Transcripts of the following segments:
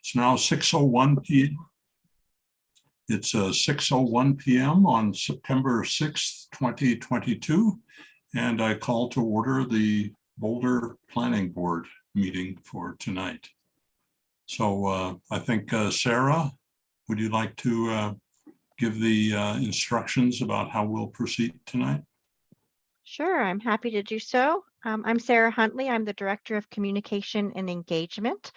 It's now 6:01 p.m. It's 6:01 p.m. on September 6th, 2022, and I call to order the Boulder Planning Board meeting for tonight. So I think, Sarah, would you like to give the instructions about how we'll proceed tonight? Sure, I'm happy to do so. I'm Sarah Huntley. I'm the Director of Communication and Engagement.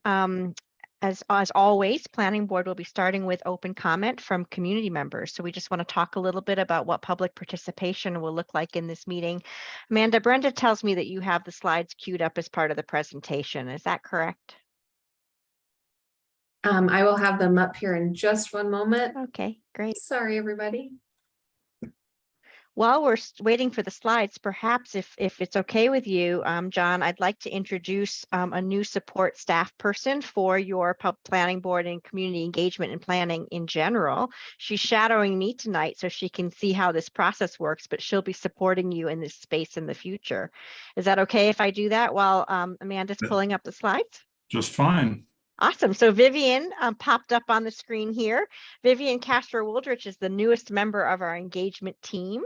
As always, Planning Board will be starting with open comment from community members. So we just want to talk a little bit about what public participation will look like in this meeting. Amanda, Brenda tells me that you have the slides queued up as part of the presentation. Is that correct? I will have them up here in just one moment. Okay, great. Sorry, everybody. While we're waiting for the slides, perhaps if it's okay with you, John, I'd like to introduce a new support staff person for your planning board and community engagement and planning in general. She's shadowing me tonight so she can see how this process works, but she'll be supporting you in this space in the future. Is that okay if I do that while Amanda's pulling up the slides? Just fine. Awesome. So Vivian popped up on the screen here. Vivian Castro-Wooldridge is the newest member of our engagement team.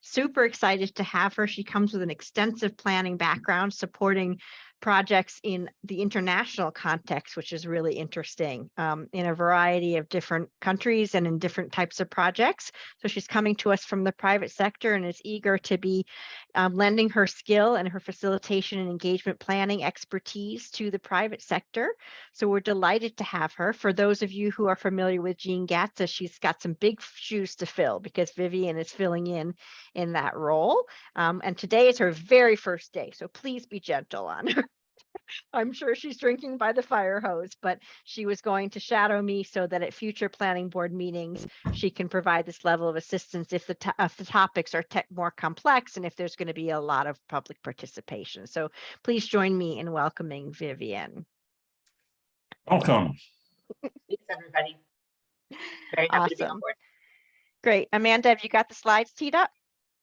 Super excited to have her. She comes with an extensive planning background supporting projects in the international context, which is really interesting, in a variety of different countries and in different types of projects. So she's coming to us from the private sector and is eager to be lending her skill and her facilitation and engagement planning expertise to the private sector. So we're delighted to have her. For those of you who are familiar with Jean Gatza, she's got some big shoes to fill because Vivian is filling in that role. And today is her very first day, so please be gentle on her. I'm sure she's drinking by the fire hose, but she was going to shadow me so that at future planning board meetings, she can provide this level of assistance if the topics are more complex and if there's going to be a lot of public participation. So please join me in welcoming Vivian. Welcome. Thanks, everybody. Very happy to be on board. Great. Amanda, have you got the slides teed up?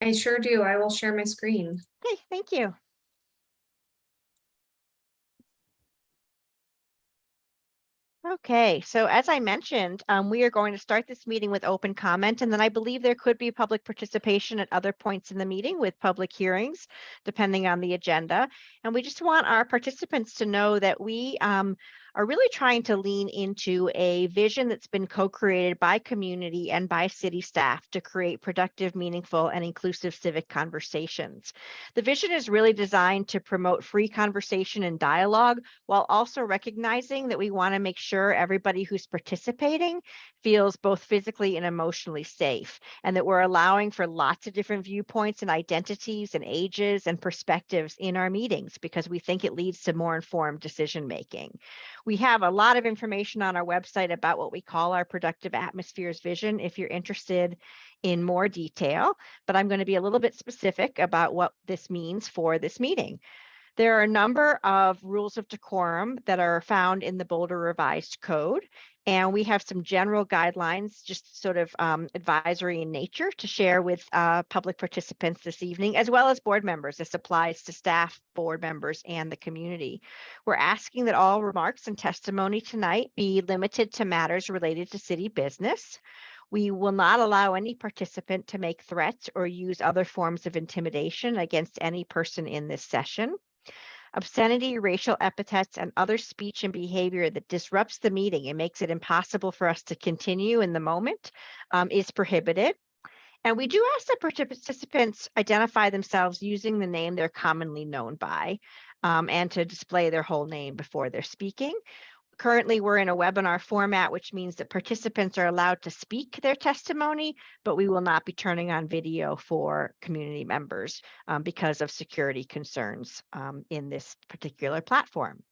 I sure do. I will share my screen. Okay, thank you. Okay, so as I mentioned, we are going to start this meeting with open comment, and then I believe there could be public participation at other points in the meeting with public hearings, depending on the agenda. And we just want our participants to know that we are really trying to lean into a vision that's been co-created by community and by city staff to create productive, meaningful, and inclusive civic conversations. The vision is really designed to promote free conversation and dialogue while also recognizing that we want to make sure everybody who's participating feels both physically and emotionally safe, and that we're allowing for lots of different viewpoints and identities and ages and perspectives in our meetings because we think it leads to more informed decision making. We have a lot of information on our website about what we call our Productive Atmospheres vision if you're interested in more detail, but I'm going to be a little bit specific about what this means for this meeting. There are a number of rules of decorum that are found in the Boulder Revised Code, and we have some general guidelines, just sort of advisory in nature, to share with public participants this evening, as well as board members. This applies to staff, board members, and the community. We're asking that all remarks and testimony tonight be limited to matters related to city business. We will not allow any participant to make threats or use other forms of intimidation against any person in this session. Obscenity, racial epithets, and other speech and behavior that disrupts the meeting and makes it impossible for us to continue in the moment is prohibited. And we do ask that participants identify themselves using the name they're commonly known by and to display their whole name before they're speaking. Currently, we're in a webinar format, which means that participants are allowed to speak their testimony, but we will not be turning on video for community members because of security concerns in this particular platform.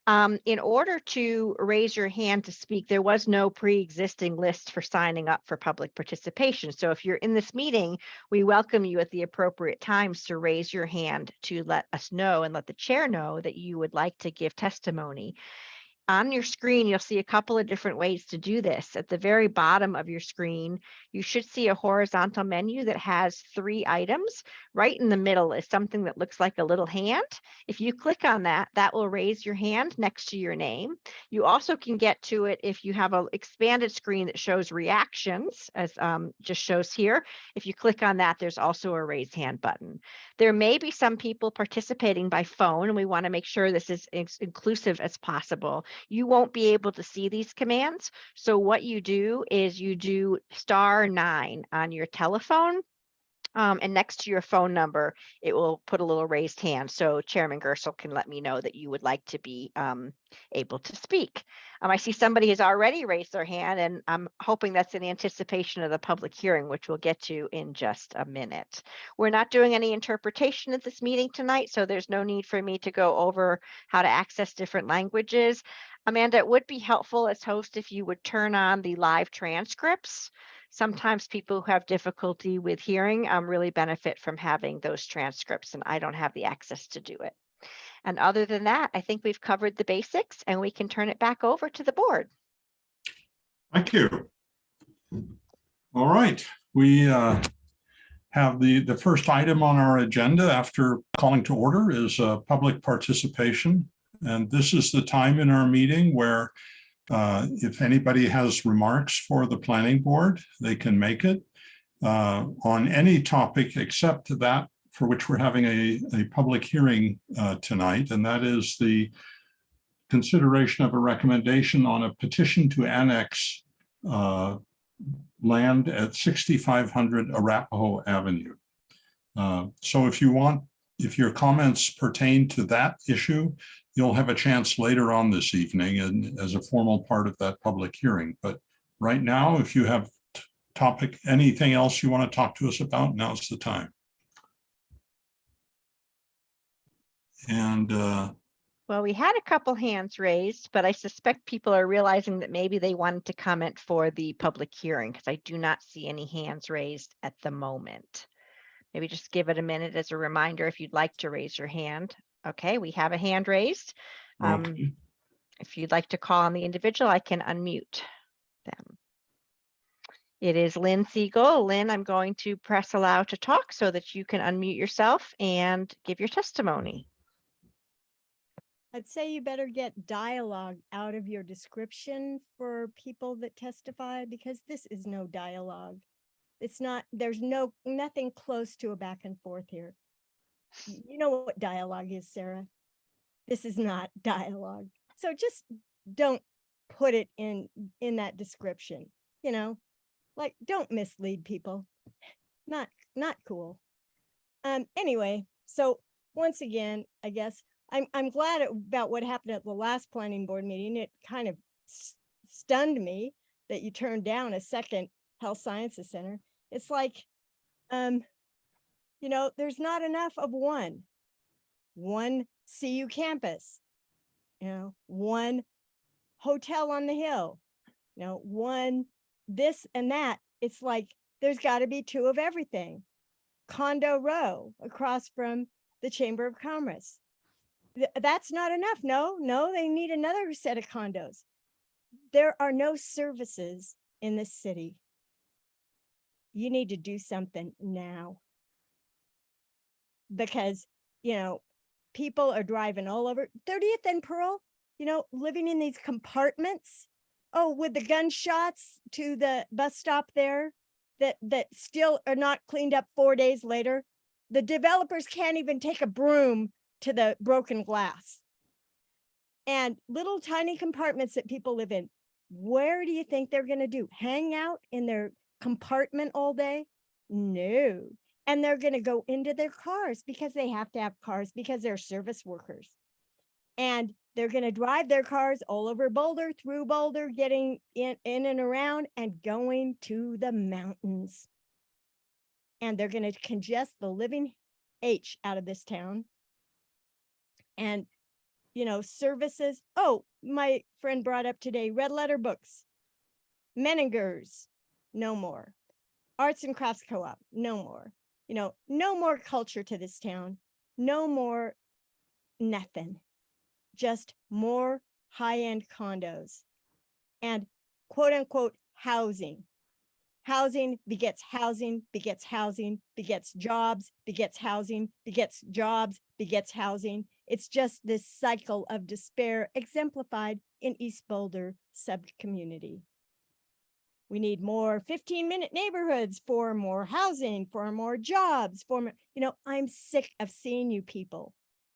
In order to raise your hand to speak, there was no pre-existing list for signing up for public participation. So if you're in this meeting, we welcome you at the appropriate times to raise your hand to let us know and let the chair know that you would like to give testimony. On your screen, you'll see a couple of different ways to do this. At the very bottom of your screen, you should see a horizontal menu that has 3 items. Right in the middle is something that looks like a little hand. If you click on that, that will raise your hand next to your name. You also can get to it if you have an expanded screen that shows reactions, as just shows here. If you click on that, there's also a raise hand button. There may be some people participating by phone, and we want to make sure this is as inclusive as possible. You won't be able to see these commands. So what you do is you do *9 on your telephone. And next to your phone number, it will put a little raised hand. So Chairman Gersel can let me know that you would like to be able to speak. I see somebody has already raised their hand, and I'm hoping that's in anticipation of the public hearing, which we'll get to in just a minute. We're not doing any interpretation at this meeting tonight, so there's no need for me to go over how to access different languages. Amanda, it would be helpful as host if you would turn on the live transcripts. Sometimes people who have difficulty with hearing really benefit from having those transcripts, and I don't have the access to do it. And other than that, I think we've covered the basics, and we can turn it back over to the board. Thank you. All right, we have the first item on our agenda after calling to order is public participation. And this is the time in our meeting where if anybody has remarks for the planning board, they can make it on any topic except that for which we're having a public hearing tonight, and that is the consideration of a recommendation on a petition to annex land at 6500 Arapahoe Avenue. So if your comments pertain to that issue, you'll have a chance later on this evening and as a formal part of that public hearing. But right now, if you have anything else you want to talk to us about, now's the time. And well, we had a couple hands raised, but I suspect people are realizing that maybe they wanted to comment for the public hearing because I do not see any hands raised at the moment. Maybe just give it a minute as a reminder if you'd like to raise your hand. Okay, we have a hand raised. okay. If you'd like to call on the individual, I can unmute them. It is Lynn Siegel. Lynn, I'm going to press allow to talk so that you can unmute yourself and give your testimony. I'd say you better get dialogue out of your description for people that testify, because this is no dialogue. It's not, there's nothing close to a back and forth here. You know what dialogue is, Sarah? This is not dialogue. So just don't put it in that description, like don't mislead people. Not cool. Anyway, so once again, I guess I'm glad about what happened at the last planning board meeting. It kind of stunned me that you turned down a second health sciences center. It's like, there's not enough of one CU campus, one hotel on the hill, one this and that. It's like, there's got to be 2 of everything. Condo row across from the Chamber of Commerce. That's not enough. No, they need another set of condos. There are no services in the city. You need to do something now. Because, people are driving all over 30th and Pearl, living in these compartments. Oh, with the gunshots to the bus stop there that still are not cleaned up 4 days later. The developers can't even take a broom to the broken glass. And little tiny compartments that people live in. Where do you think they're going to do? Hang out in their compartment all day? No. And they're going to go into their cars because they have to have cars because they're service workers. And they're going to drive their cars all over Boulder, through Boulder, getting in and around and going to the mountains. And they're going to congest the living H out of this town. And, services. Oh, my friend brought up today, red letter books, Meningers, no more. Arts and crafts co-op, no more. No more culture to this town. No more nothing. Just more high-end condos and quote unquote housing. Housing begets housing, begets housing, begets jobs, begets housing, begets jobs, begets housing. It's just this cycle of despair exemplified in East Boulder sub-community. We need more 15-minute neighborhoods for more housing, for more jobs, for more, I'm sick of seeing you people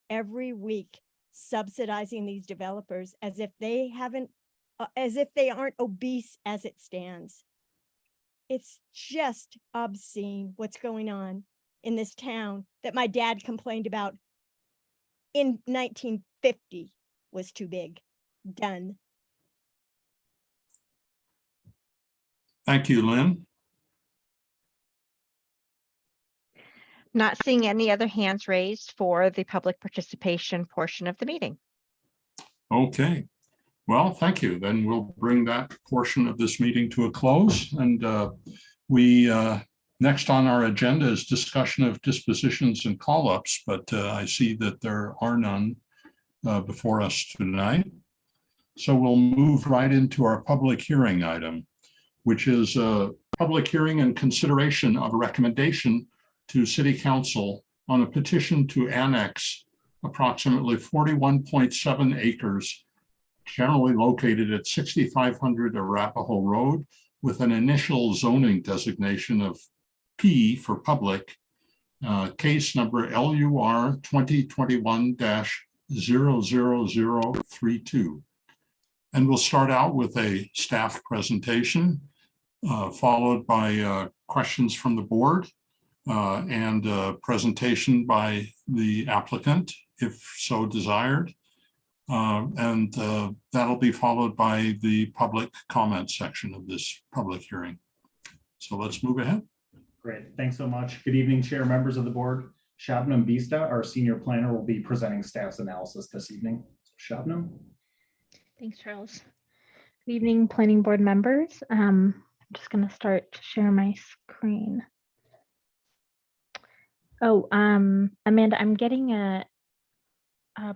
every week subsidizing these developers as if they aren't obese as it stands. It's just obscene what's going on in this town that my dad complained about in 1950 was too big. Done. Thank you, Lynn. Not seeing any other hands raised for the public participation portion of the meeting. Okay. Well, thank you. Then we'll bring that portion of this meeting to a close. And we next on our agenda is discussion of dispositions and call-ups, but I see that there are none before us tonight. So we'll move right into our public hearing item, which is a public hearing and consideration of a recommendation to City Council on a petition to annex approximately 41.7 acres generally located at 6500 Arapahoe Road with an initial zoning designation of P for public, case number LUR 2021-00032. And we'll start out with a staff presentation, followed by questions from the board and a presentation by the applicant, if so desired. And that'll be followed by the public comment section of this public hearing. So let's move ahead. Great, thanks so much. Good evening, Chair, members of the board. Shabnam Bista, our senior planner, will be presenting staff's analysis this evening. Shabnam. Thanks, Charles. Good evening, planning board members. I'm just going to start to share my screen. Oh, Amanda, I'm getting a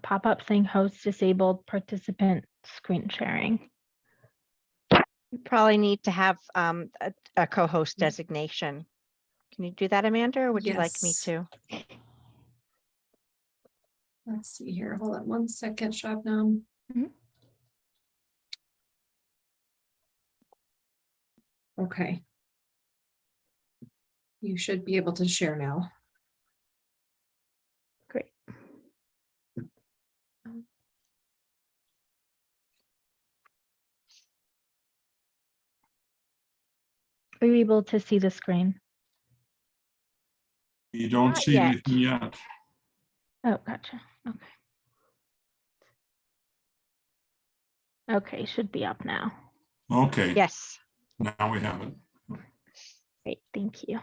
pop-up saying host disabled participant screen sharing. You probably need to have a co-host designation. Can you do that, Amanda, or would you like me Yes. to? Let's see here. Hold on one second, Shabnam. Mhm. Okay. You should be able to share now. Great. Are you able to see the screen? You don't Not see yet. anything yet. Oh, gotcha. Okay. Okay, should be up now. Okay, Yes. now we have it. Great, thank you.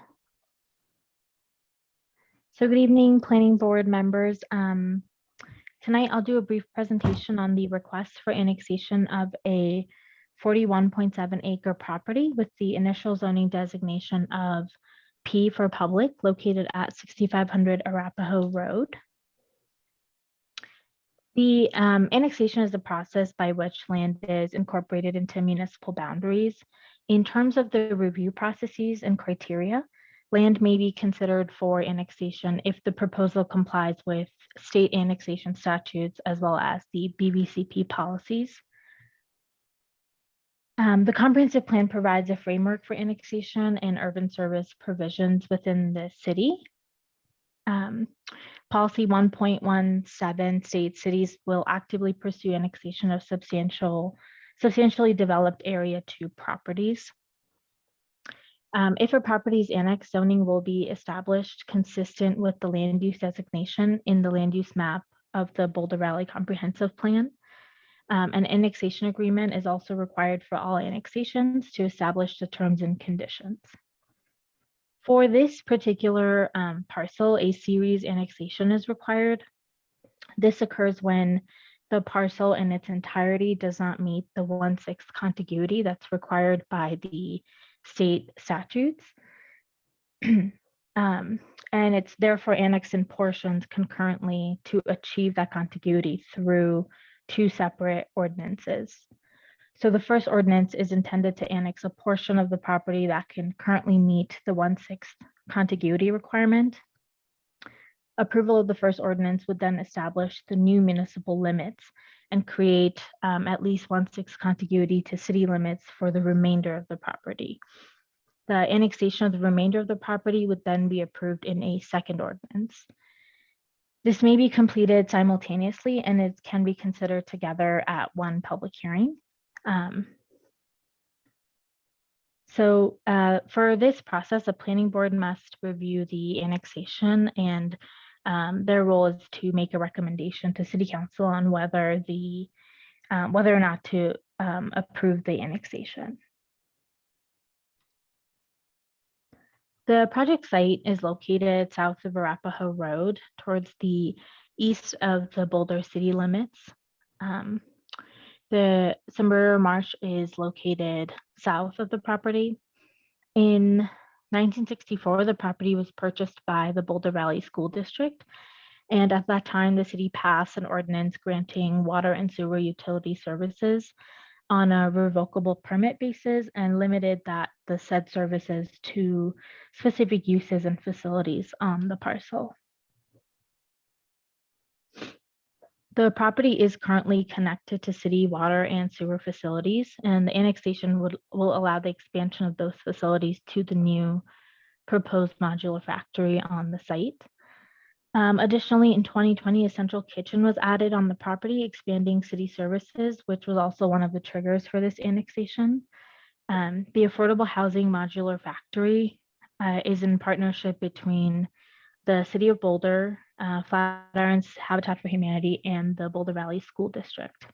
So good evening, planning board members. Tonight I'll do a brief presentation on the request for annexation of a 41.7 acre property with the initial zoning designation of P for public located at 6500 Arapahoe Road. The annexation is the process by which land is incorporated into municipal boundaries. In terms of the review processes and criteria, land may be considered for annexation if the proposal complies with state annexation statutes as well as the BVCP policies. The comprehensive plan provides a framework for annexation and urban service provisions within the city. Policy 1.17 states cities will actively pursue annexation of substantially developed area to properties. If a property is annexed, zoning will be established consistent with the land use designation in the land use map of the Boulder Valley Comprehensive Plan. An annexation agreement is also required for all annexations to establish the terms and conditions. For this particular parcel, a series annexation is required. This occurs when the parcel in its entirety does not meet the 1/6 contiguity that's required by the state statutes. And it's therefore annexed in portions concurrently to achieve that contiguity through two separate ordinances. So the first ordinance is intended to annex a portion of the property that can currently meet the 1/6 contiguity requirement. Approval of the first ordinance would then establish the new municipal limits and create at least 1/6 contiguity to city limits for the remainder of the property. The annexation of the remainder of the property would then be approved in a second ordinance. This may be completed simultaneously and it can be considered together at one public hearing. For this process, a planning board must review the annexation, and their role is to make a recommendation to City Council on whether or not to approve the annexation. The project site is located south of Arapahoe Road towards the east of the Boulder city limits. The Sombrero Marsh is located south of the property. In 1964, the property was purchased by the Boulder Valley School District. And at that time, the city passed an ordinance granting water and sewer utility services on a revocable permit basis and limited the said services to specific uses and facilities on the parcel. The property is currently connected to city water and sewer facilities, and the annexation will allow the expansion of those facilities to the new proposed modular factory on the site. Additionally, in 2020, a central kitchen was added on the property, expanding city services, which was also one of the triggers for this annexation. The Affordable Housing Modular Factory is in partnership between the City of Boulder, Flatirons Habitat for Humanity, and the Boulder Valley School District.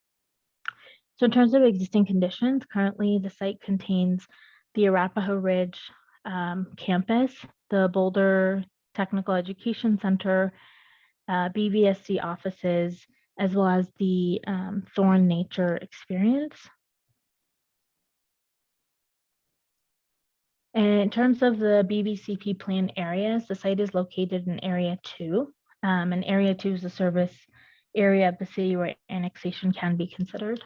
So in terms of existing conditions, currently the site contains the Arapahoe Ridge campus, the Boulder Technical Education Center, BVSC offices, as well as the Thorn Nature Experience. And in terms of the BVCP plan areas, the site is located in Area 2. And Area 2 is the service area of the city where annexation can be considered.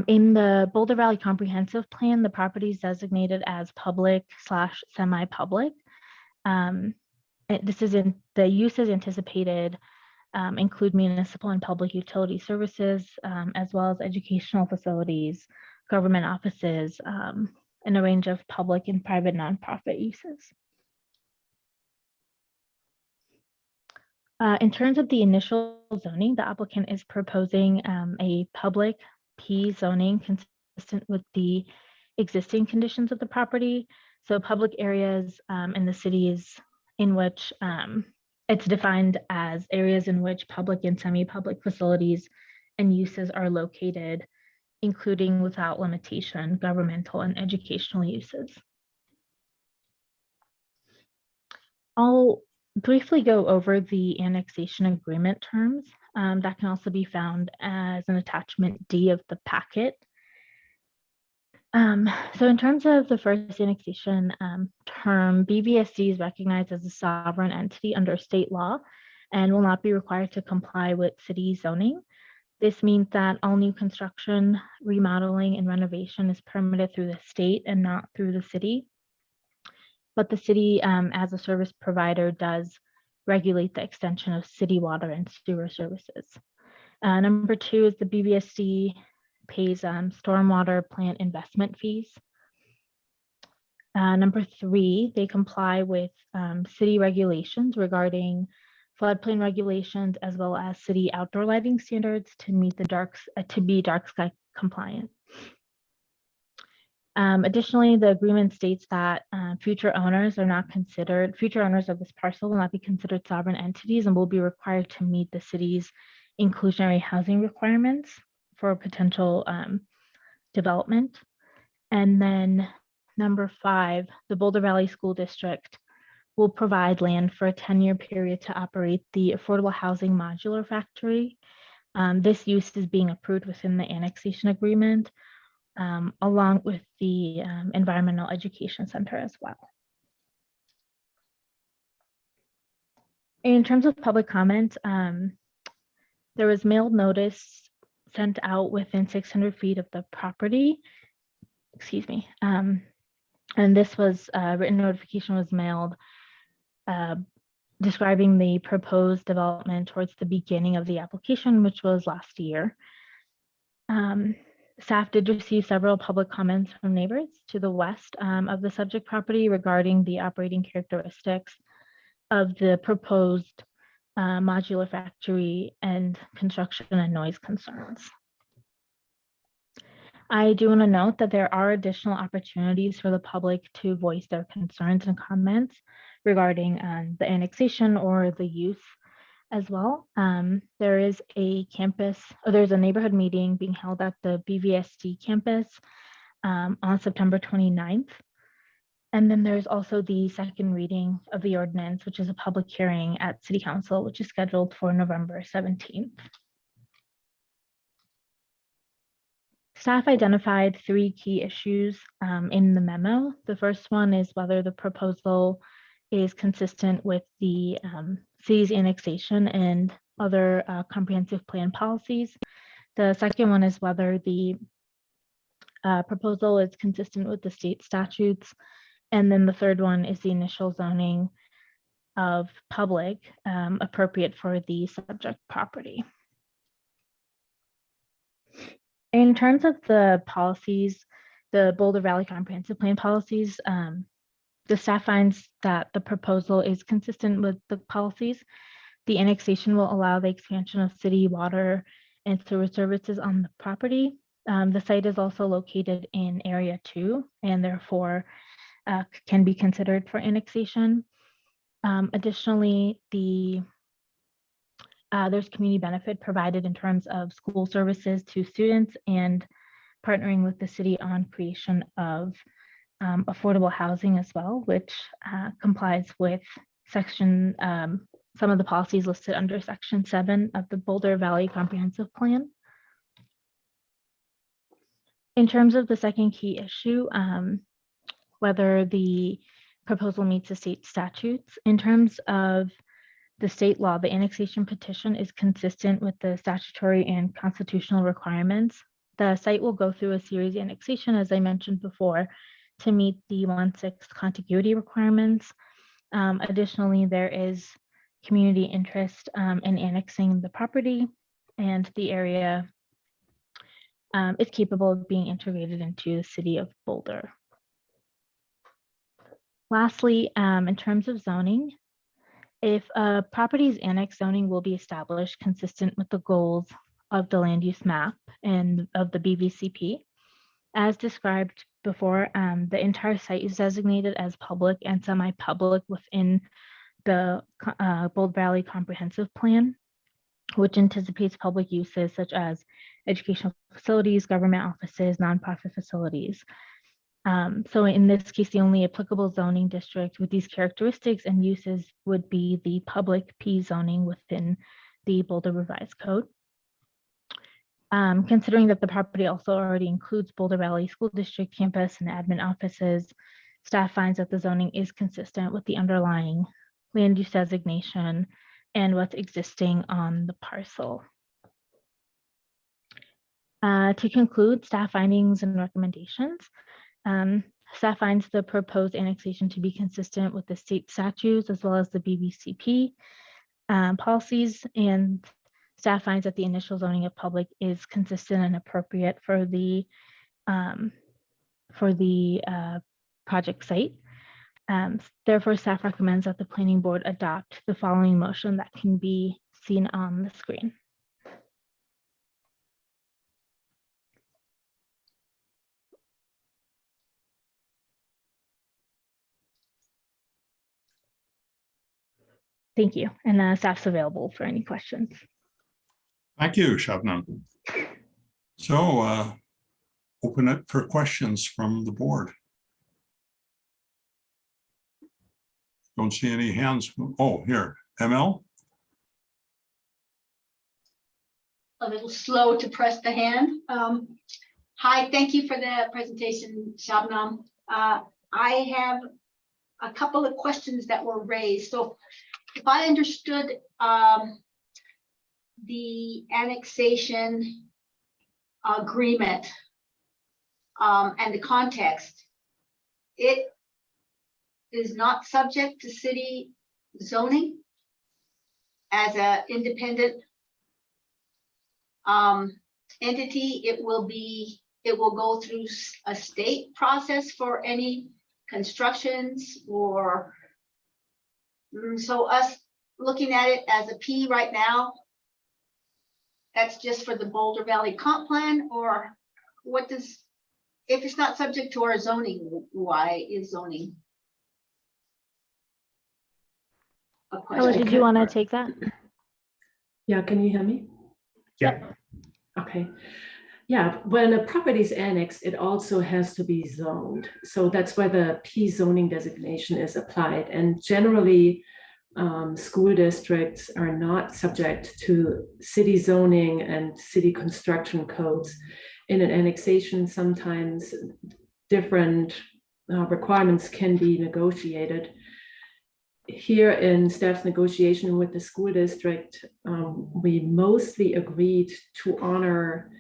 In the Boulder Valley Comprehensive Plan, the property is designated as public/semi-public. The uses anticipated include municipal and public utility services, as well as educational facilities, government offices, and a range of public and private nonprofit uses. In terms of the initial zoning, the applicant is proposing a public P zoning consistent with the existing conditions of the property. So public areas in the cities in which it's defined as areas in which public and semi-public facilities and uses are located, including without limitation, governmental and educational uses. I'll briefly go over the annexation agreement terms that can also be found as an attachment D of the packet. So in terms of the first annexation term, BVSD is recognized as a sovereign entity under state law and will not be required to comply with city zoning. This means that all new construction, remodeling, and renovation is permitted through the state and not through the city. But the city, as a service provider, does regulate the extension of city water and sewer services. Number 2 is the BVSD pays stormwater plant investment fees. Number 3, they comply with city regulations regarding floodplain regulations, as well as city outdoor lighting standards to meet to be dark sky compliant. Additionally, the agreement states that future owners of this parcel will not be considered sovereign entities and will be required to meet the city's inclusionary housing requirements for potential development. And then number 5, the Boulder Valley School District will provide land for a 10-year period to operate the Affordable Housing Modular Factory. This use is being approved within the annexation agreement, along with the Environmental Education Center as well. In terms of public comment, there was mailed notice sent out within 600 feet of the property. Excuse me. And this was written notification was mailed describing the proposed development towards the beginning of the application, which was last year. Staff did receive several public comments from neighbors to the west of the subject property regarding the operating characteristics of the proposed modular factory and construction and noise concerns. I do want to note that there are additional opportunities for the public to voice their concerns and comments regarding the annexation or the use as well. There is a campus, or there's a neighborhood meeting being held at the BVSD campus on September 29th. And then there's also the second reading of the ordinance, which is a public hearing at City Council, which is scheduled for November 17th. Staff identified 3 key issues in the memo. The first one is whether the proposal is consistent with the city's annexation and other comprehensive plan policies. The second one is whether the proposal is consistent with the state statutes. And then the third one is the initial zoning of public appropriate for the subject property. In terms of the policies, the Boulder Valley Comprehensive Plan policies, the staff finds that the proposal is consistent with the policies. The annexation will allow the expansion of city water and sewer services on the property. The site is also located in Area 2 and therefore can be considered for annexation. Additionally, there's community benefit provided in terms of school services to students and partnering with the city on creation of affordable housing as well, which complies with section, some of the policies listed under section 7 of the Boulder Valley Comprehensive Plan. In terms of the second key issue, whether the proposal meets the state statutes, in terms of the state law, the annexation petition is consistent with the statutory and constitutional requirements. The site will go through a series annexation, as I mentioned before, to meet the 1/6 contiguity requirements. Additionally, there is community interest in annexing the property, and the area is capable of being integrated into the city of Boulder. Lastly, in terms of zoning, if a property's annexed, zoning will be established consistent with the goals of the land use map and of the BVCP. As described before, the entire site is designated as public and semi-public within the Boulder Valley Comprehensive Plan, which anticipates public uses such as educational facilities, government offices, nonprofit facilities. So in this case, the only applicable zoning district with these characteristics and uses would be the public P zoning within the Boulder Revised Code. Considering that the property also already includes Boulder Valley School District campus and admin offices, staff finds that the zoning is consistent with the underlying land use designation and what's existing on the parcel. To conclude, staff findings and recommendations. Staff finds the proposed annexation to be consistent with the state statutes as well as the BVCP policies, and staff finds that the initial zoning of public is consistent and appropriate for the project site. Therefore, staff recommends that the planning board adopt the following motion that can be seen on the screen. Thank you, and staff's available for any questions. Thank you, Shabnam. So open it for questions from the board. Don't see any hands. Oh, here, ML. A little slow to press the hand. Hi, thank you for the presentation, Shabnam. I have a couple of questions that were raised. So if I understood the annexation agreement and the context, it is not subject to city zoning as an independent entity. It will go through a state process for any constructions or so us looking at it as a P right now, that's just for the Boulder Valley Comp Plan, or what does, if it's not subject to our zoning, why is zoning a Ella, question? did you want to take that? Yeah, can you hear me? Yeah. Okay. Yeah, when a property is annexed, it also has to be zoned. So that's why the P zoning designation is applied. And generally, school districts are not subject to city zoning and city construction codes. In an annexation, sometimes different requirements can be negotiated. Here in staff's negotiation with the school district, we mostly agreed to honor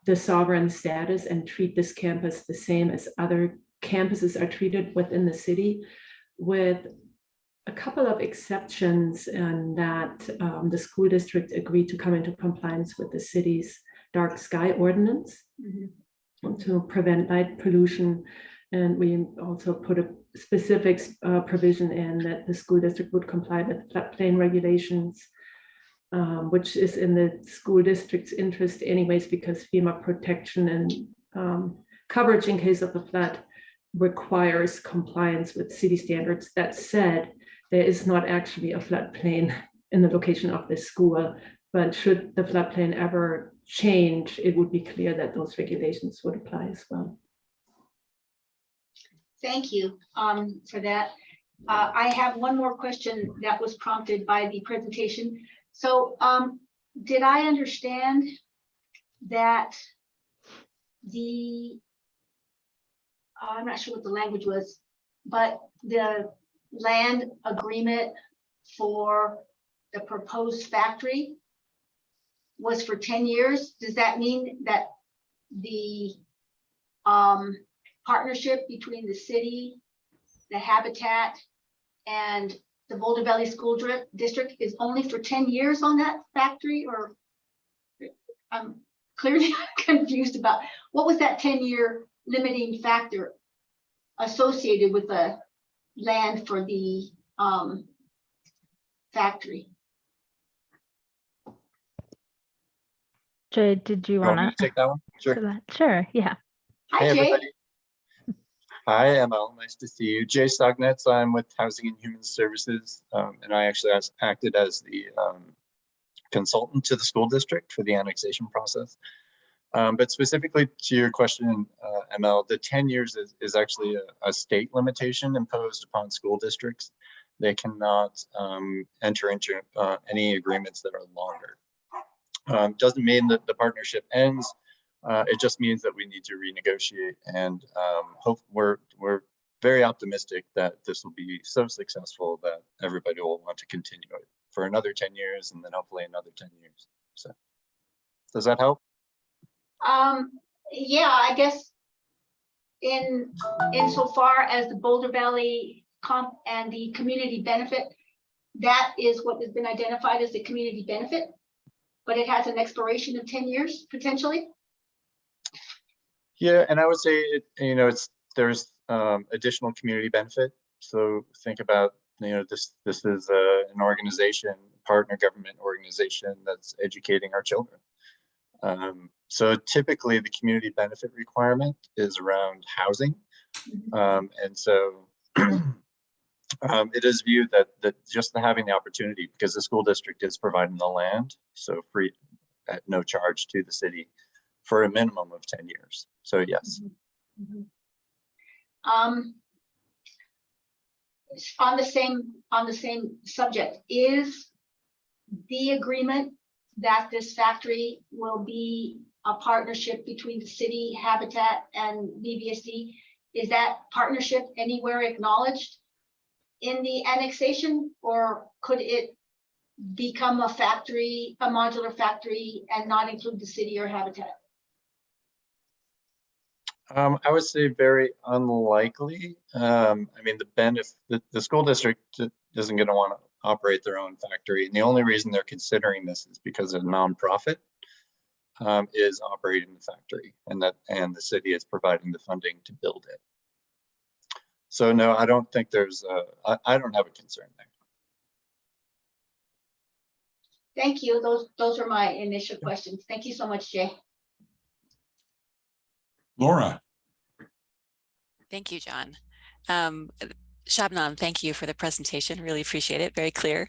the sovereign status and treat this campus the same as other campuses are treated within the city, with a couple of exceptions, and that the school district agreed to come into compliance with the city's dark sky ordinance to prevent light pollution. And we also put a specific provision in that the school district would comply with floodplain regulations, which is in the school district's interest anyways, because FEMA protection and coverage in case of a flood requires compliance with city standards. That said, there is not actually a floodplain in the location of this school, but should the floodplain ever change, it would be clear that those regulations would apply as well. Thank you for that. I have one more question that was prompted by the presentation. So did I understand that I'm not sure what the language was, but the land agreement for the proposed factory was for 10 years? Does that mean that the partnership between the city, the Habitat, and the Boulder Valley School District is only for 10 years on that factory? Or I'm clearly confused about what was that 10-year limiting factor associated with the land for the factory? Jay, did you Want me want to take that one? Sure. to? Sure, yeah. Hi, Hey, Jay. everybody. Hi, ML. Nice to see you. Jay Stognetz. I'm with Housing and Human Services, and I actually acted as the consultant to the school district for the annexation process. But specifically to your question, ML, the 10 years is actually a state limitation imposed upon school districts. They cannot enter into any agreements that are longer. Doesn't mean that the partnership ends. It just means that we need to renegotiate, and hope we're very optimistic that this will be so successful that everybody will want to continue it for another 10 years and then hopefully another 10 years. So does that help? Yeah, I guess insofar as the Boulder Valley Comp and the community benefit, that is what has been identified as the community benefit, but it has an expiration of 10 years potentially. Yeah, and I would say there's additional community benefit. So think about, this is an organization, partner government organization that's educating our children. So typically the community benefit requirement is around housing. And so it is viewed that just having the opportunity, because the school district is providing the land, so free at no charge to the city for a minimum of 10 years. So yes. On the same subject, is the agreement that this factory will be a partnership between the city, Habitat, and BVSD, is that partnership anywhere acknowledged? in the annexation, or could it become a factory, a modular factory, and not include the city or Habitat? I would say very unlikely. I mean, the school district isn't going to want to operate their own factory, and the only reason they're considering this is because a nonprofit is operating the factory, and the city is providing the funding to build it. So no, I don't think there's I don't have a concern there. Thank you. Those are my initial questions. Thank you so much, Jay. Laura, Thank you, John. Shabnam, thank you for the presentation. Really appreciate it. Very clear.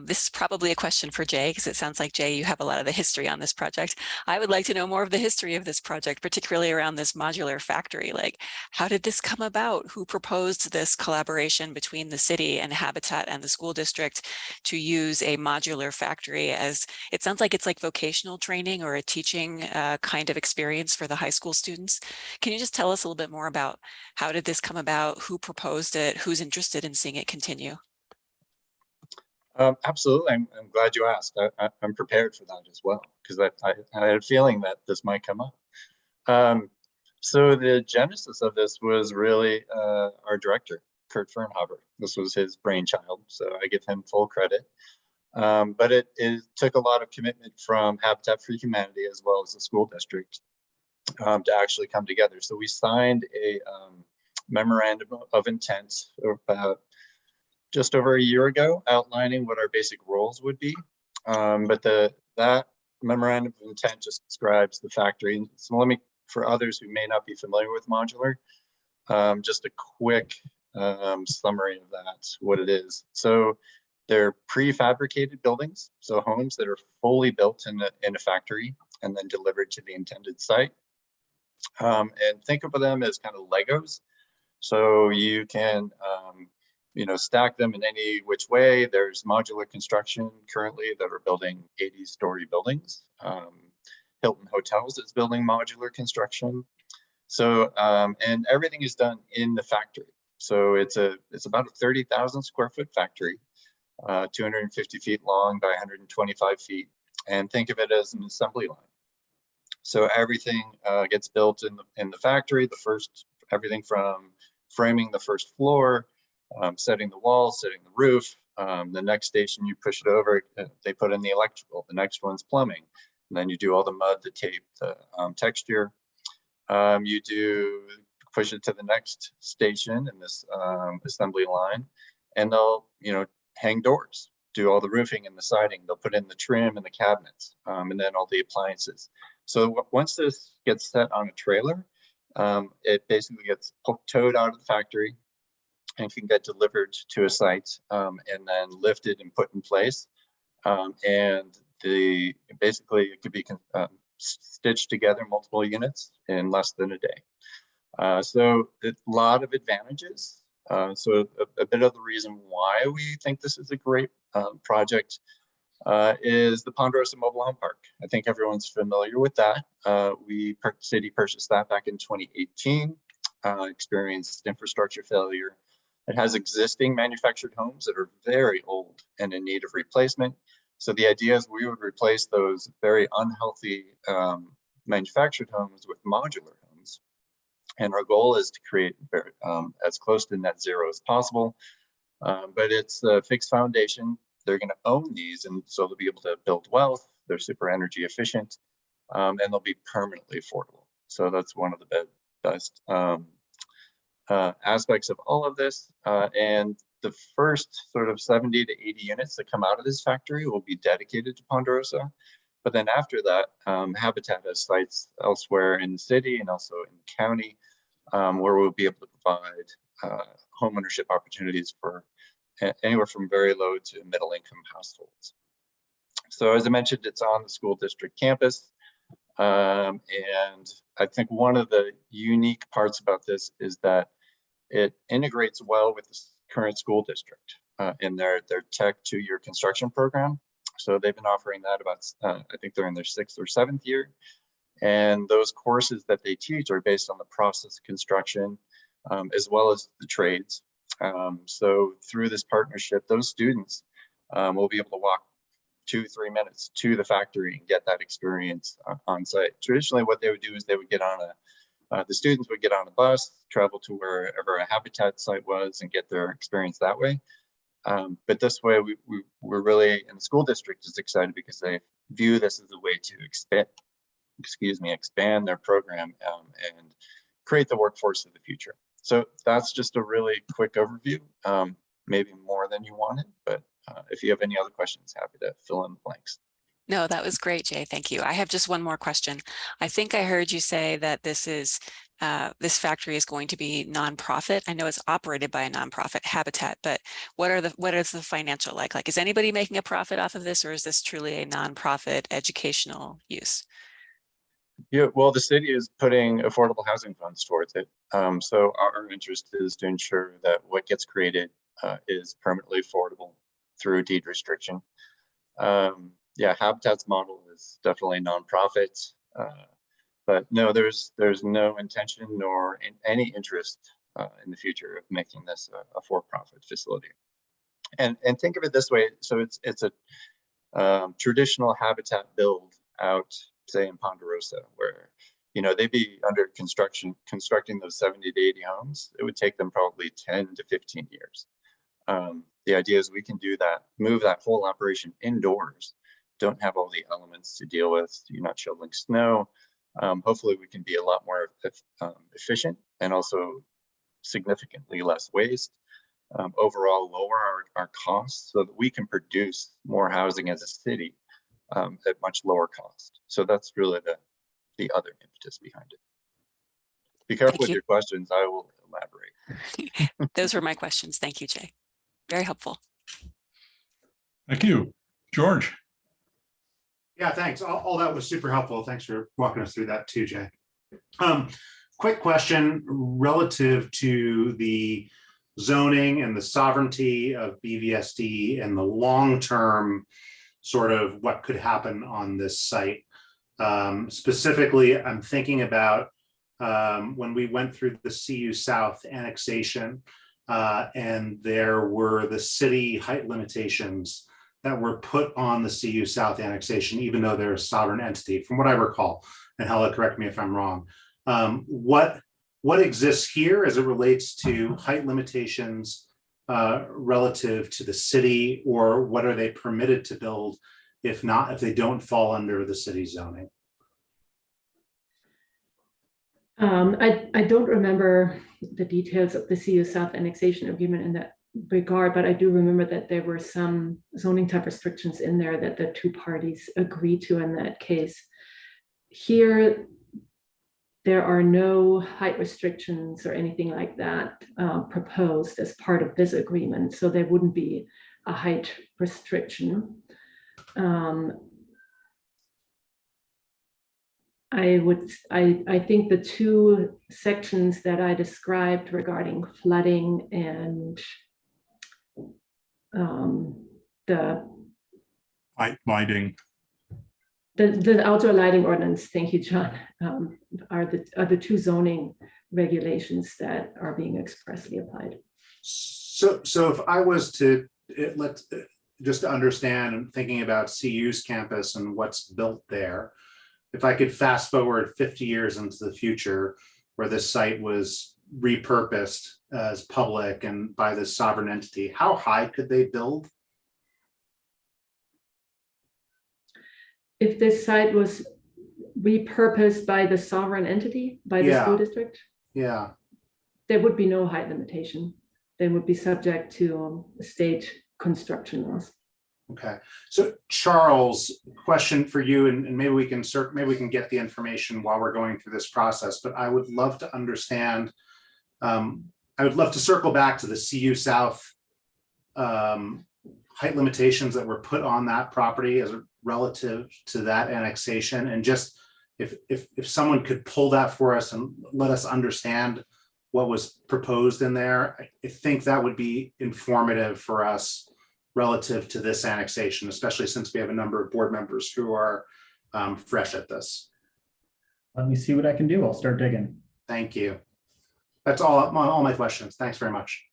This is probably a question for Jay, because it sounds like, Jay, you have a lot of the history on this project. I would like to know more of the history of this project, particularly around this modular factory. Like, how did this come about? Who proposed this collaboration between the city and Habitat and the school district to use a modular factory? As it sounds like it's like vocational training or a teaching kind of experience for the high school students. Can you just tell us a little bit more about how did this come about? Who proposed it? Who's interested in seeing it continue? Absolutely. I'm glad you asked. I'm prepared for that as well, because I had a feeling that this might come up. So the genesis of this was really our director, Kurt Fernhaber. This was his brainchild, so I give him full credit. But it took a lot of commitment from Habitat for Humanity as well as the school district to actually come together. So we signed a memorandum of intent about just over a year ago, outlining what our basic roles would be. But that memorandum of intent just describes the factory. So let me, for others who may not be familiar with modular, just a quick summary of that, what it is. So they're prefabricated buildings, so homes that are fully built in a factory and then delivered to the intended site. And think of them as kind of Legos. So you can stack them in any which way. There's modular construction currently that are building 80-story buildings. Hilton Hotels is building modular construction. So, and everything is done in the factory. So it's about a 30,000 square foot factory, 250 feet long by 125 feet. And think of it as an assembly line. So everything gets built in the factory. Everything from framing the first floor, setting the walls, setting the roof. The next station you push it over, they put in the electrical. The next one's plumbing. And then you do all the mud, the tape, the texture. You push it to the next station in this assembly line, and they'll hang doors, do all the roofing and the siding. They'll put in the trim and the cabinets, and then all the appliances. So once this gets set on a trailer, it basically gets towed out of the factory and can get delivered to a site, and then lifted and put in place. And basically it could be stitched together, multiple units, in less than a day. So a lot of advantages. So a bit of the reason why we think this is a great project is the Ponderosa Mobile Home Park. I think everyone's familiar with that. City purchased that back in 2018, experienced infrastructure failure. It has existing manufactured homes that are very old and in need of replacement. So the idea is we would replace those very unhealthy manufactured homes with modular homes. And our goal is to create as close to net zero as possible. But it's a fixed foundation. They're going to own these, and so they'll be able to build wealth. They're super energy efficient, and they'll be permanently affordable. So that's one of the best aspects of all of this. And the first sort of 70 to 80 units that come out of this factory will be dedicated to Ponderosa. But then after that, Habitat has sites elsewhere in the city and also in the county, where we'll be able to provide home ownership opportunities for anywhere from very low to middle income households. So as I mentioned, it's on the school district campus. And I think one of the unique parts about this is that it integrates well with the current school district in their tech 2-year construction program. So they've been offering that about, I think they're in their 6th or 7th year. And those courses that they teach are based on the process of construction, as well as the trades. So through this partnership, those students will be able to walk 2-3 minutes to the factory and get that experience on site. Traditionally, what they would do is they would get on the students would get on a bus, travel to wherever a habitat site was, and get their experience that way. But this way, we're really, and the school district is excited because they view this as a way to expand their program and create the workforce of the future. So that's just a really quick overview, maybe more than you wanted, but if you have any other questions, happy to fill in the blanks. No, that was great, Jay. Thank you. I have just one more question. I think I heard you say that this factory is going to be nonprofit. I know it's operated by a nonprofit, Habitat, but what is the financial like? Like, is anybody making a profit off of this, or is this truly a nonprofit educational use? Yeah, well, the city is putting affordable housing funds towards it. So our interest is to ensure that what gets created is permanently affordable through deed restriction. Yeah, Habitat's model is definitely nonprofit, but no, there's no intention nor any interest in the future of making this a for-profit facility. And think of it this way: so it's a traditional Habitat build out, say in Ponderosa, where they'd be under constructing those 70 to 80 homes. It would take them probably 10 to 15 years. The idea is we can do that, move that whole operation indoors, don't have all the elements to deal with. You're not shoveling snow. Hopefully we can be a lot more efficient and also significantly less waste. Overall lower our costs so that we can produce more housing as a city at much lower cost. So that's really the other impetus behind it. Be careful with your questions. I will elaborate. Those were my questions. Thank you, Jay. Very helpful. Thank you. George. Yeah, thanks. All that was super helpful. Thanks for walking us through that too, Jay. Quick question relative to the zoning and the sovereignty of BVSD and the long-term sort of what could happen on this site. Specifically, I'm thinking about when we went through the CU South annexation and there were the city height limitations that were put on the CU South annexation, even though they're a sovereign entity, from what I recall. And Hella, correct me if I'm wrong. What exists here as it relates to height limitations relative to the city, or what are they permitted to build if they don't fall under the city zoning? I don't remember the details of the CU South annexation agreement in that regard, but I do remember that there were some zoning type restrictions in there that the two parties agreed to in that case. Here, there are no height restrictions or anything like that proposed as part of this agreement, so there wouldn't be a height restriction. I think the two sections that I described regarding flooding and the Lighting. The outdoor lighting ordinance, thank you, John, are the two zoning regulations that are being expressly applied. So if I was to just to understand, and thinking about CU's campus and what's built there, if I could fast forward 50 years into the future, where this site was repurposed as public and by this sovereign entity, how high could they build? If this site was repurposed by the sovereign entity, by the school district, yeah, there would be no height limitation. They would be subject to state construction laws. Okay, so Charles, question for you, and maybe we can get the information while we're going through this process, but I would love to understand, I would love to circle back to the CU South height limitations that were put on that property as relative to that annexation, and just if someone could pull that for us and let us understand what was proposed in there, I think that would be informative for us relative to this annexation, especially since we have a number of board members who are fresh at this. Let me see what I can do. I'll start digging. Thank you. That's all my questions. Thanks very much.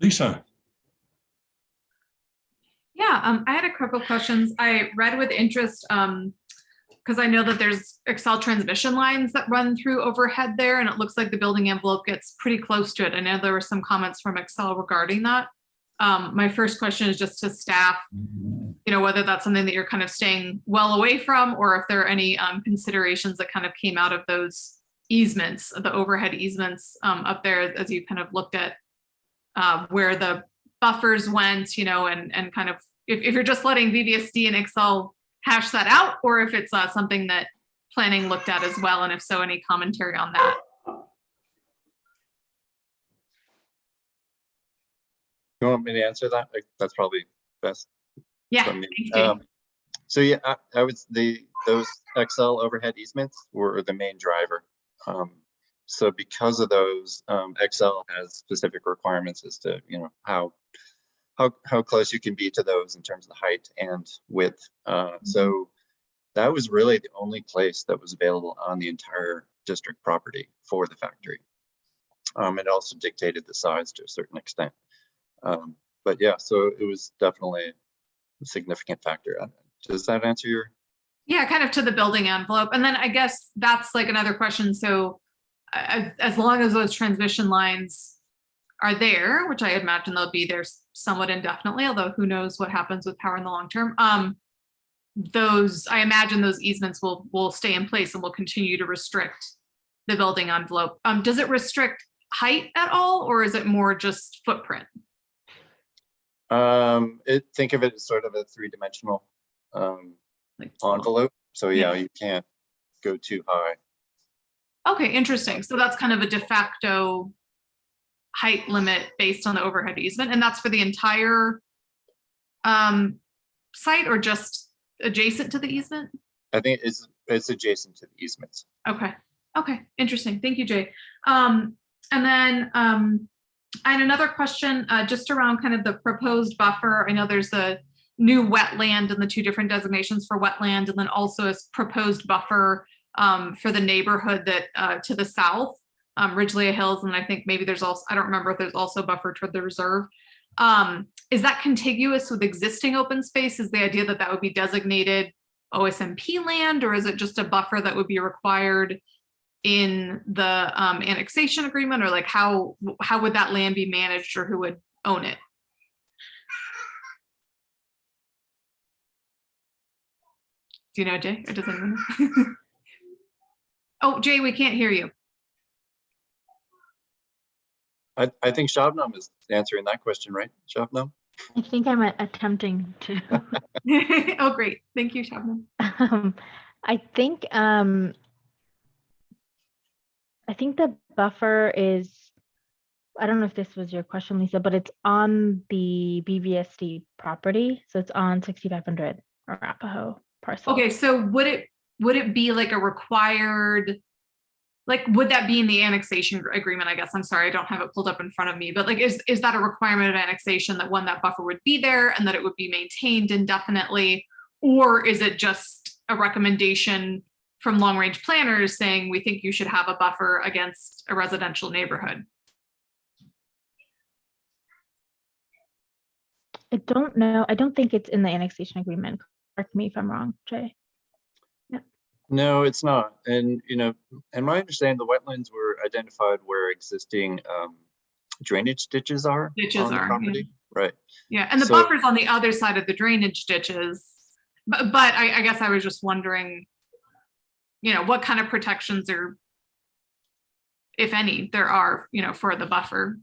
Lisa, Yeah, I had a couple questions. I read with interest, because I know that there's Excel transmission lines that run through overhead there, and it looks like the building envelope gets pretty close to it. I know there were some comments from Excel regarding that. My first question is just to staff, whether that's something that you're kind of staying well away from, or if there are any considerations that kind of came out of those easements, the overhead easements up there, as you kind of looked at where the buffers went, and kind of if you're just letting VBSD and Excel hash that out, or if it's something that planning looked at as well, and if so, any commentary on that? You want me to answer that? That's probably best. Yeah. from me. Thanks, Jay. So yeah, I would those Excel overhead easements were the main driver. So because of those, Excel has specific requirements as to how close you can be to those in terms of the height and width. So that was really the only place that was available on the entire district property for the factory. It also dictated the size to a certain extent. But yeah, so it was definitely a significant factor. Does that answer your? Yeah, kind of to the building envelope. And then I guess that's like another question. So as long as those transmission lines are there, which I imagine they'll be there somewhat indefinitely, although who knows what happens with power in the long term. I imagine those easements will stay in place and will continue to restrict the building envelope. Does it restrict height at all, or is it more just footprint? Think of it as sort of a three-dimensional envelope. So yeah, you can't go too high. Okay, interesting. So that's kind of a de facto height limit based on the overhead easement, and that's for the entire site, or just adjacent to the easement? I think it's adjacent to the easements. Okay. Okay. Interesting. Thank you, Jay. And then I had another question just around kind of the proposed buffer. I know there's a new wetland and the two different designations for wetland, and then also a proposed buffer for the neighborhood that to the south, Ridgely Hills, and I think maybe there's also, I don't remember if there's also a buffer toward the reserve. Is that contiguous with existing open space? Is the idea that that would be designated OSMP land, or is it just a buffer that would be required in the annexation agreement, or like how would that land be managed, or who would own it? Do you know, Jay, or does anyone know? Oh, Jay, we can't hear you. I think Shabnam is answering that question, right? Shabnam? I think I'm attempting to. Oh, great. Thank you, Shabnam. I think the buffer is, I don't know if this was your question, Lisa, but it's on the BVSD property. So it's on 6500 Arapahoe parcel. Okay, so would it be like a required, like, would that be in the annexation agreement? I guess, I'm sorry, I don't have it pulled up in front of me, but like, is that a requirement of annexation that that buffer would be there and that it would be maintained indefinitely? Or is it just a recommendation from long range planners saying, we think you should have a buffer against a residential neighborhood? I don't know. I don't think it's in the annexation agreement. Correct me if I'm wrong, Jay. No, it's not. And, and my understanding, the wetlands were identified where existing drainage ditches are on the property. Yeah. Right. Yeah, and the buffer's on the other side of the drainage ditches. But I guess I was just wondering, what kind of protections or, if any, there are, for the buffer.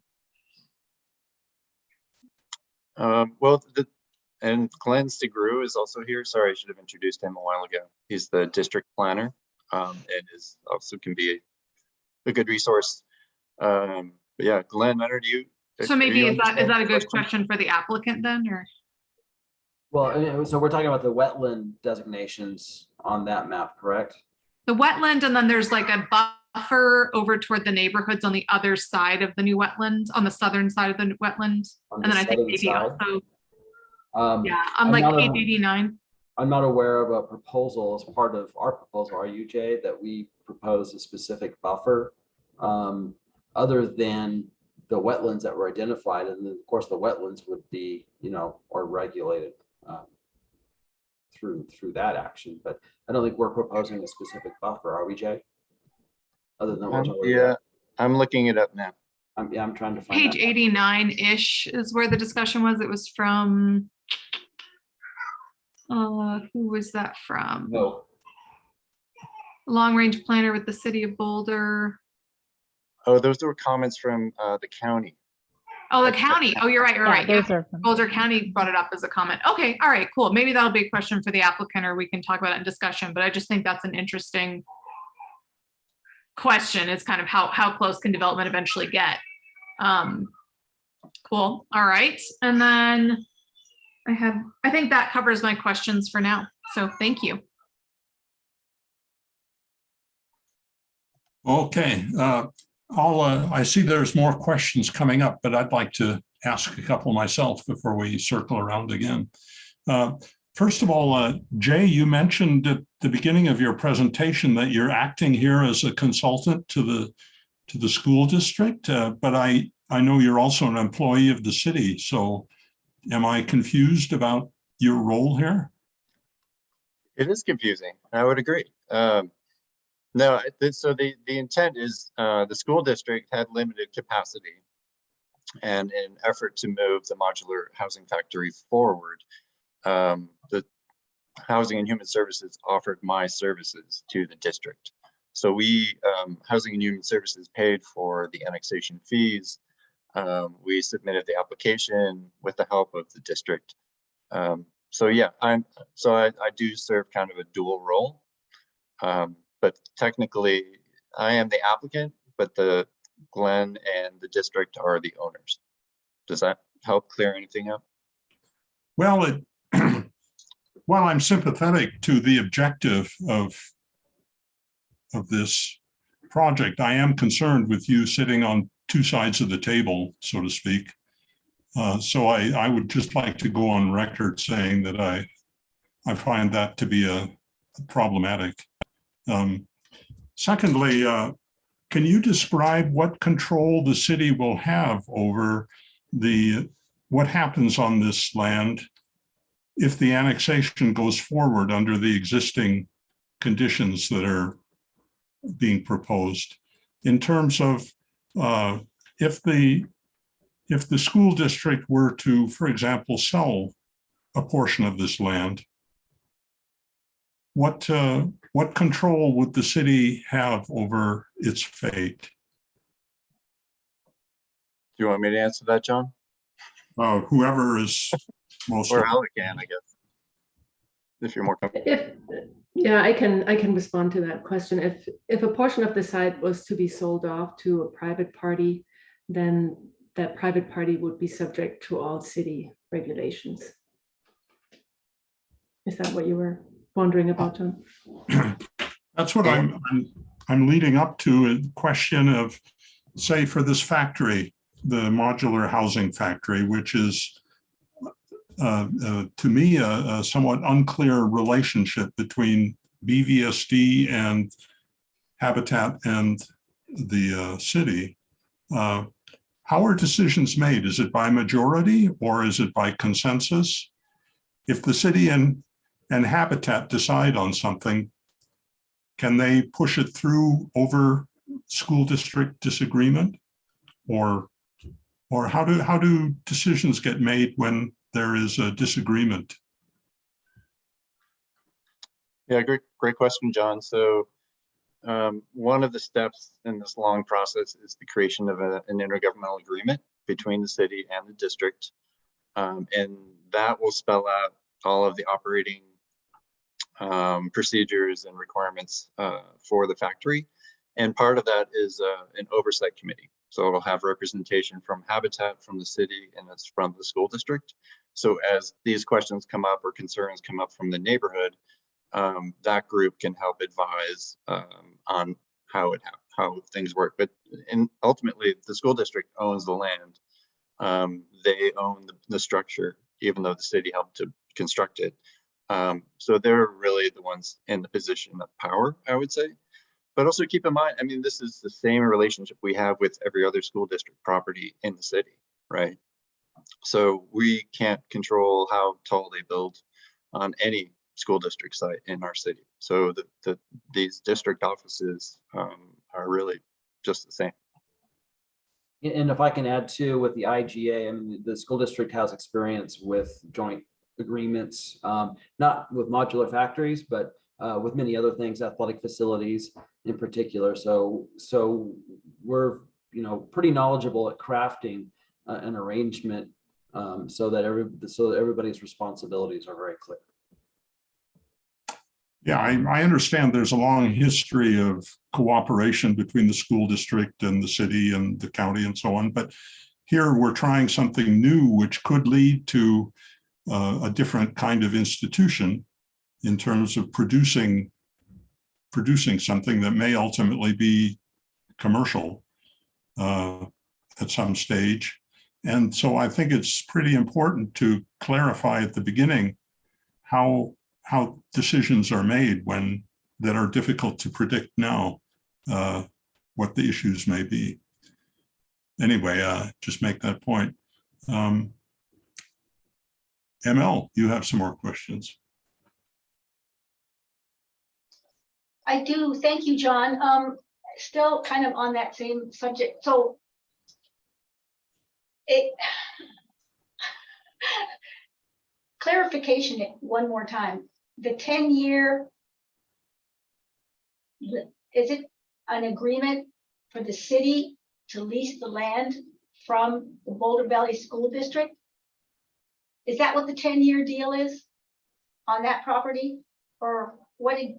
Well, and Glenn Stigru is also here. Sorry, I should have introduced him a while ago. He's the district planner, and is also can be a good resource. But yeah, Glenn, I don't know, So maybe is that a good question for the applicant then, or? Well, so we're talking about the wetland designations on that map, correct? The wetland, and then there's like a buffer over toward the neighborhoods on the other side of the new wetland, on the southern side of the wetland. And then I think maybe side? Also, yeah, I'm on like not 889. I'm not aware of a proposal as part of our proposal. Are you, Jay, that we propose a specific buffer other than the wetlands that were identified, and then of course the wetlands would be, are regulated through that action. But I don't think we're proposing a specific buffer, are we, Jay? Other than what's already Yeah, there. I'm looking it up now. I'm trying to find Page that. 89-ish is where the discussion was. It was from, who was that from? No. Long range planner with the city of Boulder. Oh, those were comments from the county. Oh, the county. Oh, you're right. You're Yeah, right. Yeah. those are from- Boulder County brought it up as a comment. Okay. All right, cool. Maybe that'll be a question for the applicant, or we can talk about it in discussion, but I just think that's an interesting question. It's kind of how close can development eventually get? Cool. All right. And then I think that covers my questions for now. So thank you. Okay, I see there's more questions coming up, but I'd like to ask a couple myself before we circle around again. First of all, Jay, you mentioned at the beginning of your presentation that you're acting here as a consultant to the school district, but I know you're also an employee of the city. So am I confused about your role here? It is confusing. I would agree. No, so the intent is the school district had limited capacity, and in an effort to move the modular housing factory forward, the Housing and Human Services offered my services to the district. So we, Housing and Human Services, paid for the annexation fees. We submitted the application with the help of the district. So yeah, I do serve kind of a dual role. But technically, I am the applicant, but Glenn and the district are the owners. Does that help clear anything up? Well, while I'm sympathetic to the objective of this project, I am concerned with you sitting on two sides of the table, so to speak. So I would just like to go on record saying that I find that to be a problematic. Secondly, can you describe what control the city will have over what happens on this land if the annexation goes forward under the existing conditions that are being proposed? In terms of if the school district were to, for example, sell a portion of this land, what control would the city have over its fate? Do you want me to answer that, John? Whoever is most. Or Alec can, I guess, if you're more comfortable. Yeah, I can respond to that question. If a portion of the site was to be sold off to a private party, then that private party would be subject to all city regulations. Is that what you were wondering about, John? That's what I'm leading up to, a question of, say, for this factory, the modular housing factory, which is to me a somewhat unclear relationship between BVSD and Habitat and the city. How are decisions made? Is it by majority or is it by consensus? If the city and Habitat decide on something, can they push it through over school district disagreement? Or how do decisions get made when there is a disagreement? Yeah, great question, John. So one of the steps in this long process is the creation of an intergovernmental agreement between the city and the district. And that will spell out all of the operating procedures and requirements for the factory. And part of that is an oversight committee. So it'll have representation from Habitat, from the city, and it's from the school district. So as these questions come up or concerns come up from the neighborhood, that group can help advise on how things work. But ultimately, the school district owns the land. They own the structure, even though the city helped to construct it. So they're really the ones in the position of power, I would say. But also keep in mind, I mean, this is the same relationship we have with every other school district property in the city, right? So we can't control how tall they build on any school district site in our city. So these district offices are really just the same. And if I can add too, with the IGA, I mean, the school district has experience with joint agreements, not with modular factories, but with many other things, athletic facilities in particular. So we're, you know, pretty knowledgeable at crafting an arrangement so that everybody's responsibilities are very clear. Yeah, I understand there's a long history of cooperation between the school district and the city and the county and so on. But here we're trying something new, which could lead to a different kind of institution in terms of producing something that may ultimately be commercial at some stage. And so I think it's pretty important to clarify at the beginning how decisions are made that are difficult to predict now, what the issues may be. Anyway, just make that point. ML, you have some more questions. I do. Thank you, John. Still kind of on that same subject. So clarification one more time. The 10-year, is it an agreement for the city to lease the land from the Boulder Valley School District? Is that what the 10-year deal is on that property? Or what did,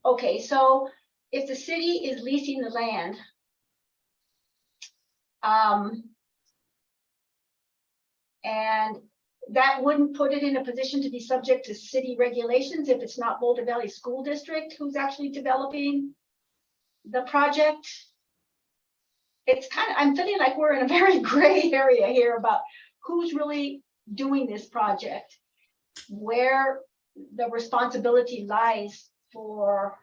okay, so if the city is leasing the land, and that wouldn't put it in a position to be subject to city regulations if it's not Boulder Valley School District who's actually developing the project. It's kind of, I'm feeling like we're in a very gray area here about who's really doing this project, where the responsibility lies for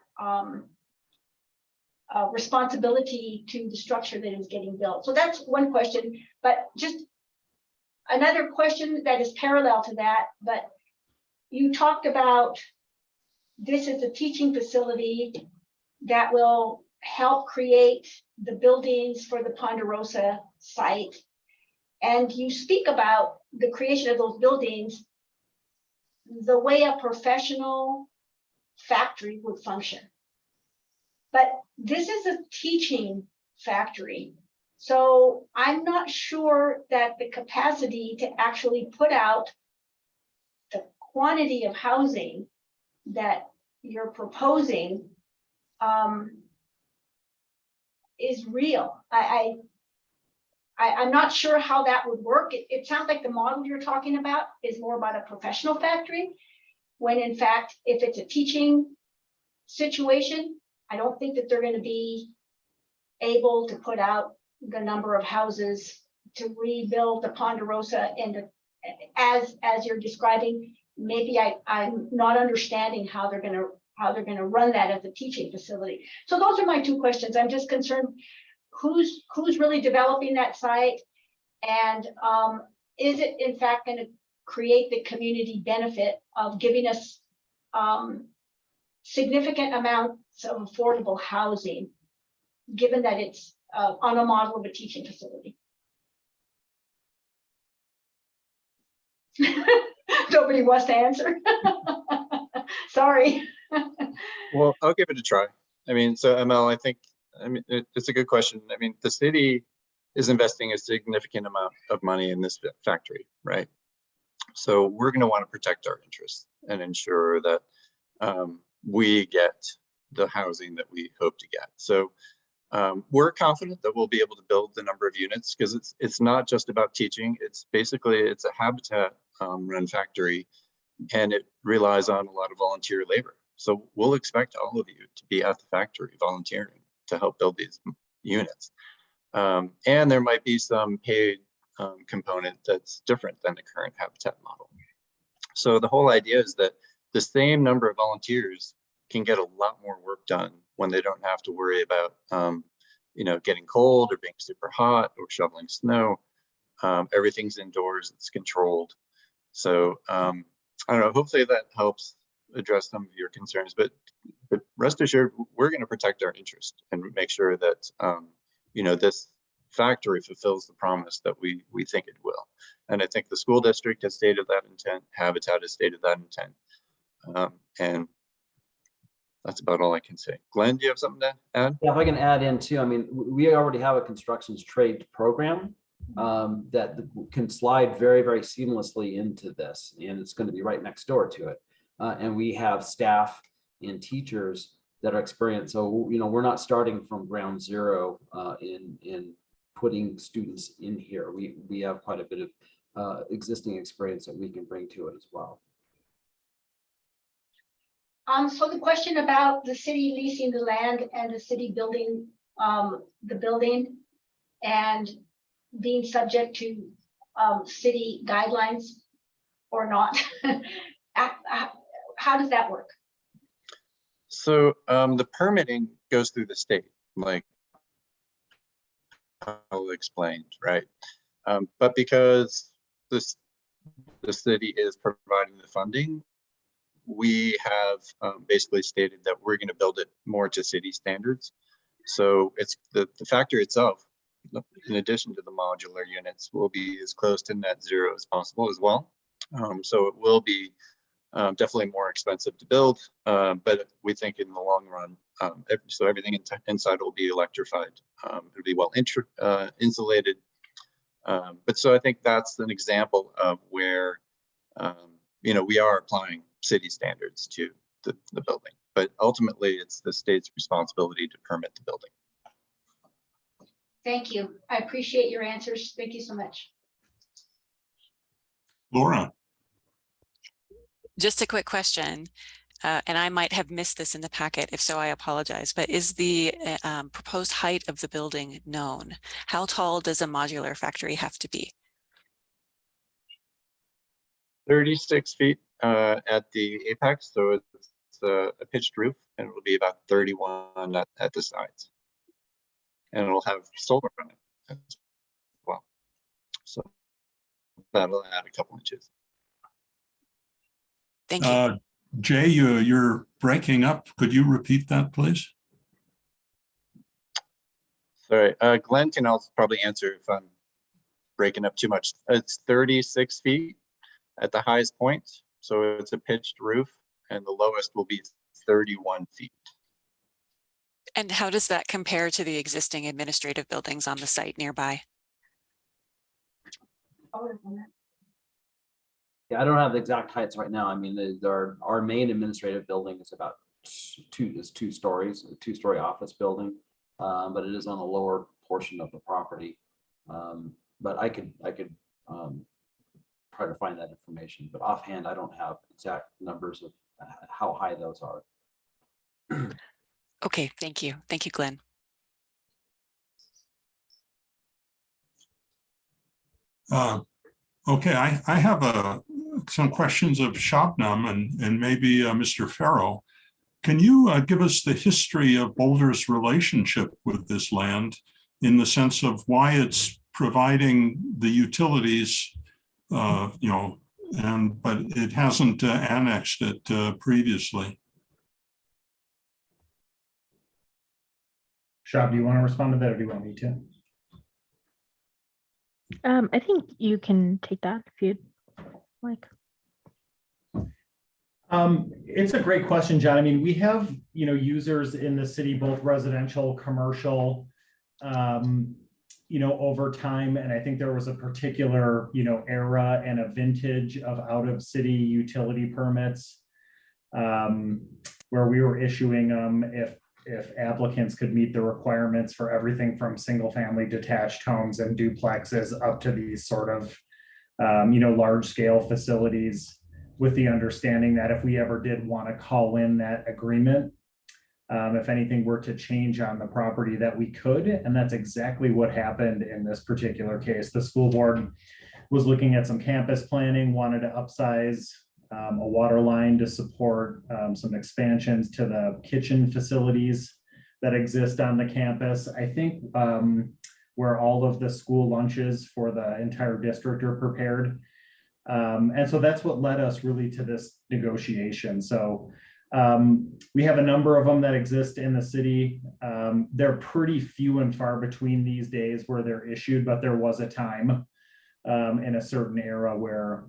responsibility to the structure that is getting built. So that's one question, but just another question that is parallel to that, but you talked about this is a teaching facility that will help create the buildings for the Ponderosa site. And you speak about the creation of those buildings the way a professional factory would function. But this is a teaching factory. So I'm not sure that the capacity to actually put out the quantity of housing that you're proposing is real. I'm not sure how that would work. It sounds like the model you're talking about is more about a professional factory, when in fact, if it's a teaching situation, I don't think that they're going to be able to put out the number of houses to rebuild the Ponderosa, and as you're describing, maybe I'm not understanding how they're going to run that as a teaching facility. So those are my two questions. I'm just concerned who's really developing that site, and is it in fact going to create the community benefit of giving us significant amounts of affordable housing, given that it's on a model of a teaching facility. Nobody wants to answer. Sorry. Well, I'll give it a try. I mean, so ML, it's a good question. I mean, the city is investing a significant amount of money in this factory, right? So we're going to want to protect our interests and ensure that we get the housing that we hope to get. So we're confident that we'll be able to build the number of units, because it's not just about teaching. It's a habitat run factory, and it relies on a lot of volunteer labor. So we'll expect all of you to be at the factory volunteering to help build these units. And there might be some paid component that's different than the current habitat model. So the whole idea is that the same number of volunteers can get a lot more work done when they don't have to worry about, getting cold or being super hot or shoveling snow. Everything's indoors, it's controlled. So I don't know, hopefully that helps address some of your concerns, but rest assured, we're going to protect our interest and make sure that, this factory fulfills the promise that we think it will. And I think the school district has stated that intent, Habitat has stated that intent. And that's about all I can say. Glenn, do you have something to add? Yeah, if I can add in too, I mean, we already have a constructions trade program that can slide very, very seamlessly into this, and it's going to be right next door to it. And we have staff and teachers that are experienced. So, we're not starting from ground zero in putting students in here. We have quite a bit of existing experience that we can bring to it as well. So the question about the city leasing the land and the city building the building and being subject to city guidelines or not, how does that work? So the permitting goes through the state, like I'll explain, right? But because the city is providing the funding, we have basically stated that we're going to build it more to city standards. So it's the factory itself, in addition to the modular units, will be as close to net zero as possible as well. So it will be definitely more expensive to build, but we think in the long run, so everything inside will be electrified. It'll be well insulated. But so I think that's an example of where we are applying city standards to the building, but ultimately it's the state's responsibility to permit the building. Thank you. I appreciate your answers. Thank you so much. Laura. Just a quick question, and I might have missed this in the packet. If so, I apologize, but is the proposed height of the building known? How tall does a modular factory have to be? 36 feet at the apex, so it's a pitched roof, and it'll be about 31 at the sides. And it'll have solar on it as well. So that'll add a couple inches. Thank you. Jay, you're breaking up. Could you repeat that, please? Sorry, Glenn can also probably answer if I'm breaking up too much. It's 36 feet at the highest point. So it's a pitched roof, and the lowest will be 31 feet. And how does that compare to the existing administrative buildings on the site nearby? Yeah, I don't have the exact heights right now. I mean, our main administrative building is about two stories, a two-story office building, but it is on the lower portion of the property. But I could try to find that information, but offhand, I don't have exact numbers of how high those are. Okay, thank you. Thank you, Glenn. Okay, I have some questions of Shabnam and maybe Mr. Farrow. Can you give us the history of Boulder's relationship with this land in the sense of why it's providing the utilities, but it hasn't annexed it previously? Shab, do you want to respond to that, or do you want me to? I think you can take that if you'd like. It's a great question, John. I mean, we have, users in the city, both residential, commercial, over time. And I think there was a particular, era and a vintage of out of city utility permits where we were issuing them if applicants could meet the requirements for everything from single family detached homes and duplexes up to these sort of, large scale facilities, with the understanding that if we ever did want to call in that agreement, if anything were to change on the property, that we could. And that's exactly what happened in this particular case. The school board was looking at some campus planning, wanted to upsize a water line to support some expansions to the kitchen facilities that exist on the campus. I think where all of the school lunches for the entire district are prepared. And so that's what led us really to this negotiation. So we have a number of them that exist in the city. They're pretty few and far between these days where they're issued, but there was a time in a certain era where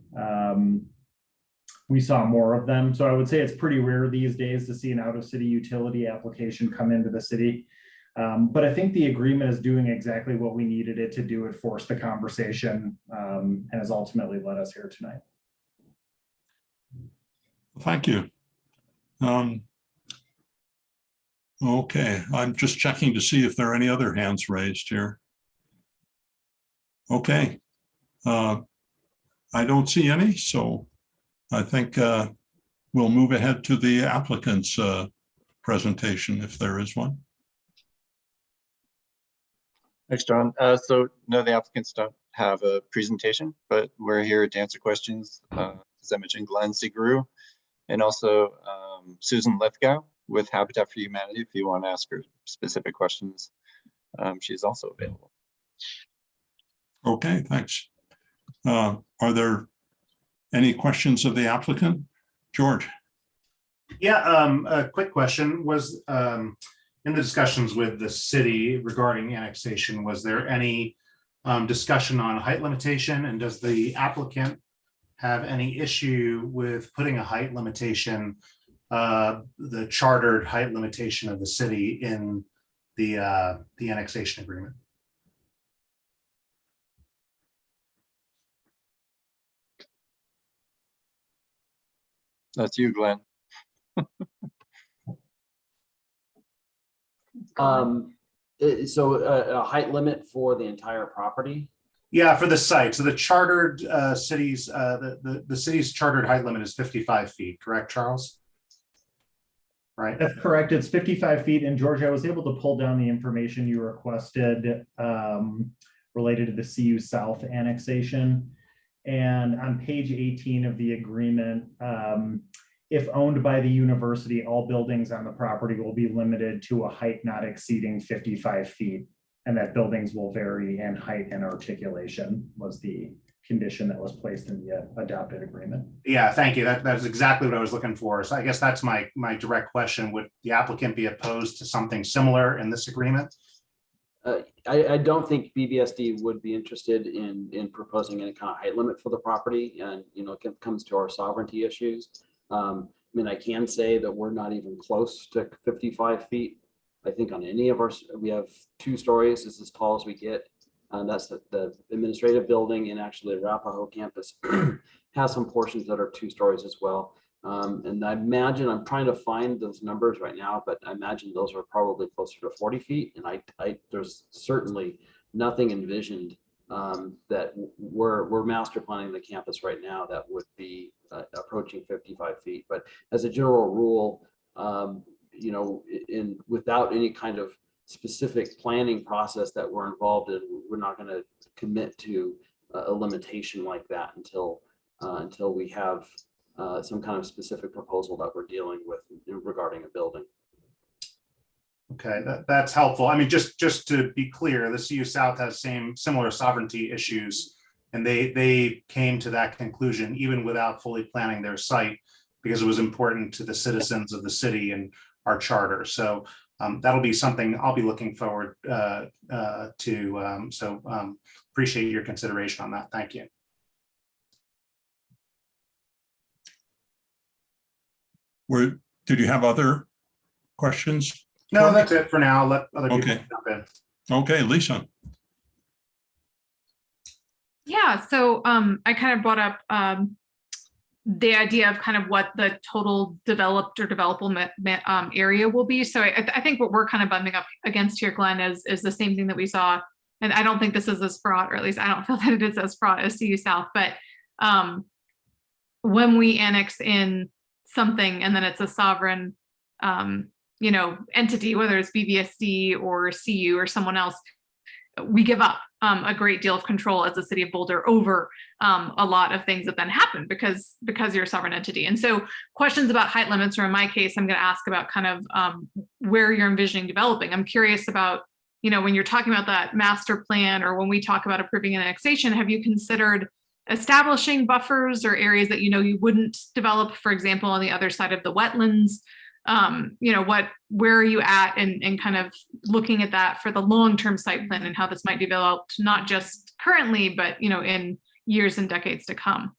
we saw more of them. So I would say it's pretty rare these days to see an out-of-city utility application come into the city. But I think the agreement is doing exactly what we needed it to do. It forced the conversation and has ultimately led us here tonight. Thank you. Okay, I'm just checking to see if there are any other hands raised here. Okay. I don't see any, so I think we'll move ahead to the applicant's presentation if there is one. Thanks, John. So no, the applicants don't have a presentation, but we're here to answer questions. As I mentioned, Glenn Siguru and also Susan Lithgow with Habitat for Humanity. If you want to ask her specific questions, she's also available. Okay, thanks. Are there any questions of the applicant? George? Yeah, a quick question was, in the discussions with the city regarding annexation, was there any discussion on height limitation? And does the applicant have any issue with putting a height limitation, the chartered height limitation of the city in the annexation agreement? That's you, Glenn. So a height limit for the entire property? Yeah, for the site. So the chartered cities, the city's chartered height limit is 55 feet, correct, Charles? Right. That's correct. It's 55 feet. And George, I was able to pull down the information you requested related to the CU South annexation. And on page 18 of the agreement, if owned by the university, all buildings on the property will be limited to a height not exceeding 55 feet. And that buildings will vary in height and articulation was the condition that was placed in the adopted agreement. Yeah, thank you. That's exactly what I was looking for. So I guess that's my direct question. Would the applicant be opposed to something similar in this agreement? I don't think BBSD would be interested in proposing any kind of height limit for the property, and it comes to our sovereignty issues. I mean, I can say that we're not even close to 55 feet. I think on any of our, we have 2 stories. It's as tall as we get. That's the administrative building, and actually the Arapahoe campus has some portions that are 2 stories as well. And I imagine, I'm trying to find those numbers right now, but I imagine those are probably closer to 40 feet. And there's certainly nothing envisioned that we're master planning the campus right now that would be approaching 55 feet. But as a general rule, without any kind of specific planning process that we're involved in, we're not going to commit to a limitation like that until we have some kind of specific proposal that we're dealing with regarding a building. Okay, that's helpful. I mean, just to be clear, the CU South has similar sovereignty issues, and they came to that conclusion even without fully planning their site because it was important to the citizens of the city and our charter. So that'll be something I'll be looking forward to. Appreciate your consideration on that. Thank you. Did you have other questions? No, that's it for now. I'll let other people Okay. jump in. Okay, Lisa. Yeah, so I kind of brought up the idea of kind of what the total developed or developable area will be. So I think what we're kind of bumping up against here, Glenn, is the same thing that we saw. And I don't think this is as fraught, or at least I don't feel that it is as fraught as CU South. But when we annex in something and then it's a sovereign entity, whether it's BBSD or CU or someone else, we give up a great deal of control as the city of Boulder over a lot of things that then happen because you're a sovereign entity. And so questions about height limits, or in my case, I'm going to ask about kind of where you're envisioning developing. I'm curious about, when you're talking about that master plan, or when we talk about approving an annexation, have you considered establishing buffers or areas that you wouldn't develop, for example, on the other side of the wetlands? Where are you at and kind of looking at that for the long-term site plan and how this might develop, not just currently, but in years and decades to come?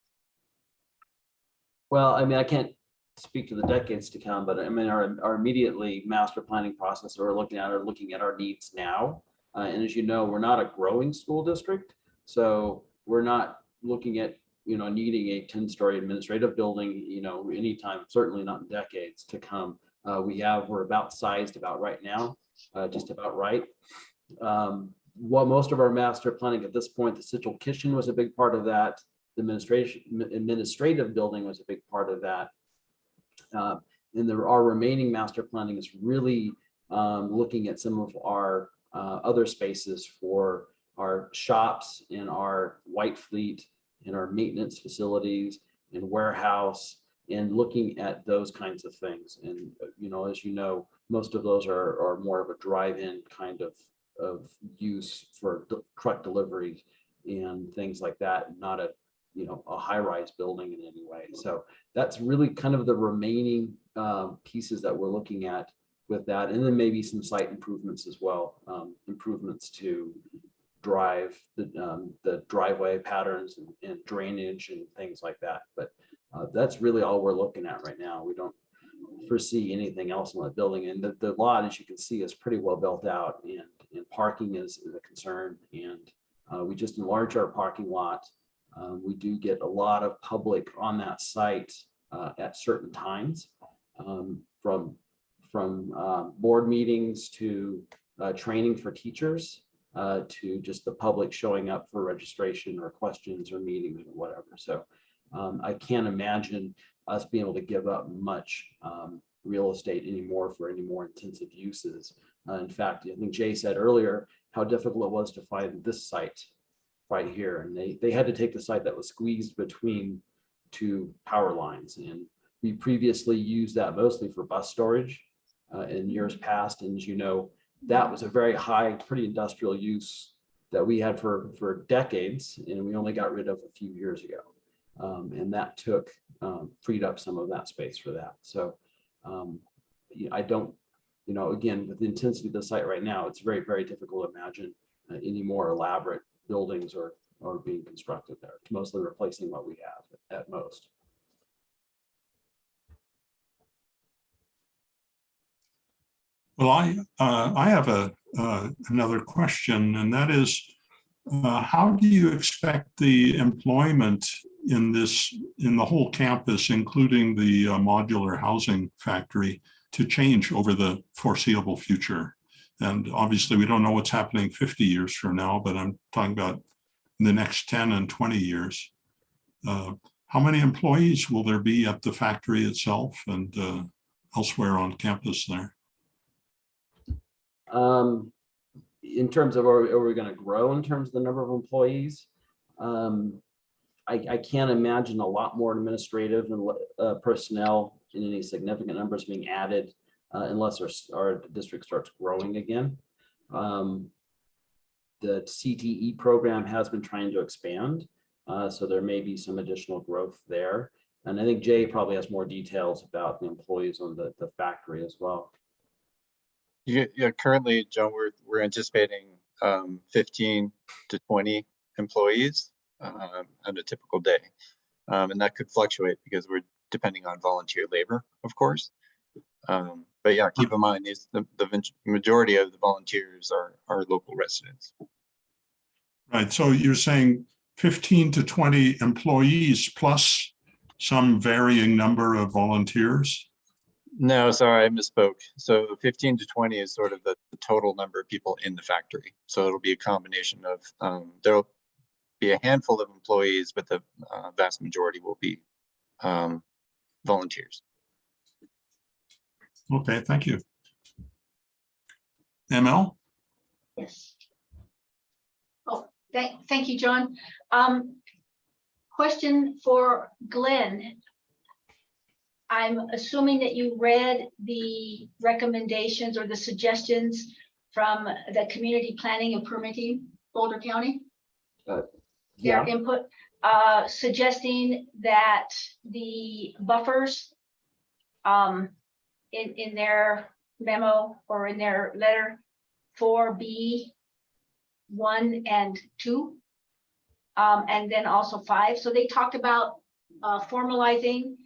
Well, I mean, I can't speak to the decades to come, but I mean, our immediately master planning process that we're looking at our needs now. And as you know, we're not a growing school district, so we're not looking at needing a 10-story administrative building, anytime, certainly not in decades to come. We're about sized about right now, just about right. Well, most of our master planning at this point, the central kitchen was a big part of that. The administrative building was a big part of that. And our remaining master planning is really looking at some of our other spaces for our shops and our white fleet and our maintenance facilities and warehouse, and looking at those kinds of things. And as you know, most of those are more of a drive-in kind of use for truck deliveries and things like that, not a high-rise building in any way. So that's really kind of the remaining pieces that we're looking at with that, and then maybe some site improvements as well, improvements to drive the driveway patterns and drainage and things like that. But that's really all we're looking at right now. We don't foresee anything else in the building, and the lot, as you can see, is pretty well built out, and parking is a concern. And we just enlarged our parking lot. We do get a lot of public on that site at certain times, from board meetings to training for teachers, to just the public showing up for registration or questions or meetings or whatever. So I can't imagine us being able to give up much real estate anymore for any more intensive uses. In fact, I think Jay said earlier how difficult it was to find this site right here. And they had to take the site that was squeezed between two power lines. And we previously used that mostly for bus storage in years past. And as you know, that was a very high, pretty industrial use that we had for decades, and we only got rid of a few years ago. And that freed up some of that space for that. So I don't, again, with the intensity of the site right now, it's very, very difficult to imagine any more elaborate buildings or being constructed there. It's mostly replacing what we have at most. Well, I have another question, and that is, how do you expect the employment in the whole campus, including the modular housing factory, to change over the foreseeable future? And obviously, we don't know what's happening 50 years from now, but I'm talking about in the next 10 and 20 years. How many employees will there be at the factory itself and elsewhere on campus there? In terms of, are we going to grow in terms of the number of employees? I can't imagine a lot more administrative and personnel in any significant numbers being added unless our district starts growing again. The CTE program has been trying to expand, so there may be some additional growth there. And I think Jay probably has more details about the employees on the factory as well. Yeah, currently, Joan, we're anticipating 15 to 20 employees on a typical day. And that could fluctuate because we're depending on volunteer labor, of course. But yeah, keep in mind, the majority of the volunteers are local residents. Right, so you're saying 15 to 20 employees plus some varying number of volunteers? No, sorry, I misspoke. So 15 to 20 is sort of the total number of people in the factory. So it'll be a combination of, there'll be a handful of employees, but the vast majority will be volunteers. Okay, thank you. ML? Yes. Thank you, John. Question for Glenn. I'm assuming that you read the recommendations or the suggestions from the Community Planning and Permitting Boulder County. Their Yeah, input, suggesting that the buffers in their memo or in their letter 4B 1 and 2, and then also 5. So they talked about formalizing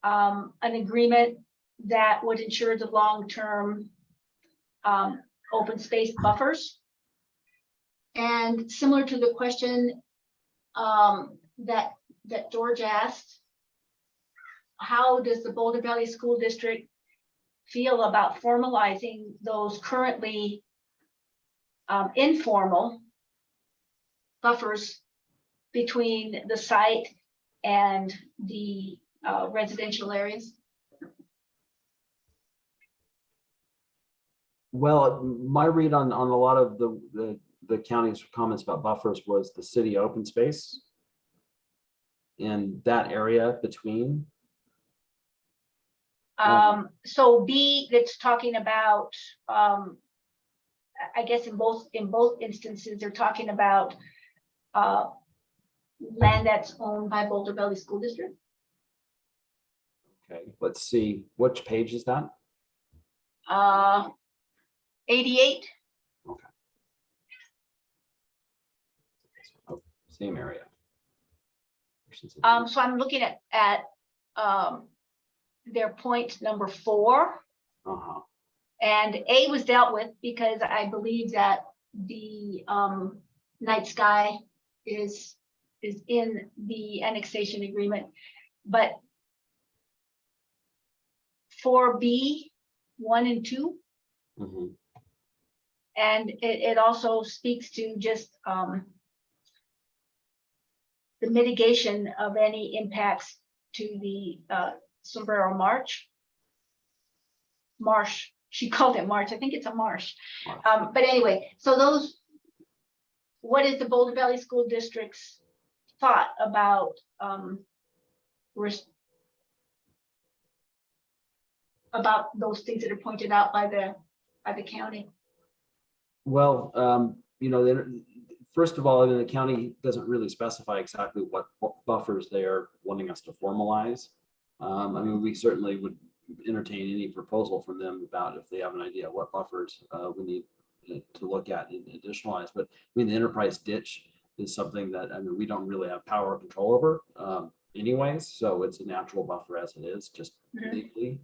an agreement that would ensure the long-term open space buffers. And similar to the question that George asked, how does the Boulder Valley School District feel about formalizing those currently informal buffers between the site and the residential areas? well, my read on a lot of the county's comments about buffers was the city open space in that area between. So B, that's talking about, I guess in both instances, they're talking about land that's owned by Boulder Valley School District. Okay, let's see, which page is that? 88. Okay. Oh, same area. So I'm looking at their point number 4. Uh-huh. And A was dealt with because I believe that the night sky is in the annexation agreement. But 4B 1 and 2, Mm-hmm. and it also speaks to just the mitigation of any impacts to the Sombrero marsh. She called it marsh. I think it's a marsh. But anyway, so those, what is the Boulder Valley School District's thought about those things that are pointed out by the county? Well, you know, first of all, the county doesn't really specify exactly what buffers they are wanting us to formalize. I mean, we certainly would entertain any proposal from them about if they have an idea what buffers we need to look at and additionalize. But I mean, the enterprise ditch is something that, I mean, we don't really have power or control over anyways. So it's a natural buffer as it is, just legally.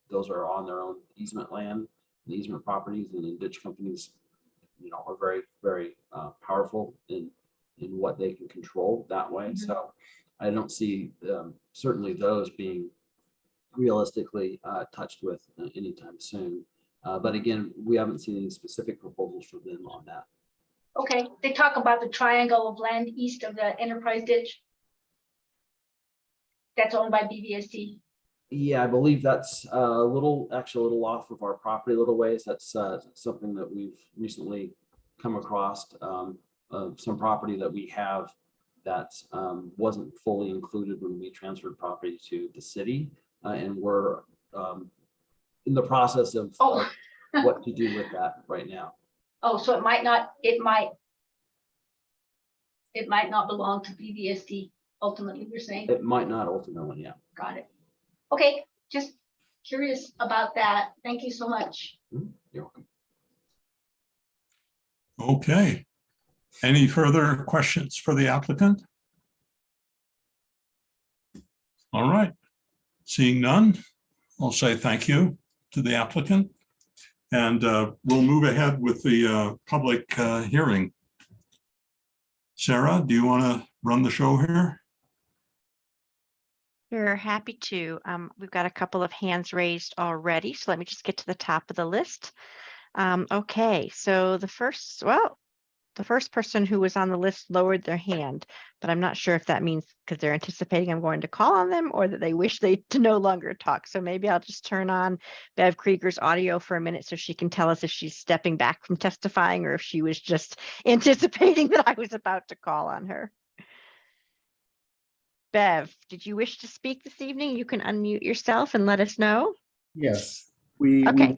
Those are on their own easement land, and easement properties, and the ditch companies, you know, are very, very powerful in what they can control that way. So I don't see certainly those being realistically touched with anytime soon. But again, we haven't seen any specific proposals from them on that. Okay, they talk about the triangle of land east of the enterprise ditch that's owned by BVSD. Yeah, I believe that's actually a little off of our property, a little ways. That's something that we've recently come across of some property that we have that wasn't fully included when we transferred property to the city, and we're in the process of what to do with that right now. Oh, so it might not belong to BVSD ultimately, you're saying? It might not ultimately, yeah. Got it. Okay, just curious about that. Thank you so much. You're welcome. Okay. Any further questions for the applicant? All right. Seeing none, I'll say thank you to the applicant. And we'll move ahead with the public hearing. Sarah, do you want to run the show here? Sure, happy to. We've got a couple of hands raised already, so let me just get to the top of the list. Okay, so the first person who was on the list lowered their hand, But I'm not sure if that means because they're anticipating I'm going to call on them or that they wish they to no longer talk. So maybe I'll just turn on Bev Krieger's audio for a minute so she can tell us if she's stepping back from testifying or if she was just anticipating that I was about to call on her. Bev, did you wish to speak this evening? You can unmute yourself and let us know. Yes, Okay.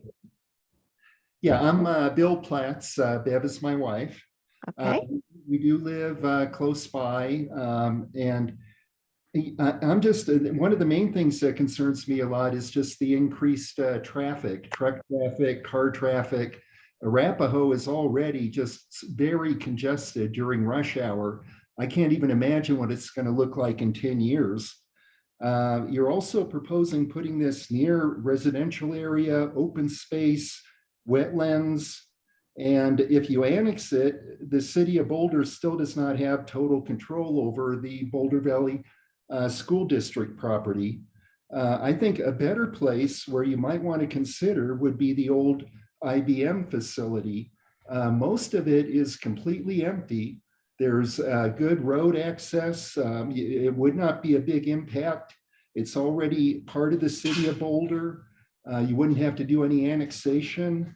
Yeah, I'm Bill Platts. Bev is my wife. Okay. We do live close by, and I'm just, one of the main things that concerns me a lot is just the increased traffic, truck traffic, car traffic. Arapahoe is already just very congested during rush hour. I can't even imagine what it's going to look like in 10 years. You're also proposing putting this near residential area, open space, wetlands. And if you annex it, the city of Boulder still does not have total control over the Boulder Valley School District property. I think a better place where you might want to consider would be the old IBM facility. Most of it is completely empty. There's good road access. It would not be a big impact. It's already part of the city of Boulder. You wouldn't have to do any annexation.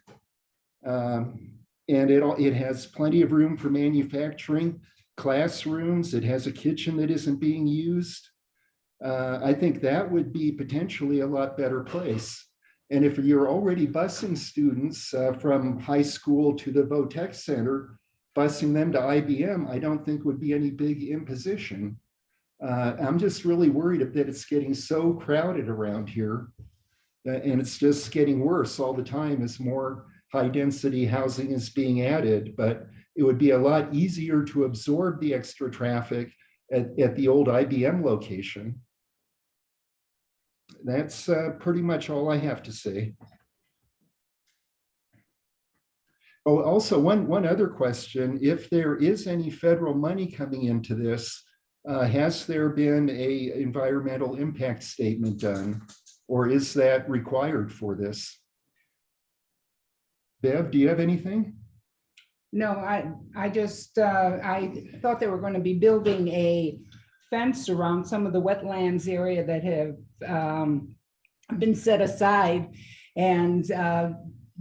And it has plenty of room for manufacturing, classrooms. It has a kitchen that isn't being used. I think that would be potentially a lot better place. And if you're already busing students from high school to the Votech Center, busing them to IBM, I don't think would be any big imposition. I'm just really worried that it's getting so crowded around here, and it's just getting worse all the time as more high density housing is being added, but it would be a lot easier to absorb the extra traffic at the old IBM location. That's pretty much all I have to say. Oh, also one other question. If there is any federal money coming into this, has there been an environmental impact statement done, or is that required for this? Bev, do you have anything? No, I just, I thought they were going to be building a fence around some of the wetlands area that have been set aside. And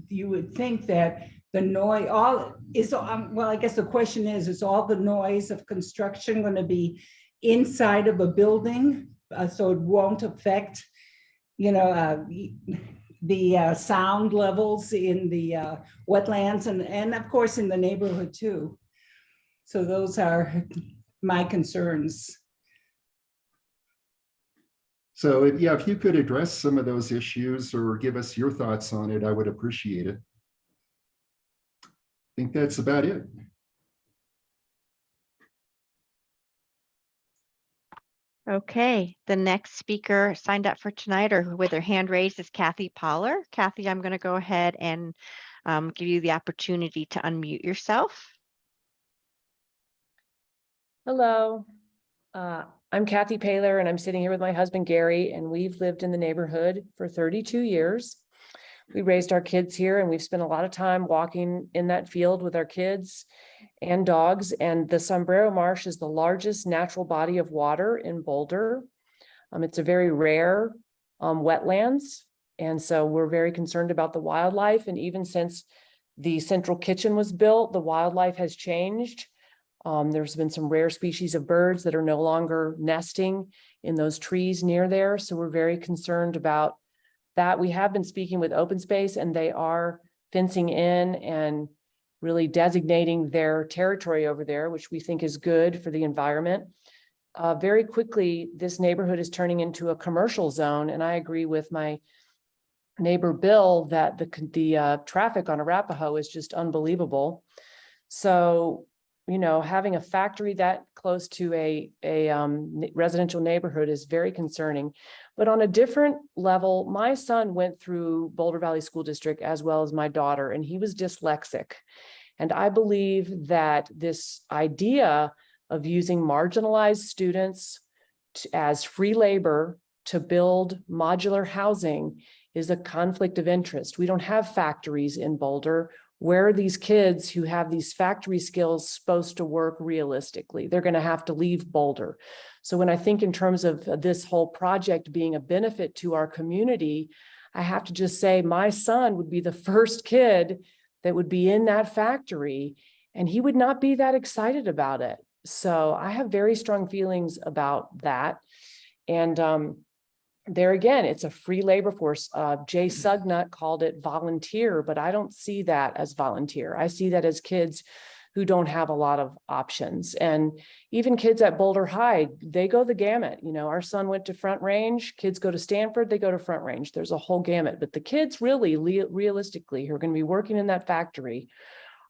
you would think that the noise, well, I guess the question is all the noise of construction going to be inside of a building? So it won't affect, the sound levels in the wetlands and of course in the neighborhood too. So those are my concerns. So yeah, if you could address some of those issues or give us your thoughts on it, I would appreciate it. I think that's about it. Okay, the next speaker signed up for tonight or with her hand raised is Kathy Poller. Kathy, I'm going to go ahead and give you the opportunity to unmute yourself. Hello, I'm Kathy Paler and I'm sitting here with my husband Gary, and we've lived in the neighborhood for 32 years. We raised our kids here and we've spent a lot of time walking in that field with our kids and dogs. And the Sombrero Marsh is the largest natural body of water in Boulder. It's a very rare wetlands. And so we're very concerned about the wildlife. And even since the central kitchen was built, the wildlife has changed. There's been some rare species of birds that are no longer nesting in those trees near there. So we're very concerned about that. We have been speaking with Open Space and they are fencing in and really designating their territory over there, which we think is good for the environment. Very quickly, this neighborhood is turning into a commercial zone. And I agree with my neighbor Bill that the traffic on Arapahoe is just unbelievable. So, having a factory that close to a residential neighborhood is very concerning. But on a different level, my son went through Boulder Valley School District as well as my daughter, and he was dyslexic. And I believe that this idea of using marginalized students as free labor to build modular housing is a conflict of interest. We don't have factories in Boulder. Where are these kids who have these factory skills supposed to work realistically? They're going to have to leave Boulder. So when I think in terms of this whole project being a benefit to our community, I have to just say my son would be the first kid that would be in that factory, and he would not be that excited about it. So I have very strong feelings about that. And there again, it's a free labor force. Jay Sugnut called it volunteer, but I don't see that as volunteer. I see that as kids who don't have a lot of options. And even kids at Boulder High, they go the gamut. You know, our son went to Front Range, kids go to Stanford, they go to Front Range. There's a whole gamut, but the kids really realistically who are going to be working in that factory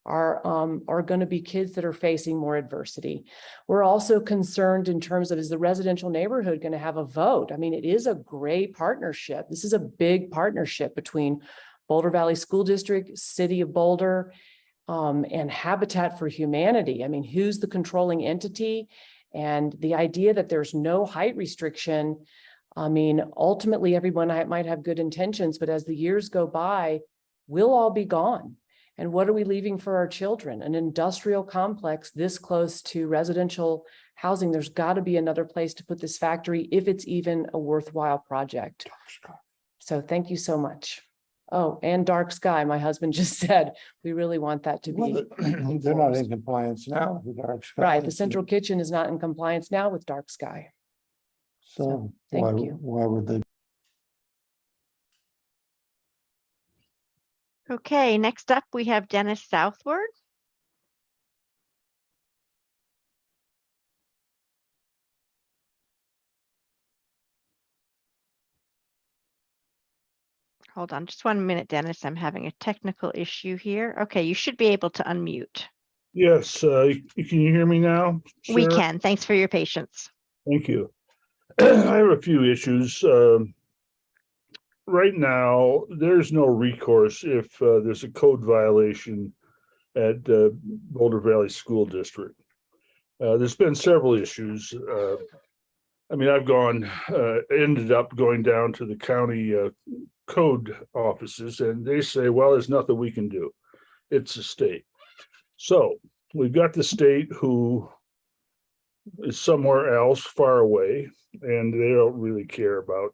are going to be kids that are facing more adversity. We're also concerned in terms of, is the residential neighborhood going to have a vote? I mean, it is a great partnership. This is a big partnership between Boulder Valley School District, City of Boulder, and Habitat for Humanity. I mean, who's the controlling entity? And the idea that there's no height restriction, I mean, ultimately everyone might have good intentions, but as the years go by, we'll all be gone. And what are we leaving for our children? An industrial complex this close to residential housing. There's got to be another place to put this factory if it's even a worthwhile project. So thank you so much. Oh, and dark sky, my husband just said, we really want that to be. They're not in compliance now with the dark sky. Right, the central kitchen is not in compliance now with dark sky. So thank you. why would they? Okay, next up, we have Dennis Southward. Hold on just 1 minute, Dennis. I'm having a technical issue here. Okay, you should be able to unmute. Yes, can you hear me now? We Sarah? can. Thanks for your patience. Thank you. I have a few issues. Right now, there's no recourse if there's a code violation at Boulder Valley School District. There's been several issues. I mean, ended up going down to the county code offices, and they say, well, there's nothing we can do. It's the state. So we've got the state who is somewhere else far away, and they don't really care about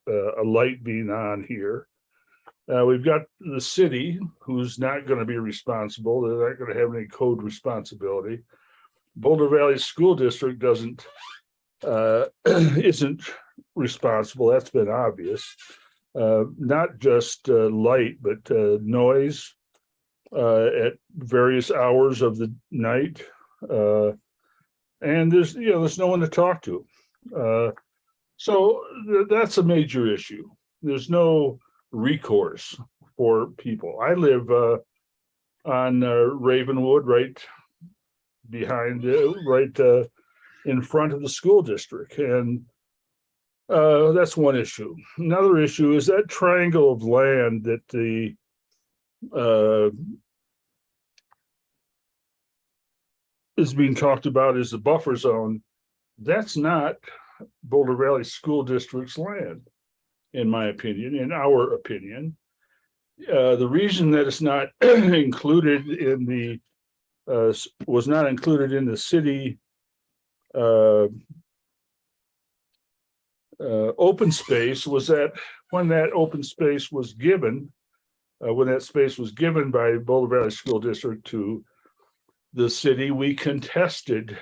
a light being on here. We've got the city who's not going to be responsible. They're not going to have any code responsibility. Boulder Valley School District isn't responsible. That's been obvious. Not just light, but noise at various hours of the night. And there's no one to talk to. So that's a major issue. There's no recourse for people. I live on Ravenwood, right behind, in front of the school district. And that's one issue. Another issue is that triangle of land that is being talked about as the buffer zone. That's not Boulder Valley School District's land, in my opinion, in our opinion. The reason that it's not included in the was not included in the city open space was that when that open space was given, when that space was given by Boulder Valley School District to the city, we contested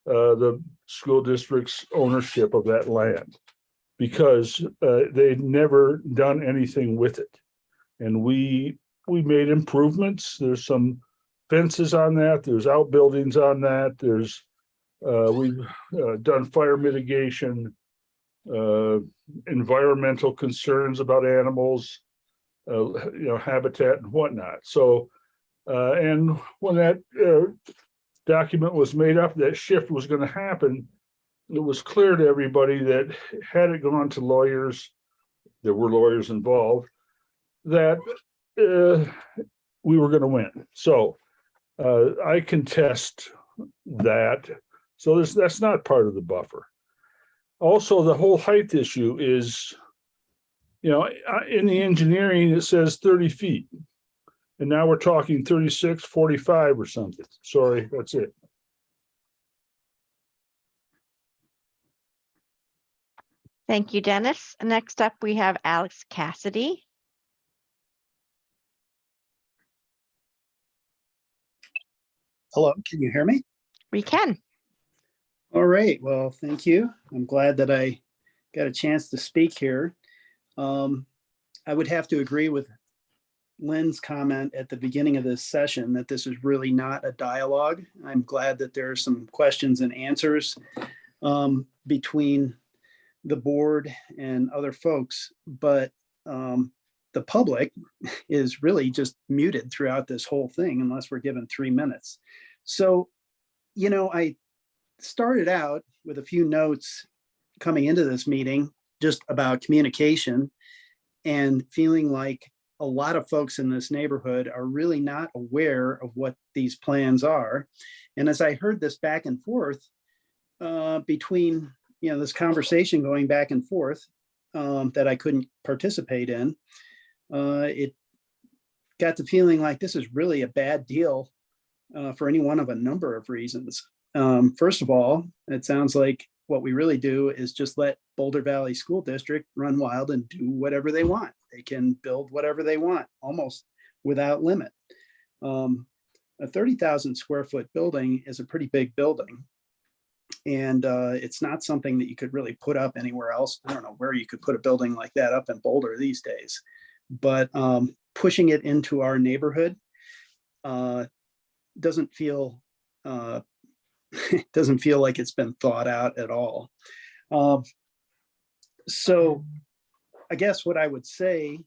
the school district's ownership of that land because they'd never done anything with it. And we made improvements. There's some fences on that. There's outbuildings on that. There's we've done fire mitigation, environmental concerns about animals, habitat and whatnot. So, and when that document was made up, that shift was going to happen. It was clear to everybody that had it gone to lawyers, there were lawyers involved, that we were going to win. So I contest that. So that's not part of the buffer. Also, the whole height issue is In the engineering, it says 30 feet. And now we're talking 36, 45 or something. Sorry, that's it. Thank you, Dennis. Next up, we have Alex Cassidy. Hello, can you hear me? We can. All right, well, thank you. I'm glad that I got a chance to speak here. I would have to agree with Lynn's comment at the beginning of this session that this is really not a dialogue. I'm glad that there are some questions and answers between the board and other folks, but the public is really just muted throughout this whole thing unless we're given 3 minutes. So, I started out with a few notes coming into this meeting just about communication and feeling like a lot of folks in this neighborhood are really not aware of what these plans are. And as I heard this back and forth between, this conversation going back and forth that I couldn't participate in, it got to feeling like this is really a bad deal for any one of a number of reasons. First of all, it sounds like what we really do is just let Boulder Valley School District run wild and do whatever they want. They can build whatever they want, almost without limit. A 30,000 square foot building is a pretty big building. And it's not something that you could really put up anywhere else. I don't know where you could put a building like that up in Boulder these days, but pushing it into our neighborhood doesn't feel doesn't feel like it's been thought out at all. So I guess what I would say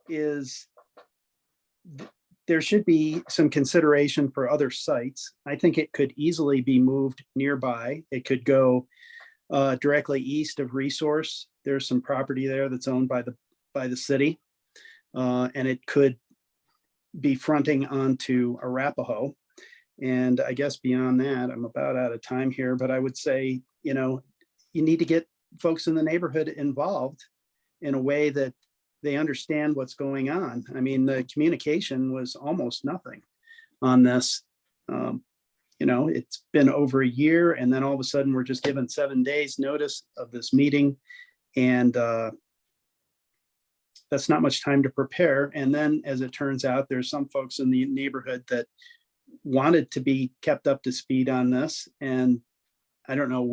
is there should be some consideration for other sites. I think it could easily be moved nearby. It could go directly east of Resource. There's some property there that's owned by the city, and it could be fronting onto Arapahoe. And I guess beyond that, I'm about out of time here, but I would say, you need to get folks in the neighborhood involved in a way that they understand what's going on. I mean, the communication was almost nothing on this. It's been over a year, and then all of a sudden we're just given 7 days notice of this meeting. And that's not much time to prepare. And then, as it turns out, there's some folks in the neighborhood that wanted to be kept up to speed on this. And I don't know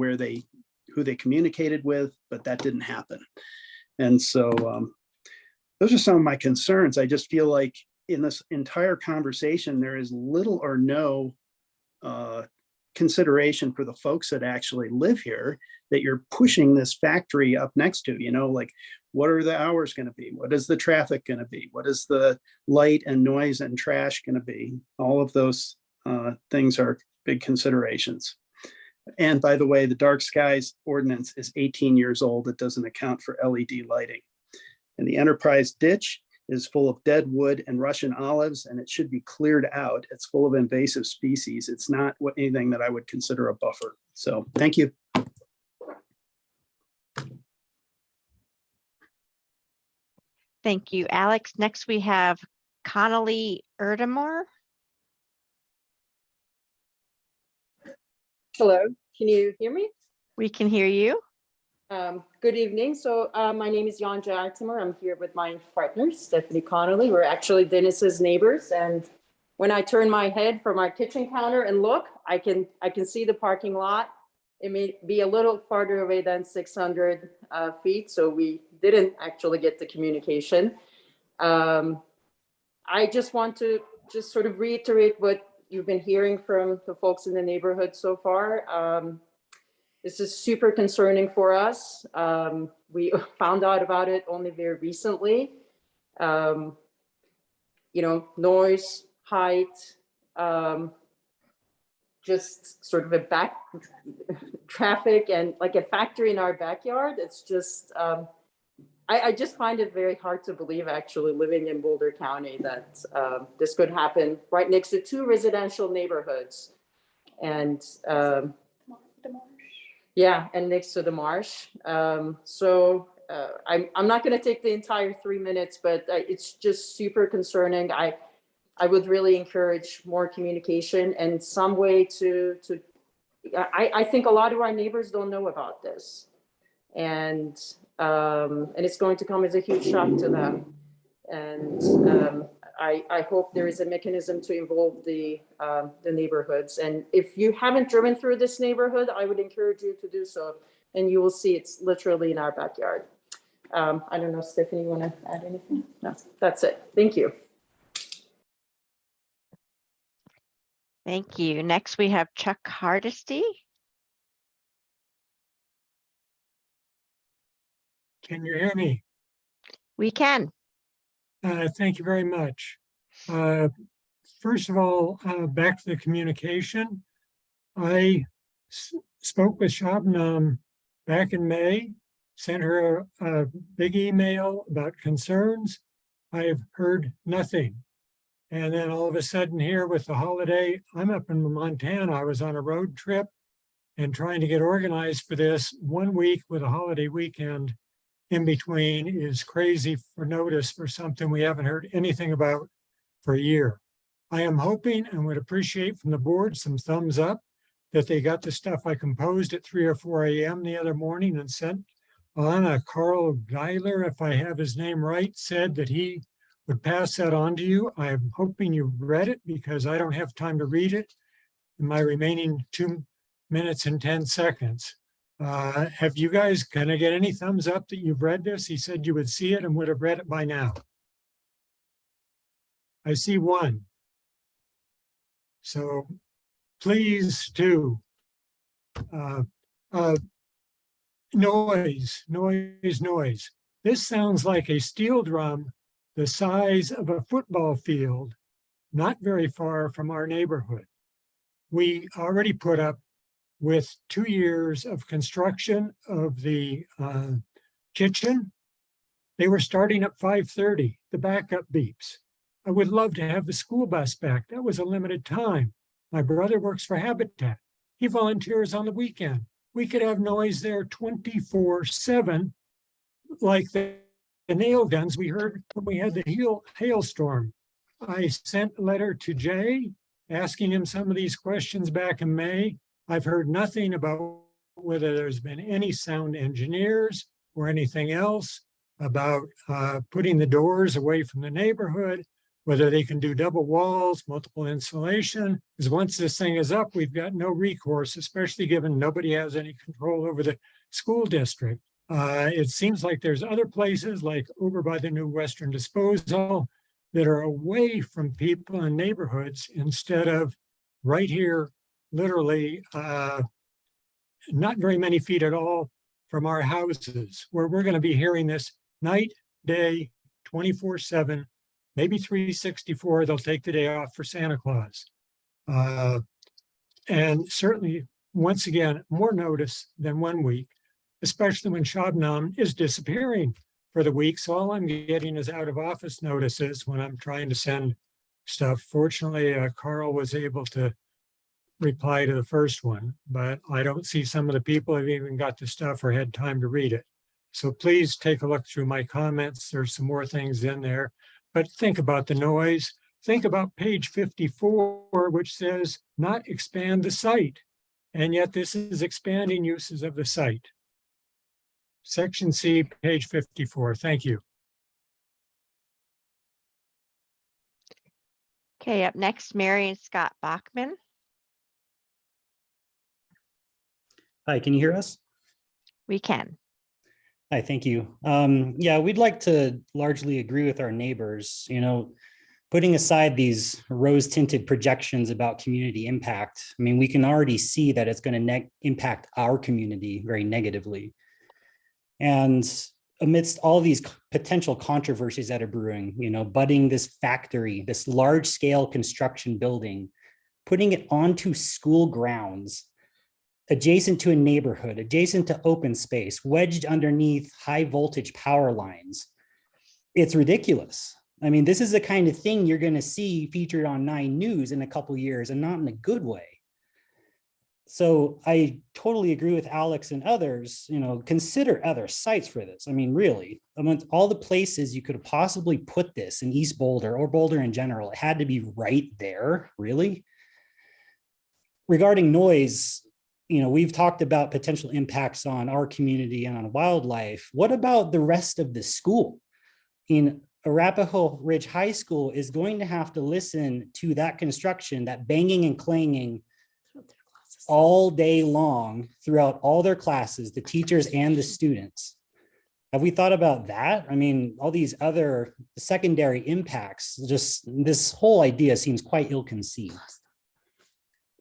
who they communicated with, but that didn't happen. And so those are some of my concerns. I just feel like in this entire conversation, there is little or no consideration for the folks that actually live here, that you're pushing this factory up next to, like, what are the hours going to be? What is the traffic going to be? What is the light and noise and trash going to be? All of those things are big considerations. And by the way, the dark skies ordinance is 18 years old. It doesn't account for LED lighting. And the Enterprise ditch is full of dead wood and Russian olives, and it should be cleared out. It's full of invasive species. It's not anything that I would consider a buffer. So thank you. Thank you, Alex. Next, we have Connolly Erdemore. Hello, can you hear me? We can hear you. Good evening. So my name is Yanja Artimer. I'm here with my partner, Stephanie Connolly. We're actually Dennis's neighbors. And when I turn my head from our kitchen counter and look, I can see the parking lot. It may be a little farther away than 600 feet. So we didn't actually get the communication. I just want to sort of reiterate what you've been hearing from the folks in the neighborhood so far. This is super concerning for us. We found out about it only very recently. Noise, height, just sort of a back traffic and like a factory in our backyard. It's just, I just find it very hard to believe, actually, living in Boulder County, that this could happen right next to two residential neighborhoods. And yeah, and next to the marsh. So I'm not going to take the entire 3 minutes, but it's just super concerning. I would really encourage more communication and some way I think a lot of our neighbors don't know about this. And it's going to come as a huge shock to them. And I hope there is a mechanism to involve the neighborhoods. And if you haven't driven through this neighborhood, I would encourage you to do so. And you will see it's literally in our backyard. I don't know, Stephanie, you want to add anything? No, that's it. Thank you. Thank you. Next, we have Chuck Hardesty. Can you hear me? We can. Thank you very much. First of all, back to the communication. I spoke with Shabnam back in May, sent her a big email about concerns. I have heard nothing. And then all of a sudden here with the holiday, I'm up in Montana. I was on a road trip and trying to get organized for this. 1 week with a holiday weekend in between is crazy for notice for something we haven't heard anything about for a year. I am hoping and would appreciate from the board some thumbs up that they got the stuff I composed at 3 or 4 a.m. the other morning and sent on. Carl Geiler, if I have his name right, said that he would pass that on to you. I'm hoping you read it because I don't have time to read it in my remaining 2 minutes and 10 seconds. Have you guys, can I get any thumbs up that you've read this? He said you would see it and would have read it by now. I see one. So please do. Noise. This sounds like a steel drum the size of a football field, not very far from our neighborhood. We already put up with 2 years of construction of the kitchen. They were starting at 5:30, the backup beeps. I would love to have the school bus back. That was a limited time. My brother works for Habitat. He volunteers on the weekend. We could have noise there 24/7, like the nail guns we heard when we had the hailstorm. I sent a letter to Jay asking him some of these questions back in May. I've heard nothing about whether there's been any sound engineers or anything else about putting the doors away from the neighborhood, whether they can do double walls, multiple insulation. Because once this thing is up, we've got no recourse, especially given nobody has any control over the school district. It seems like there's other places like over by the new Western Disposal that are away from people and neighborhoods instead of right here, literally not very many feet at all from our houses, where we're going to be hearing this night, day, 24/7, maybe 364. They'll take the day off for Santa Claus. And certainly, once again, more notice than 1 week, especially when Shabnam is disappearing for the week. So all I'm getting is out of office notices when I'm trying to send stuff. Fortunately, Carl was able to reply to the first one, but I don't see some of the people have even got the stuff or had time to read it. So please take a look through my comments. There's some more things in there, but think about the noise. Think about page 54, which says not expand the site. And yet this is expanding uses of the site. Section C, page 54. Thank you. Okay, up next, Mary and Scott Bachman. Hi, can you hear us? We can. Hi, thank you. Yeah, we'd like to largely agree with our neighbors, putting aside these rose-tinted projections about community impact. I mean, we can already see that it's going to impact our community very negatively. And amidst all these potential controversies that are brewing, budding this factory, this large-scale construction building, putting it onto school grounds, adjacent to a neighborhood, adjacent to open space, wedged underneath high voltage power lines. It's ridiculous. I mean, this is the kind of thing you're going to see featured on 9 News in a couple of years, and not in a good way. So I totally agree with Alex and others, consider other sites for this. I mean, really, amongst all the places you could possibly put this in East Boulder or Boulder in general, it had to be right there, really. Regarding noise, we've talked about potential impacts on our community and on wildlife. What about the rest of the school? In Arapahoe Ridge High School is going to have to listen to that construction, that banging and clanging all day long throughout all their classes, the teachers and the students. Have we thought about that? I mean, all these other secondary impacts, just this whole idea seems quite ill-conceived.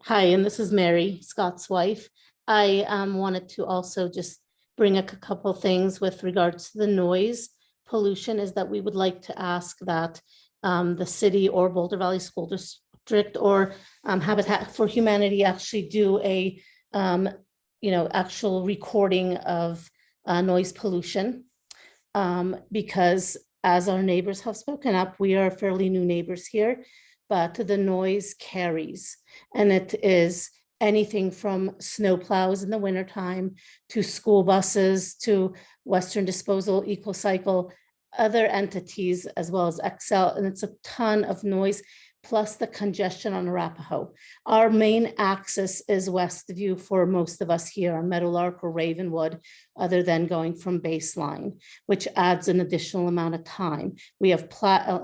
Hi, and this is Mary, Scott's wife. I wanted to also just bring a couple things with regards to the noise pollution, is that we would like to ask that the city or Boulder Valley School District or Habitat for Humanity actually do a actual recording of noise pollution, because as our neighbors have spoken up, we are fairly new neighbors here, but the noise carries, and it is anything from snow plows in the wintertime to school buses to Western Disposal, EcoCycle, other entities, as well as Excel, and it's a ton of noise, plus the congestion on Arapahoe. Our main access is Westview for most of us here on Meadowlark or Ravenwood, other than going from Baseline, which adds an additional amount of time. We have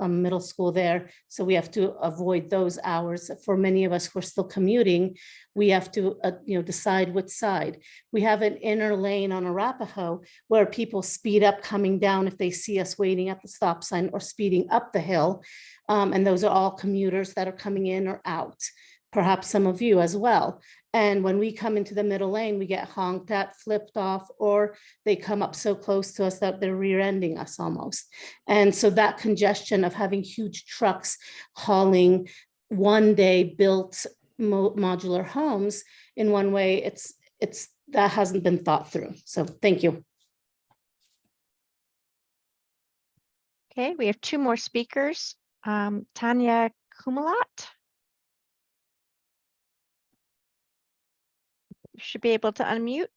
middle school there, so we have to avoid those hours. For many of us who are still commuting, we have to decide which side. We have an inner lane on Arapahoe where people speed up coming down if they see us waiting at the stop sign or speeding up the hill. And those are all commuters that are coming in or out, perhaps some of you as well. And when we come into the middle lane, we get honked at, flipped off, or they come up so close to us that they're rear-ending us almost. And so that congestion of having huge trucks hauling one day built modular homes in one way, it's that hasn't been thought through. So thank you. Okay, we have two more speakers. Tanya Kumalat. You should be able to unmute.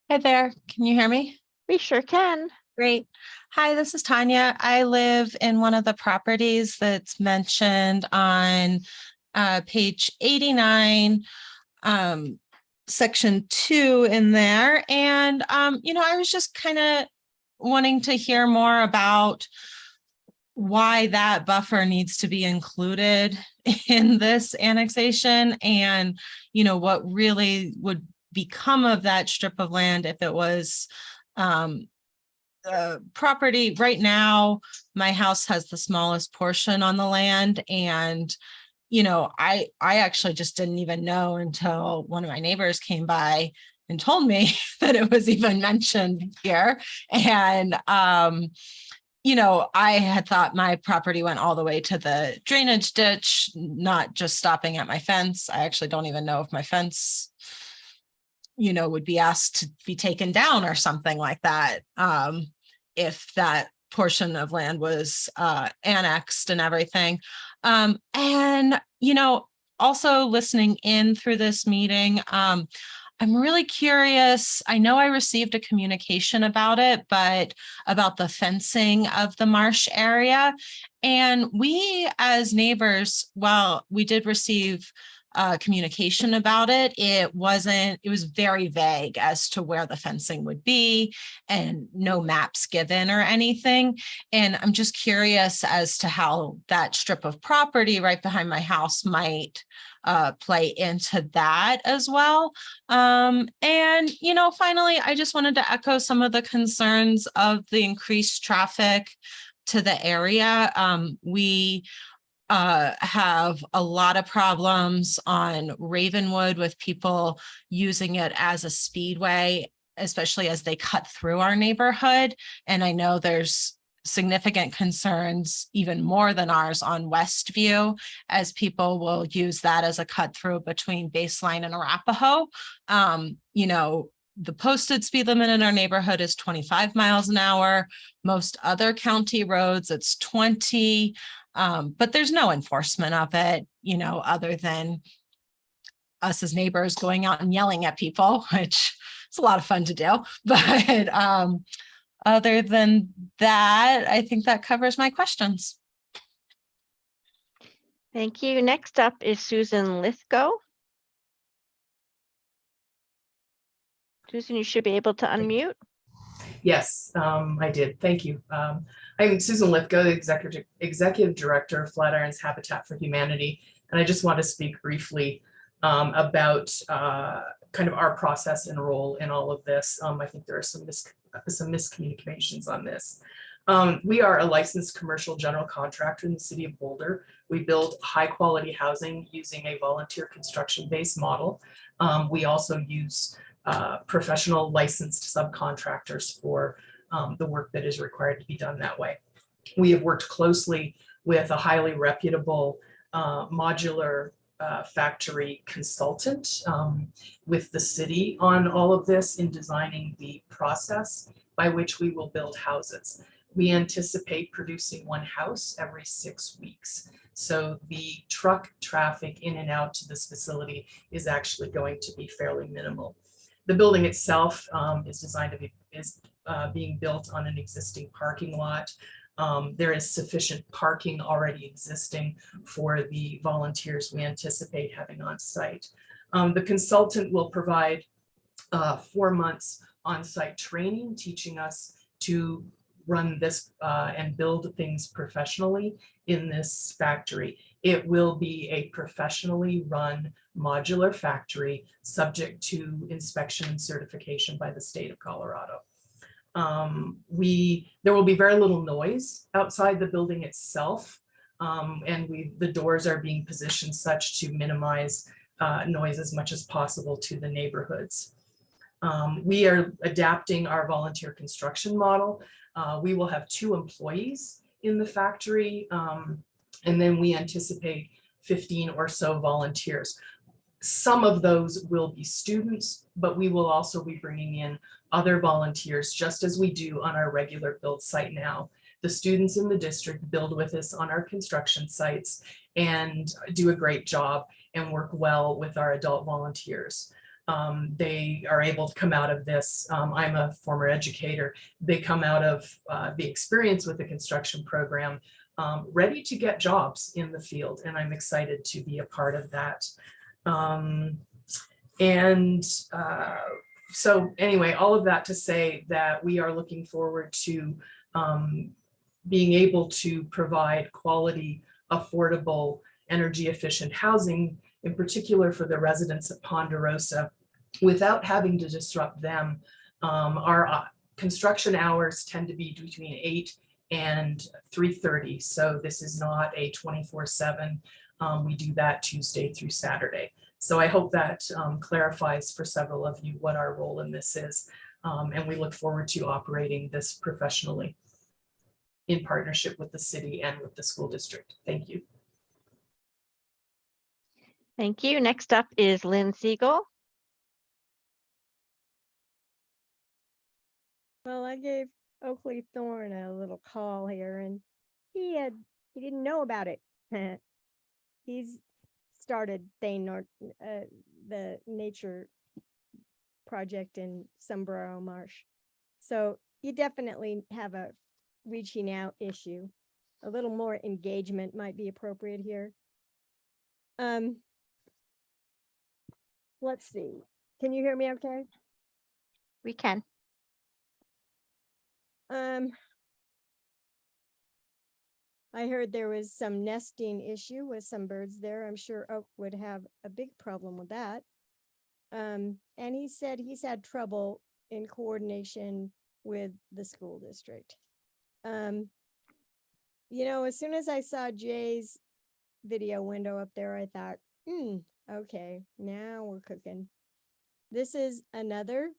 Hi there, can you hear me? We sure can. Great. Hi, this is Tanya. I live in one of the properties that's mentioned on page 89, section 2 in there. And, I was just kind of wanting to hear more about why that buffer needs to be included in this annexation, and, what really would become of that strip of land if it was property. Right now, my house has the smallest portion on the land, and I actually just didn't even know until one of my neighbors came by and told me that it was even mentioned here. And I had thought my property went all the way to the drainage ditch, not just stopping at my fence. I actually don't even know if my fence would be asked to be taken down or something like that, if that portion of land was annexed and everything. And, also listening in through this meeting, I'm really curious. I know I received a communication about it, but about the fencing of the marsh area. And we as neighbors, well, we did receive communication about it. It was very vague as to where the fencing would be, and no maps given or anything. And I'm just curious as to how that strip of property right behind my house might play into that as well. And, finally, I just wanted to echo some of the concerns of the increased traffic to the area. We have a lot of problems on Ravenwood with people using it as a speedway, especially as they cut through our neighborhood. And I know there's significant concerns, even more than ours, on Westview, as people will use that as a cut through between Baseline and Arapahoe. The posted speed limit in our neighborhood is 25 miles an hour. Most other county roads, it's 20. But there's no enforcement of it, other than us as neighbors going out and yelling at people, which is a lot of fun to do. But other than that, I think that covers my questions. Thank you. Next up is Susan Lithgow. Susan, you should be able to unmute. Yes, I did. Thank you. I'm Susan Lithgow, the Executive Director of Flatirons Habitat for Humanity. And I just want to speak briefly about kind of our process and role in all of this. I think there are some miscommunications on this. We are a licensed commercial general contractor in the city of Boulder. We build high quality housing using a volunteer construction-based model. We also use professional licensed subcontractors for the work that is required to be done that way. We have worked closely with a highly reputable modular factory consultant with the city on all of this in designing the process by which we will build houses. We anticipate producing one house every 6 weeks. So the truck traffic in and out to this facility is actually going to be fairly minimal. The building itself is designed to be being built on an existing parking lot. There is sufficient parking already existing for the volunteers we anticipate having on site. The consultant will provide 4 months on-site training, teaching us to run this and build things professionally in this factory. It will be a professionally run modular factory subject to inspection and certification by the state of Colorado. There will be very little noise outside the building itself, and the doors are being positioned such to minimize noise as much as possible to the neighborhoods. We are adapting our volunteer construction model. We will have 2 employees in the factory, and then we anticipate 15 or so volunteers. Some of those will be students, but we will also be bringing in other volunteers, just as we do on our regular build site now. The students in the district build with us on our construction sites and do a great job and work well with our adult volunteers. They are able to come out of this. I'm a former educator. They come out of the experience with the construction program ready to get jobs in the field, and I'm excited to be a part of that. So anyway, all of that to say that we are looking forward to being able to provide quality, affordable, energy efficient housing, in particular for the residents of Ponderosa, without having to disrupt them. Our construction hours tend to be between 8 and 3:30. So this is not a 24/7. We do that Tuesday through Saturday. So I hope that clarifies for several of you what our role in this is. And we look forward to operating this professionally in partnership with the city and with the school district. Thank you. Thank you. Next up is Lynn Siegel. Well, I gave Oakley Thorne a little call here, and he didn't know about it. He's started the nature project in Sombrero Marsh. So you definitely have a reaching out issue. A little more engagement might be appropriate here. Let's see. Can you hear me okay? We can. I heard there was some nesting issue with some birds there. I'm sure Oak would have a big problem with that. And he said he's had trouble in coordination with the school district. You know, as soon as I saw Jay's video window up there, I thought, okay, now we're cooking. This is another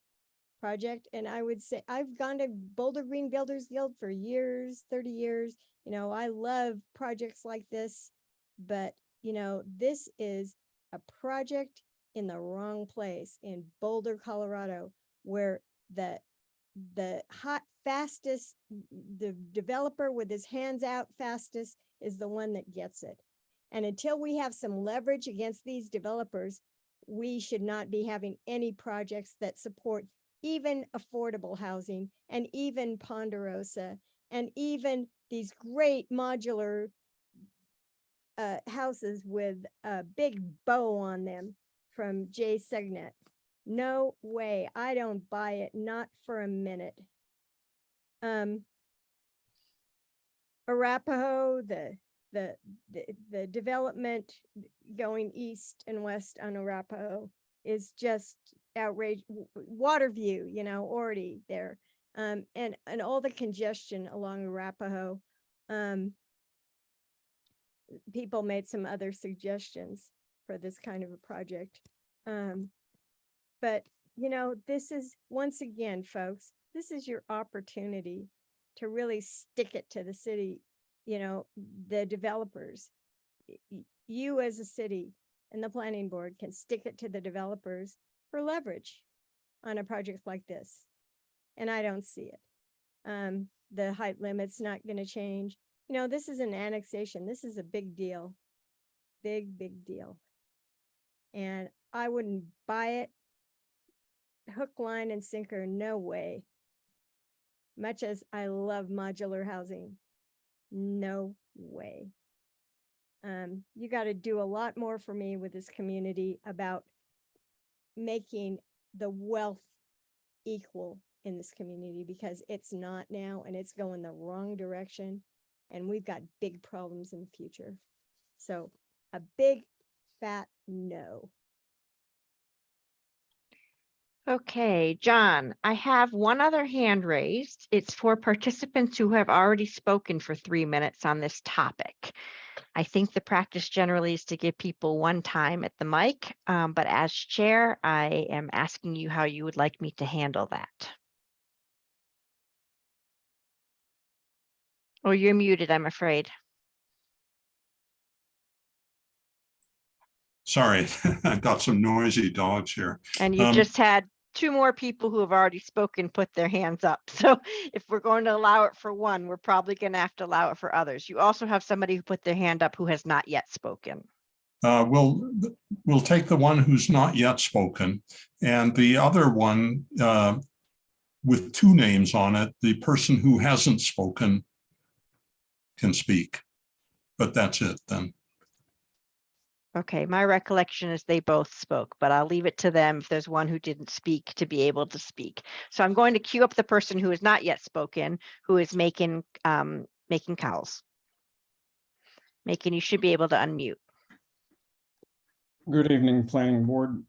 project, and I would say I've gone to Boulder Green Builders Guild for years, 30 years. You know, I love projects like this, but you know, this is a project in the wrong place in Boulder, Colorado, where the fastest, the developer with his hands out fastest is the one that gets it. And until we have some leverage against these developers, we should not be having any projects that support even affordable housing and even Ponderosa and even these great modular houses with a big bow on them from Jay Segnet. No way. I don't buy it, not for a minute. Arapahoe, the development going east and west on Arapahoe is just outrageous. Waterview, you know, already there. And all the congestion along Arapahoe. People made some other suggestions for this kind of a project. But, you know, this is, once again, folks, this is your opportunity to really stick it to the city, you know, the developers. You as a city and the planning board can stick it to the developers for leverage on a project like this. And I don't see it. The height limit's not going to change. You know, this is an annexation. This is a big deal. Big deal. And I wouldn't buy it. Hook, line, and sinker, no way. Much as I love modular housing, no way. You got to do a lot more for me with this community about making the wealth equal in this community, because it's not now and it's going the wrong direction. And we've got big problems in the future. So a big fat no. Okay, John, I have one other hand raised. It's for participants who have already spoken for 3 minutes on this topic. I think the practice generally is to give people one time at the mic, but as chair, I am asking you how you would like me to handle that. Oh, you're muted, I'm afraid. Sorry, I've got some noisy dogs here. And you just had 2 more people who have already spoken put their hands up. So if we're going to allow it for one, we're probably going to have to allow it for others. You also have somebody who put their hand up who has not yet spoken. We'll take the one who's not yet spoken, and the other one with 2 names on it, the person who hasn't spoken can speak, but that's it then. Okay, my recollection is they both spoke, but I'll leave it to them if there's one who didn't speak to be able to speak. So I'm going to queue up the person who has not yet spoken, who is making Cowles. Macon, you should be able to unmute. Good evening, Planning Board.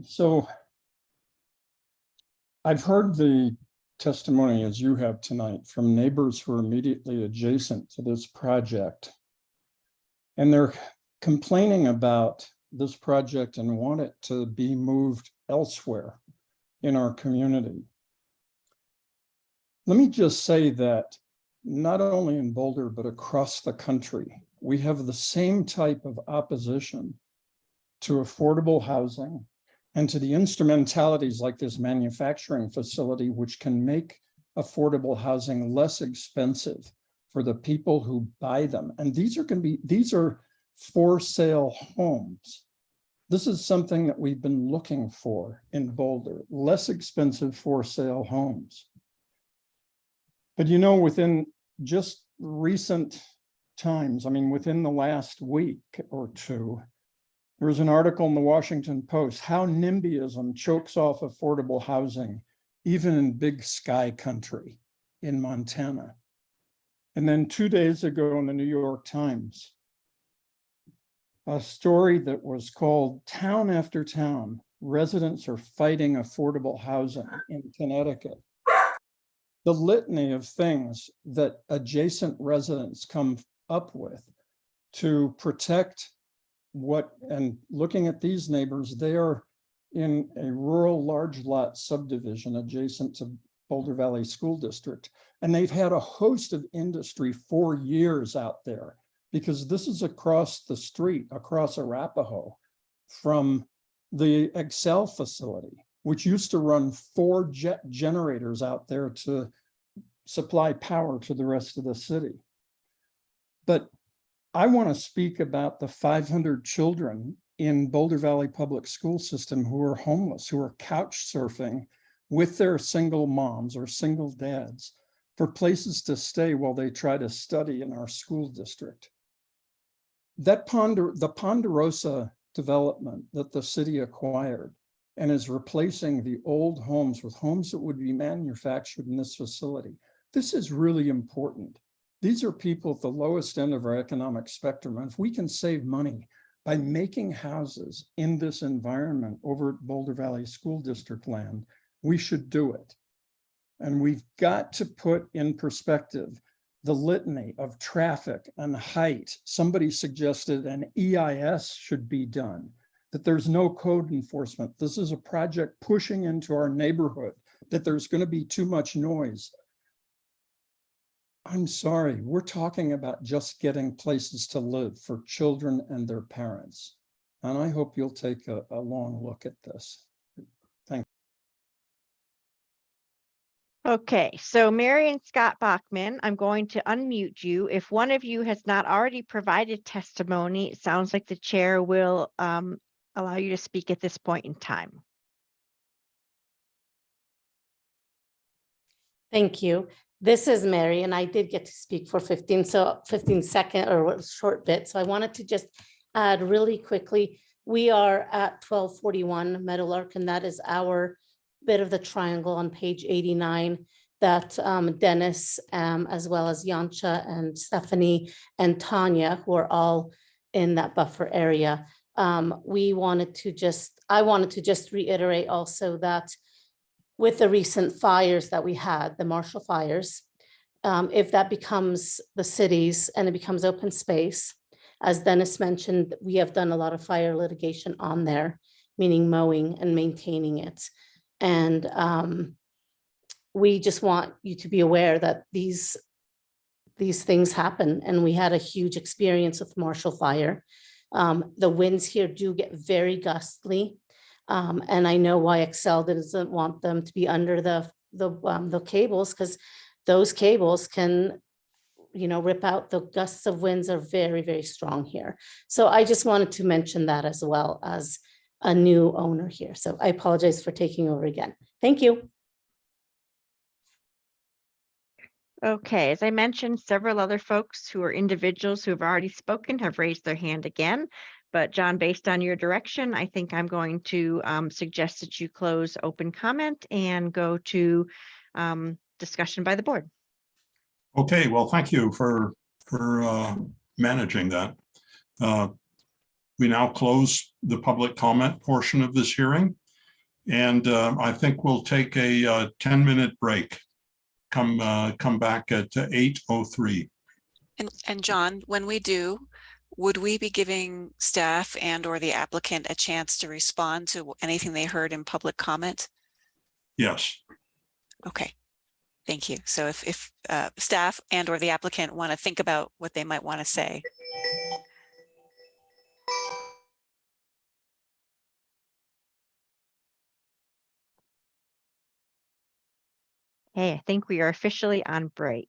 So I've heard the testimony as you have tonight from neighbors who are immediately adjacent to this project. And they're complaining about this project and want it to be moved elsewhere in our community. Let me just say that not only in Boulder, but across the country, we have the same type of opposition to affordable housing and to the instrumentalities like this manufacturing facility, which can make affordable housing less expensive for the people who buy them. And these are for sale homes. This is something that we've been looking for in Boulder, less expensive for sale homes. But you know, within just recent times, I mean, within the last week or two, there was an article in the Washington Post, how NIMBYism chokes off affordable housing, even in big sky country in Montana. And then 2 days ago in the New York Times, a story that was called Town After Town, Residents Are Fighting Affordable Housing in Connecticut. The litany of things that adjacent residents come up with to protect and looking at these neighbors, they are in a rural large lot subdivision adjacent to Boulder Valley School District. And they've had a host of industry for years out there, because this is across the street, across Arapahoe, from the Excel facility, which used to run 4 jet generators out there to supply power to the rest of the city. But I want to speak about the 500 children in Boulder Valley Public School System who are homeless, who are couch surfing with their single moms or single dads for places to stay while they try to study in our school district. That the Ponderosa development that the city acquired and is replacing the old homes with homes that would be manufactured in this facility. This is really important. These are people at the lowest end of our economic spectrum. And if we can save money by making houses in this environment over at Boulder Valley School District land, we should do it. And we've got to put in perspective the litany of traffic and height. Somebody suggested an EIS should be done, that there's no code enforcement. This is a project pushing into our neighborhood, that there's going to be too much noise. I'm sorry, we're talking about just getting places to live for children and their parents. And I hope you'll take a long look at this. Thank you. Okay, so Mary and Scott Bachman, I'm going to unmute you. If one of you has not already provided testimony, it sounds like the chair will allow you to speak at this point in time. Thank you. This is Mary, and I did get to speak for 15 second or a short bit. So I wanted to just add really quickly, we are at 1241 Meadowlark, and that is our bit of the triangle on page 89 that Dennis, as well as Yancha and Stephanie and Tanya, who are all in that buffer area. I wanted to just reiterate also that with the recent fires that we had, the Marshall fires, if that becomes the city's and it becomes open space, as Dennis mentioned, we have done a lot of fire litigation on there, meaning mowing and maintaining it. And we just want you to be aware that these things happen. And we had a huge experience with Marshall Fire. The winds here do get very gustly. And I know why Excel doesn't want them to be under the cables, because those cables can, rip out. The gusts of winds are very, very strong here. So I just wanted to mention that as well as a new owner here. So I apologize for taking over again. Thank you. Okay, as I mentioned, several other folks who are individuals who have already spoken have raised their hand again. But John, based on your direction, I think I'm going to suggest that you close open comment and go to discussion by the board. Okay, well, thank you for managing that. We now close the public comment portion of this hearing. And I think we'll take a 10-minute break. Come back at 8:03. And John, when we do, would we be giving staff and or the applicant a chance to respond to anything they heard in public comment? Yes. Okay, thank you. So if staff and or the applicant want to think about what they might want to say. Hey, I think we are officially on break.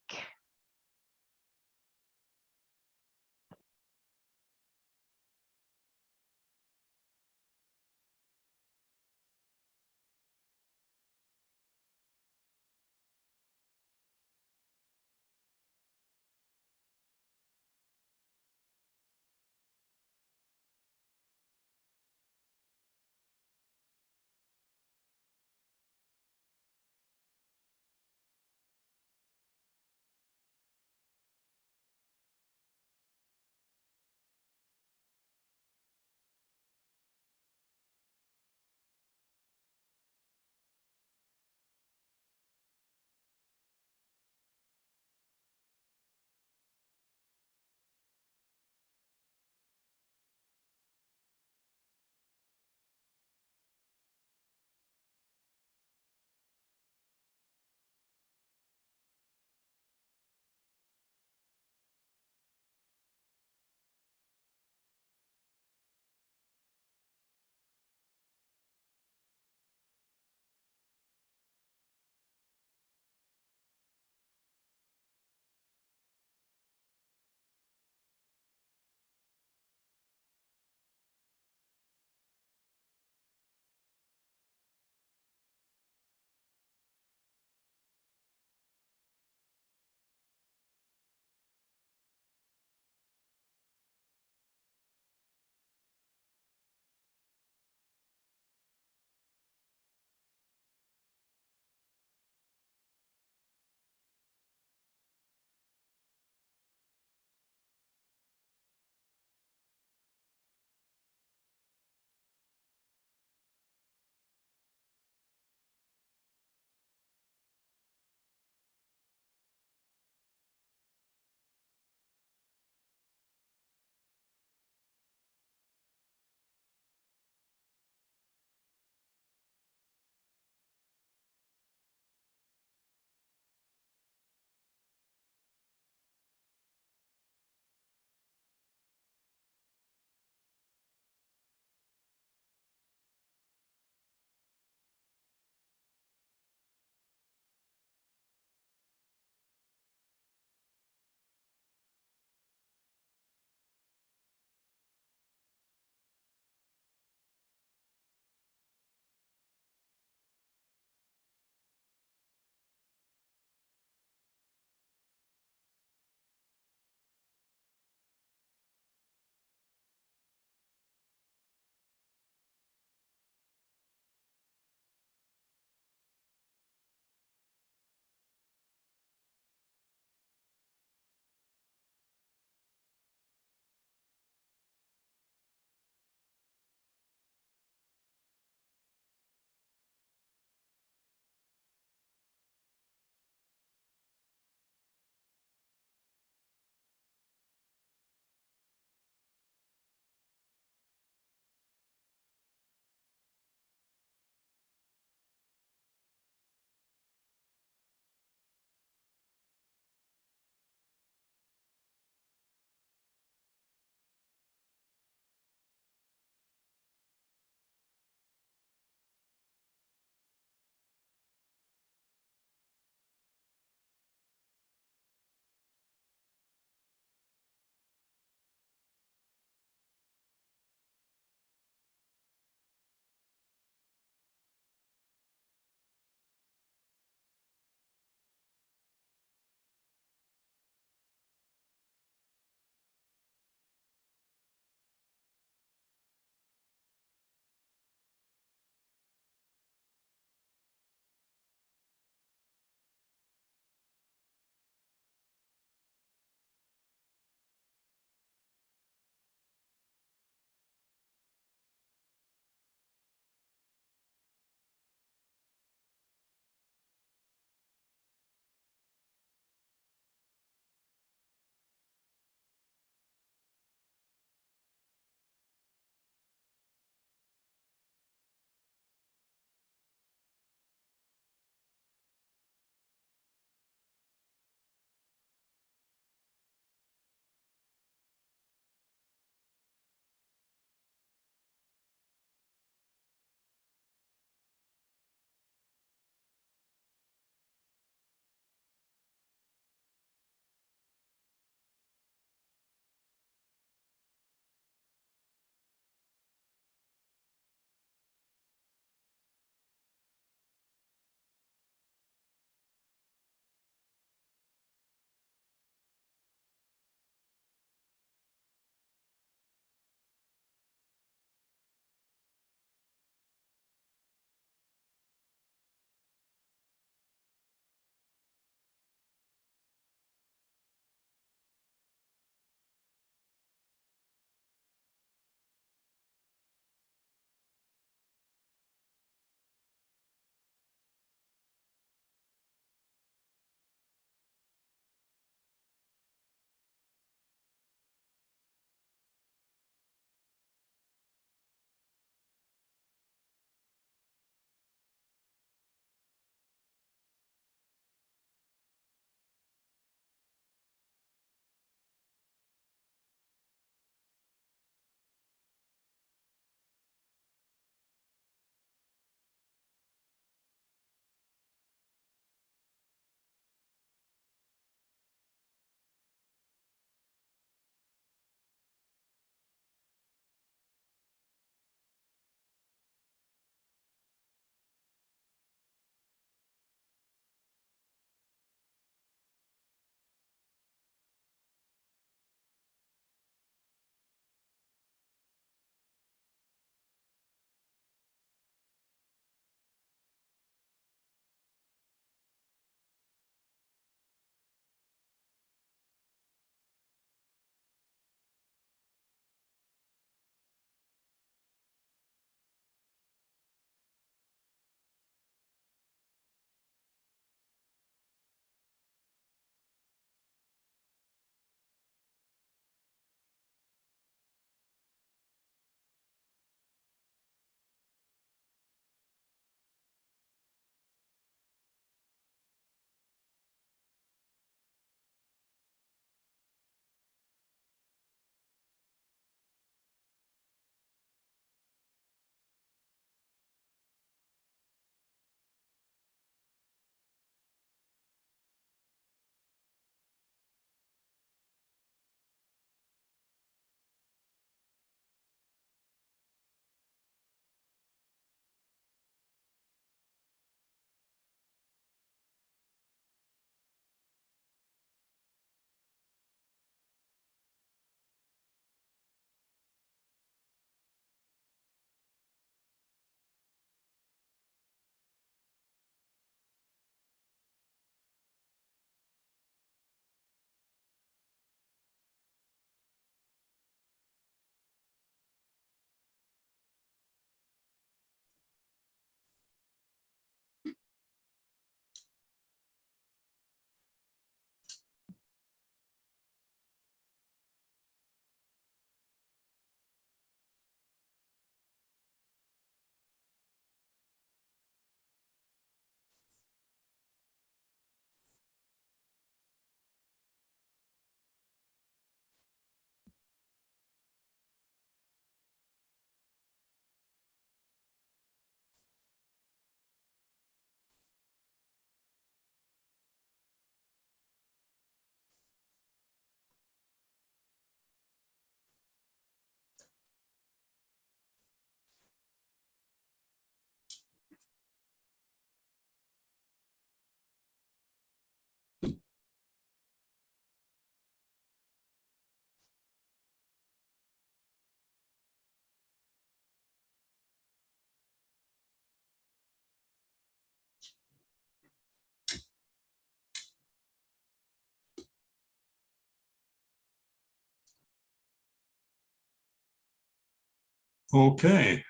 Okay.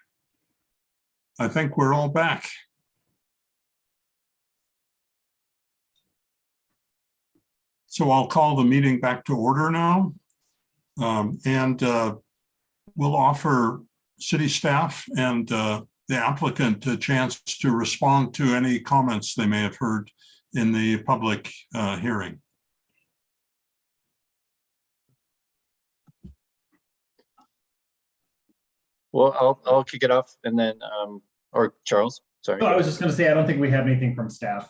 I think we're all back. So I'll call the meeting back to order now. And we'll offer city staff and the applicant a chance to respond to any comments they may have heard in the public hearing. Well, I'll kick it off and then, or Charles, sorry. No, I was just going to say, I don't think we have anything from staff.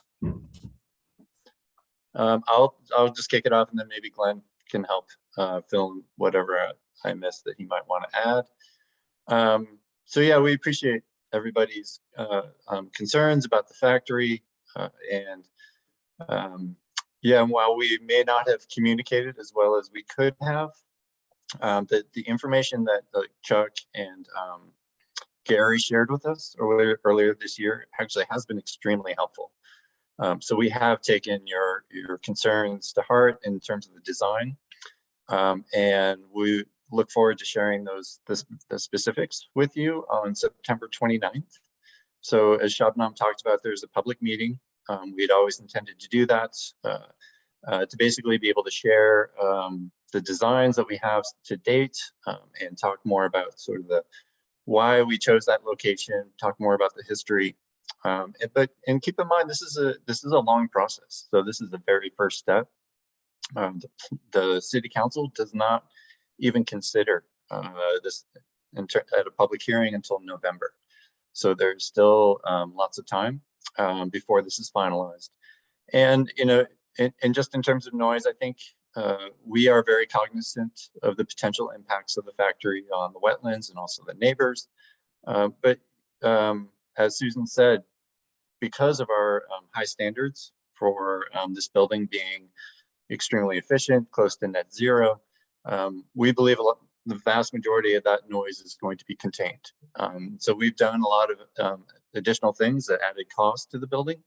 I'll just kick it off and then maybe Glenn can help fill in whatever I missed that he might want to add. So yeah, we appreciate everybody's concerns about the factory and yeah, while we may not have communicated as well as we could have, the information that Chuck and Gary shared with us earlier this year actually has been extremely helpful. So we have taken your concerns to heart in terms of the design, and we look forward to sharing the specifics with you on September 29th. So as Shabnam talked about, there's a public meeting. We'd always intended to do that to basically be able to share the designs that we have to date and talk more about sort of why we chose that location, talk more about the history. And keep in mind, this is a long process. So this is the very first step. The city council does not even consider this at a public hearing until November. So there's still lots of time before this is finalized. And and just in terms of noise, I think we are very cognizant of the potential impacts of the factory on the wetlands and also the neighbors. But as Susan said, because of our high standards for this building being extremely efficient, close to net zero, we believe the vast majority of that noise is going to be contained. So we've done a lot of additional things that added cost to the building.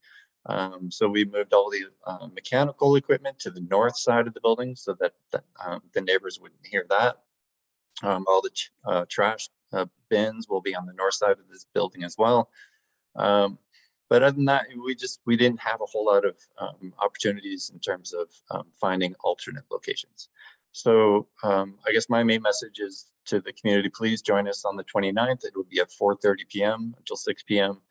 So we moved all the mechanical equipment to the north side of the building so that the neighbors wouldn't hear that. All the trash bins will be on the north side of this building as well. But other than that, we didn't have a whole lot of opportunities in terms of finding alternate locations. So I guess my main message is to the community, please join us on the 29th. It will be at 4:30 p.m. until 6 p.m.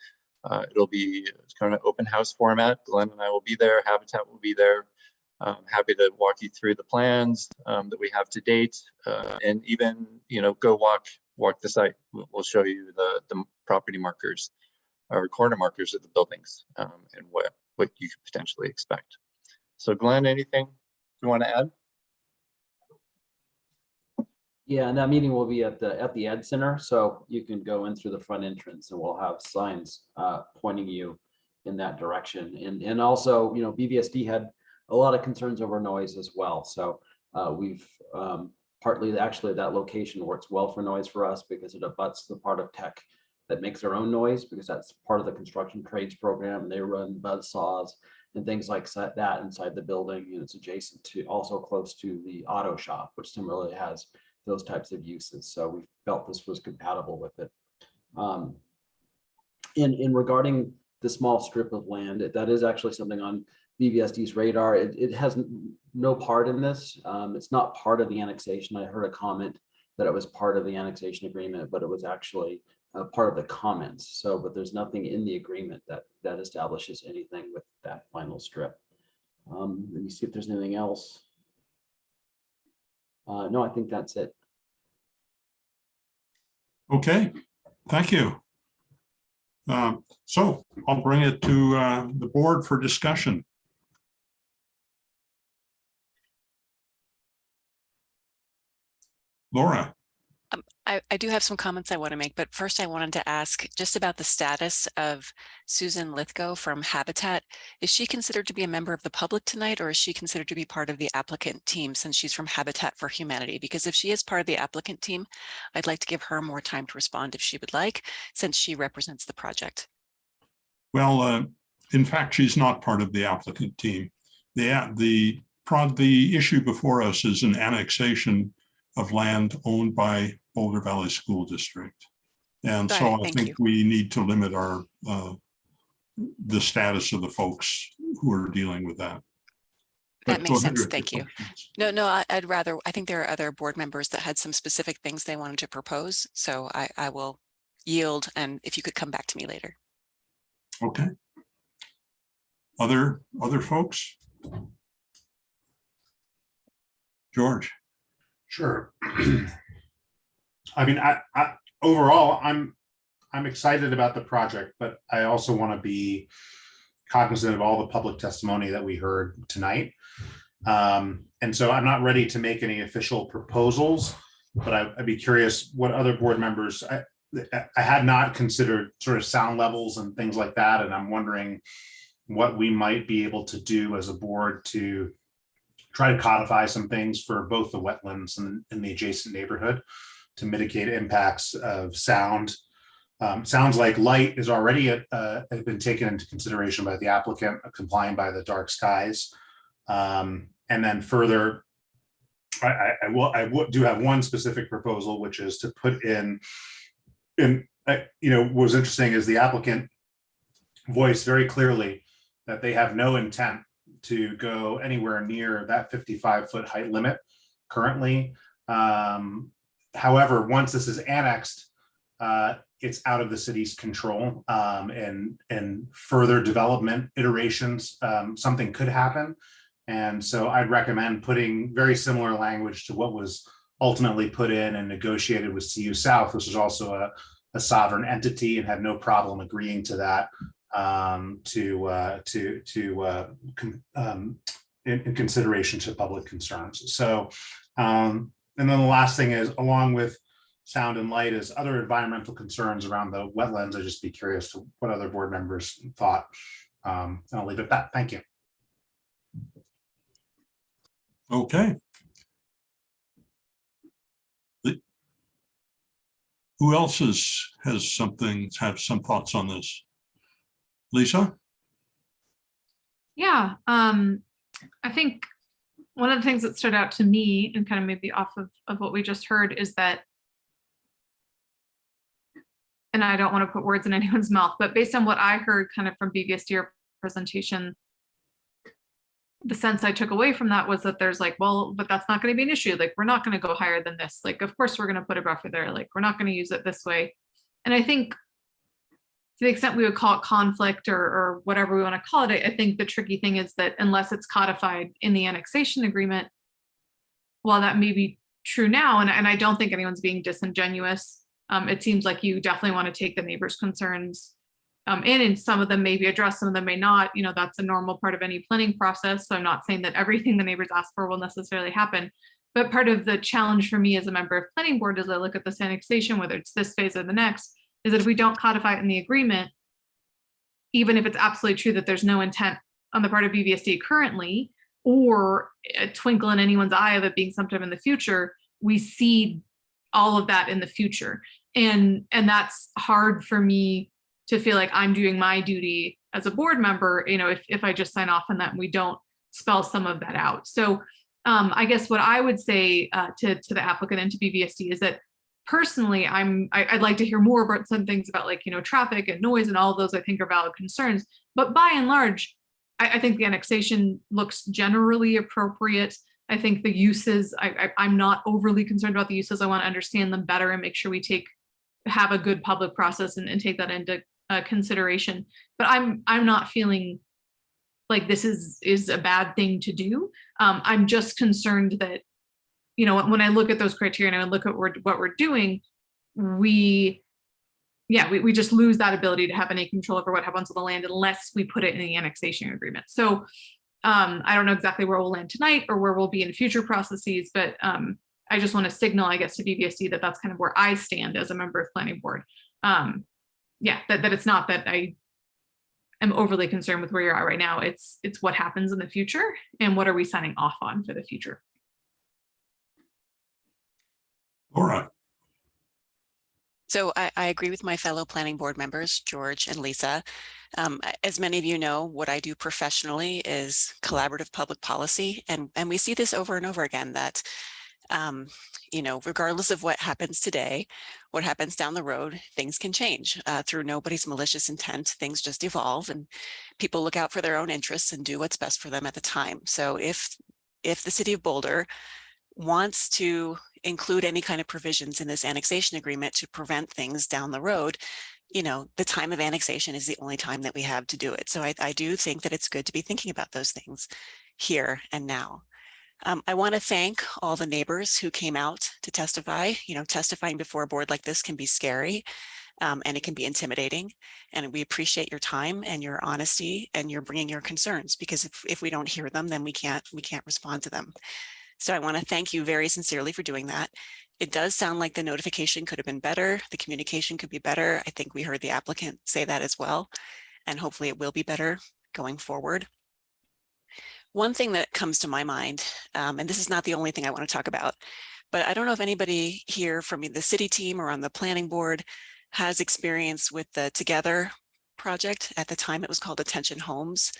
It'll be kind of open house format. Glenn and I will be there. Habitat will be there. Happy to walk you through the plans that we have to date, and even go walk the site. We'll show you the property markers or corner markers of the buildings and what you could potentially expect. So Glenn, anything you want to add? Yeah, and that meeting will be at the Ed Center, so you can go in through the front entrance, and we'll have signs pointing you in that direction. And also, BVSD had a lot of concerns over noise as well. So we've partly actually that location works well for noise for us because it abuts the part of tech that makes their own noise, because that's part of the construction trades program. And they run buzz saws and things like that inside the building. And it's adjacent to, also close to the auto shop, which similarly has those types of uses. So we felt this was compatible with it. In regarding the small strip of land, that is actually something on BVSD's radar. It has no part in this. It's not part of the annexation. I heard a comment that it was part of the annexation agreement, but it was actually part of the comments. So, but there's nothing in the agreement that establishes anything with that final strip. Let me see if there's anything else. No, I think that's it. Okay, thank you. So I'll bring it to the board for discussion. Laura. I do have some comments I want to make, but first I wanted to ask just about the status of Susan Lithgow from Habitat. Is she considered to be a member of the public tonight, or is she considered to be part of the applicant team since she's from Habitat for Humanity? Because if she is part of the applicant team, I'd like to give her more time to respond if she would like, since she represents the project. Well, in fact, she's not part of the applicant team. The issue before us is an annexation of land owned by Boulder Valley School District. And Got so it. I Thank think you. we need to limit our, the status of the folks who are dealing with that. That But go makes ahead sense. with your Thank you. questions. No, I think there are other board members that had some specific things they wanted to propose. So I will yield, and if you could come back to me later. Okay. Other folks? George? Sure. I mean, I overall, I'm excited about the project, but I also want to be cognizant of all the public testimony that we heard tonight. And so I'm not ready to make any official proposals, but I'd be curious what other board members, I had not considered sort of sound levels and things like that. And I'm wondering what we might be able to do as a board to try to codify some things for both the wetlands and the adjacent neighborhood to mitigate impacts of sound. Sounds like light is already has been taken into consideration by the applicant, complying by the dark skies. And then further, I do have one specific proposal, which is to put in what was interesting is the applicant voiced very clearly that they have no intent to go anywhere near that 55-foot height limit currently. However, once this is annexed, it's out of the city's control, and further development iterations, something could happen. And so I'd recommend putting very similar language to what was ultimately put in and negotiated with CU South, which is also a sovereign entity and had no problem agreeing to that, in consideration to public concerns. So, and then the last thing is, along with sound and light, is other environmental concerns around the wetlands. I'd just be curious to what other board members thought. And I'll leave it at that. Thank you. Okay. Who else has some thoughts on this? Lisa? Yeah, I think one of the things that stood out to me and kind of maybe off of what we just heard is that, and I don't want to put words in anyone's mouth, but based on what I heard kind of from BVSD presentation, the sense I took away from that was that there's like, well, but that's not going to be an issue. Like, we're not going to go higher than this. Like, of course, we're going to put a buffer there. Like, we're not going to use it this way. And I think to the extent we would call it conflict or whatever we want to call it, I think the tricky thing is that unless it's codified in the annexation agreement, while that may be true now, and I don't think anyone's being disingenuous, it seems like you definitely want to take the neighbors' concerns and some of them may be addressed, some of them may not. You know, that's a normal part of any planning process. So I'm not saying that everything the neighbors ask for will necessarily happen. But part of the challenge for me as a member of planning board as I look at this annexation, whether it's this phase or the next, is that if we don't codify it in the agreement, even if it's absolutely true that there's no intent on the part of BVSD currently, or a twinkle in anyone's eye of it being sometime in the future, we see all of that in the future. And that's hard for me to feel like I'm doing my duty as a board member, you know, if I just sign off on that and we don't spell some of that out. So I guess what I would say to the applicant and to BVSD is that personally, I'd like to hear more about some things about, like, you know, traffic and noise and all of those I think are valid concerns. But by and large, I think the annexation looks generally appropriate. I think the uses, I'm not overly concerned about the uses. I want to understand them better and make sure we have a good public process and take that into consideration. But I'm not feeling like this is a bad thing to do. I'm just concerned that, you know, when I look at those criteria and I look at what we're doing, we just lose that ability to have any control over what happens with the land unless we put it in the annexation agreement. So I don't know exactly where we'll land tonight or where we'll be in future processes, but I just want to signal, I guess, to BVSD that that's kind of where I stand as a member of planning board. That it's not that I am overly concerned with where you're at right now. It's what happens in the future and what are we signing off on for the future. Laura. So I agree with my fellow planning board members, George and Lisa. As many of you know, what I do professionally is collaborative public policy. And we see this over and over again, that You know, regardless of what happens today, what happens down the road, things can change through nobody's malicious intent. Things just evolve, and people look out for their own interests and do what's best for them at the time. So if the city of Boulder wants to include any kind of provisions in this annexation agreement to prevent things down the road, you know, the time of annexation is the only time that we have to do it. So I do think that it's good to be thinking about those things here and now. I want to thank all the neighbors who came out to testify. You know, testifying before a board like this can be scary, and it can be intimidating. And we appreciate your time and your honesty and your bringing your concerns, because if we don't hear them, then we can't respond to them. So I want to thank you very sincerely for doing that. It does sound like the notification could have been better. The communication could be better. I think we heard the applicant say that as well, and hopefully it will be better going forward. One thing that comes to my mind, and this is not the only thing I want to talk about, but I don't know if anybody here from the city team or on the planning board has experience with the Together project. At the time, it was called Attention Homes,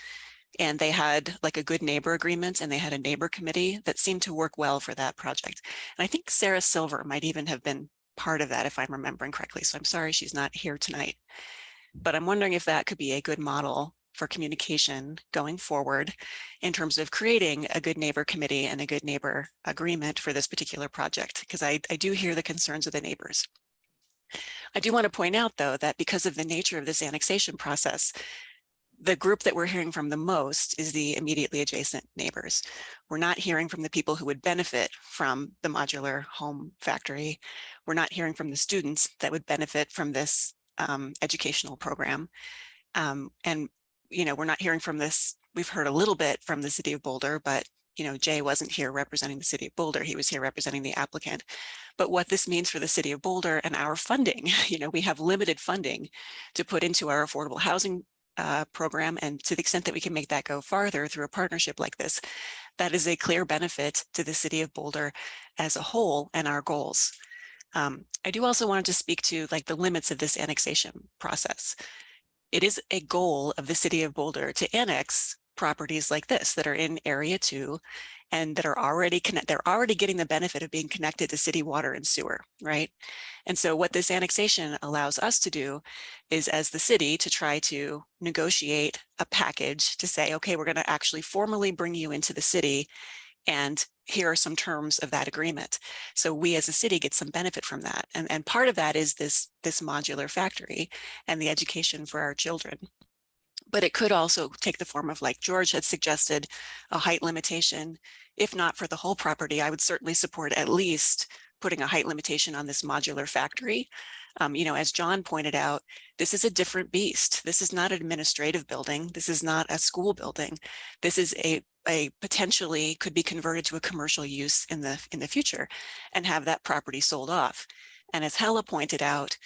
and they had like a good neighbor agreement, and they had a neighbor committee that seemed to work well for that project. And I think Sarah Silver might even have been part of that, if I'm remembering correctly. So I'm sorry she's not here tonight, but I'm wondering if that could be a good model for communication going forward in terms of creating a good neighbor committee and a good neighbor agreement for this particular project, because I do hear the concerns of the neighbors. I do want to point out, though, that because of the nature of this annexation process, the group that we're hearing from the most is the immediately adjacent neighbors. We're not hearing from the people who would benefit from the modular home factory. We're not hearing from the students that would benefit from this educational program. And you know, we're not hearing from this. We've heard a little bit from the city of Boulder, but you know, Jay wasn't here representing the city of Boulder. He was here representing the applicant. But what this means for the city of Boulder and our funding, you know, we have limited funding to put into our affordable housing program. And to the extent that we can make that go farther through a partnership like this, that is a clear benefit to the city of Boulder as a whole and our goals. I do also want to speak to like the limits of this annexation process. It is a goal of the city of Boulder to annex properties like this that are in Area 2 and that are already they're already getting the benefit of being connected to city water and sewer, right? And so what this annexation allows us to do is, as the city, to try to negotiate a package to say, okay, we're going to actually formally bring you into the city, and here are some terms of that agreement. So we as a city get some benefit from that. And part of that is this modular factory and the education for our children. But it could also take the form of, like George had suggested, a height limitation. If not for the whole property, I would certainly support at least putting a height limitation on this modular factory. You know, as John pointed out, this is a different beast. This is not an administrative building. This is not a school building. This is a potentially could be converted to a commercial use in the future and have that property sold off. And as Hella pointed out,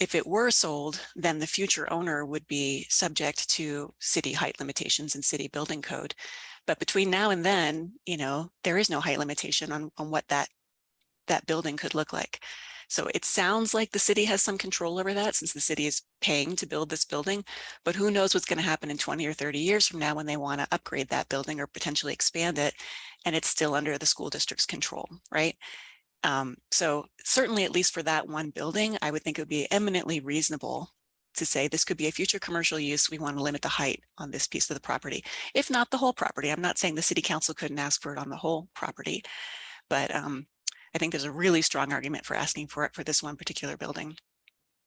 if it were sold, then the future owner would be subject to city height limitations and city building code. But between now and then, you know, there is no height limitation on what that building could look like. So it sounds like the city has some control over that, since the city is paying to build this building, but who knows what's going to happen in 20 or 30 years from now when they want to upgrade that building or potentially expand it, and it's still under the school district's control, right? So certainly, at least for that one building, I would think it would be eminently reasonable to say this could be a future commercial use. We want to limit the height on this piece of the property, if not the whole property. I'm not saying the city council couldn't ask for it on the whole property, but I think there's a really strong argument for asking for it for this one particular building.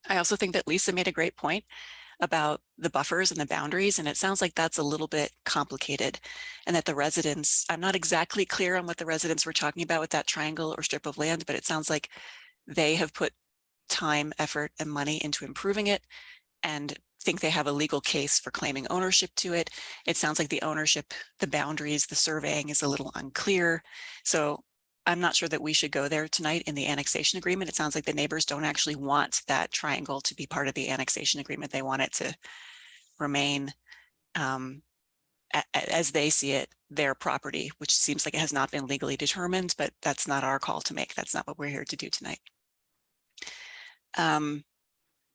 I also think that Lisa made a great point about the buffers and the boundaries, and it sounds like that's a little bit complicated, and that the residents, I'm not exactly clear on what the residents were talking about with that triangle or strip of land, but it sounds like they have put time, effort, and money into improving it and think they have a legal case for claiming ownership to it. It sounds like the ownership, the boundaries, the surveying is a little unclear. So I'm not sure that we should go there tonight in the annexation agreement. It sounds like the neighbors don't actually want that triangle to be part of the annexation agreement. They want it to remain, as they see it, their property, which seems like it has not been legally determined, but that's not our call to make. That's not what we're here to do tonight.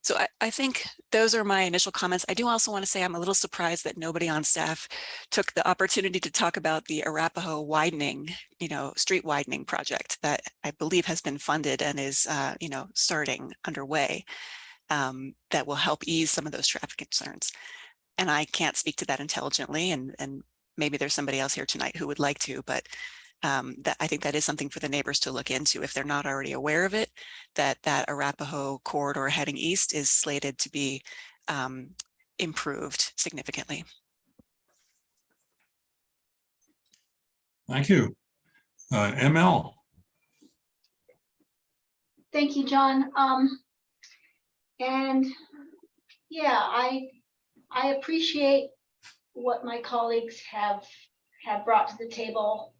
So I think those are my initial comments. I do also want to say I'm a little surprised that nobody on staff took the opportunity to talk about the Arapahoe widening, street widening project that I believe has been funded and is, starting underway, that will help ease some of those traffic concerns. And I can't speak to that intelligently, and maybe there's somebody else here tonight who would like to, but that I think that is something for the neighbors to look into if they're not already aware of it, that Arapahoe corridor heading east is slated to be improved significantly. Thank you. ML. Thank you, John. And yeah, I appreciate what my colleagues have brought to the table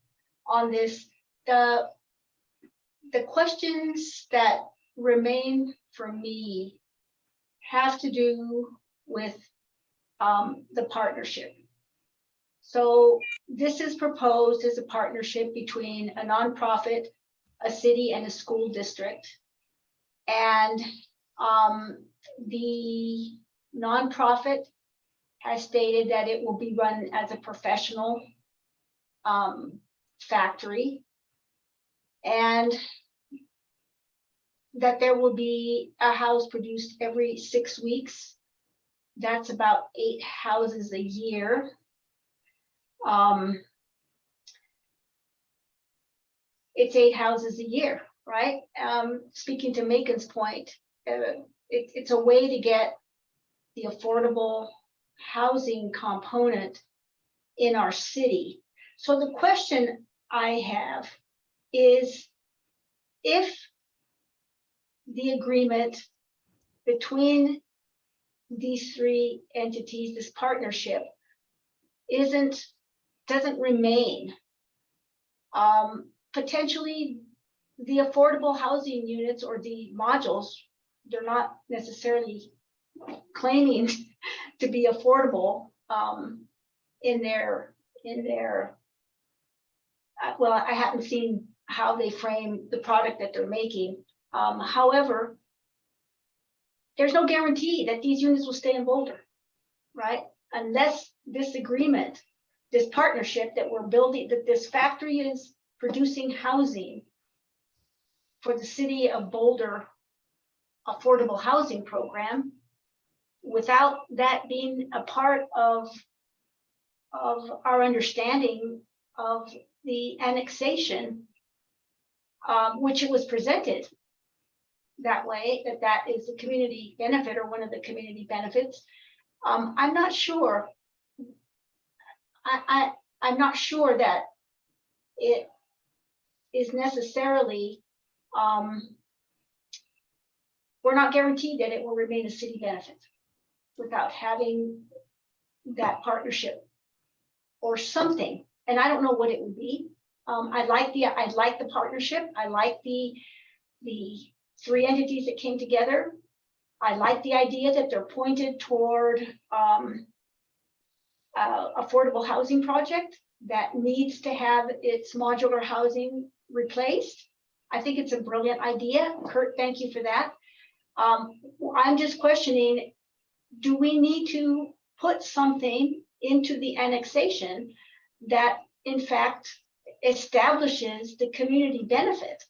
on this. The questions that remain for me have to do with the partnership. So this is proposed as a partnership between a nonprofit, a city, and a school district. And the nonprofit has stated that it will be run as a professional factory, and that there will be a house produced every 6 weeks. That's about 8 houses a year. It's 8 houses a year, right? Speaking to Macon's point, it's a way to get the affordable housing component in our city. So the question I have is, if the agreement between these 3 entities, this partnership, doesn't remain, potentially the affordable housing units or the modules, they're not necessarily claiming to be affordable in their well, I haven't seen how they frame the product that they're making. However, there's no guarantee that these units will stay in Boulder, right? Unless this agreement, this partnership that we're building, that this factory is producing housing for the city of Boulder affordable housing program, without that being a part of our understanding of the annexation, which it was presented that way, that is a community benefit or one of the community benefits. I'm not sure. I'm not sure that it is necessarily, we're not guaranteed that it will remain a city benefit without having that partnership or something. And I don't know what it would be. I like the partnership. I like the 3 entities that came together. I like the idea that they're pointed toward affordable housing project that needs to have its modular housing replaced. I think it's a brilliant idea. Kurt, thank you for that. I'm just questioning, do we need to put something into the annexation that in fact establishes the community benefit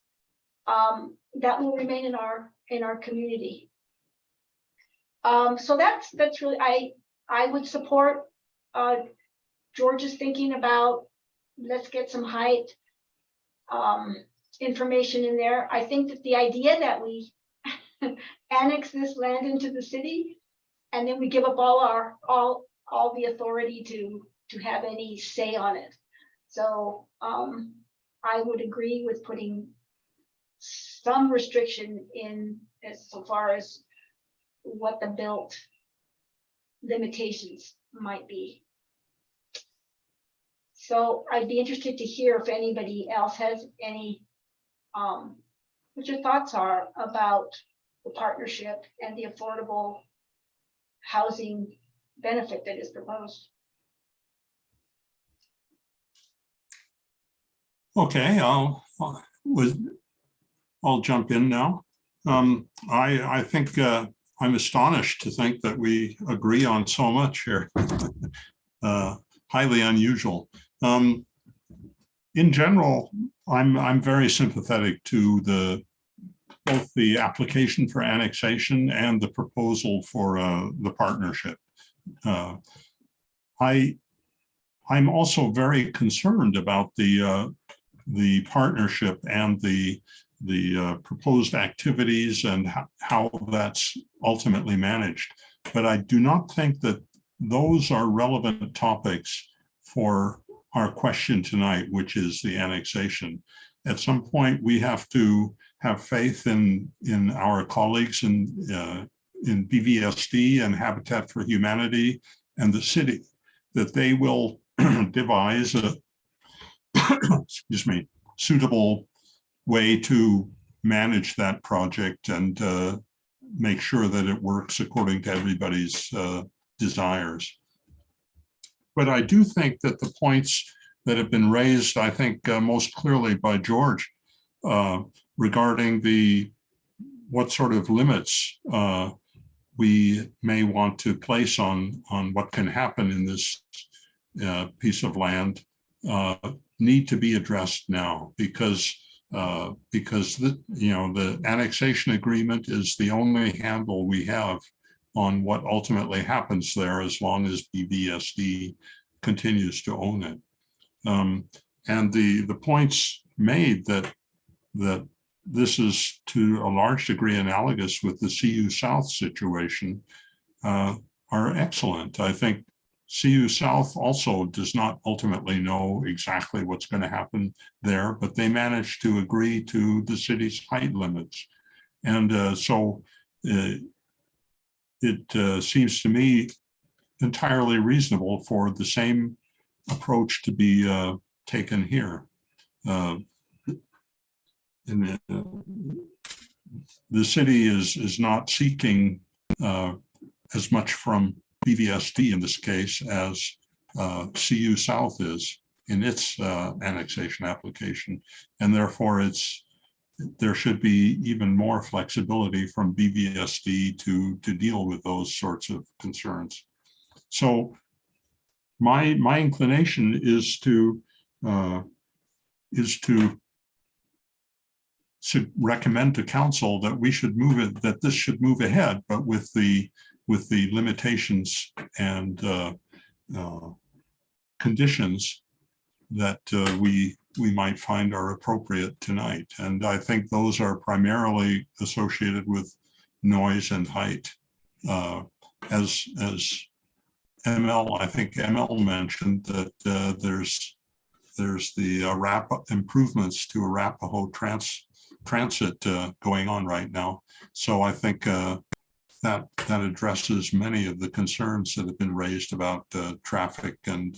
that will remain in our community? So that's really, I would support George's thinking about, let's get some height information in there. I think that the idea that we annex this land into the city and then we give up all the authority to have any say on it. So I would agree with putting some restriction in as so far as what the built limitations might be. So I'd be interested to hear if anybody else has any, what your thoughts are about the partnership and the affordable housing benefit that is proposed. Okay, I'll jump in now. I think I'm astonished to think that we agree on so much here. Highly unusual. In general, I'm very sympathetic to both the application for annexation and the proposal for the partnership. I'm also very concerned about the partnership and the proposed activities and how that's ultimately managed. But I do not think that those are relevant topics for our question tonight, which is the annexation. At some point, we have to have faith in our colleagues in BVSD and Habitat for Humanity and the city, that they will devise a excuse me, suitable way to manage that project and make sure that it works according to everybody's desires. But I do think that the points that have been raised, I think most clearly by George, regarding what sort of limits we may want to place on what can happen in this piece of land need to be addressed now, because the annexation agreement is the only handle we have on what ultimately happens there as long as BVSD continues to own it. And the points made that this is to a large degree analogous with the CU South situation are excellent. I think CU South also does not ultimately know exactly what's going to happen there, but they managed to agree to the city's height limits. And so it seems to me entirely reasonable for the same approach to be taken here. The city is not seeking as much from BVSD in this case as CU South is in its annexation application, and therefore there should be even more flexibility from BVSD to deal with those sorts of concerns. So my inclination is to recommend to council that we should move it, that this should move ahead, but with the limitations and conditions that we might find are appropriate tonight. And I think those are primarily associated with noise and height. As ML, I think ML mentioned that there's the improvements to Arapahoe transit going on right now. So I think that addresses many of the concerns that have been raised about traffic and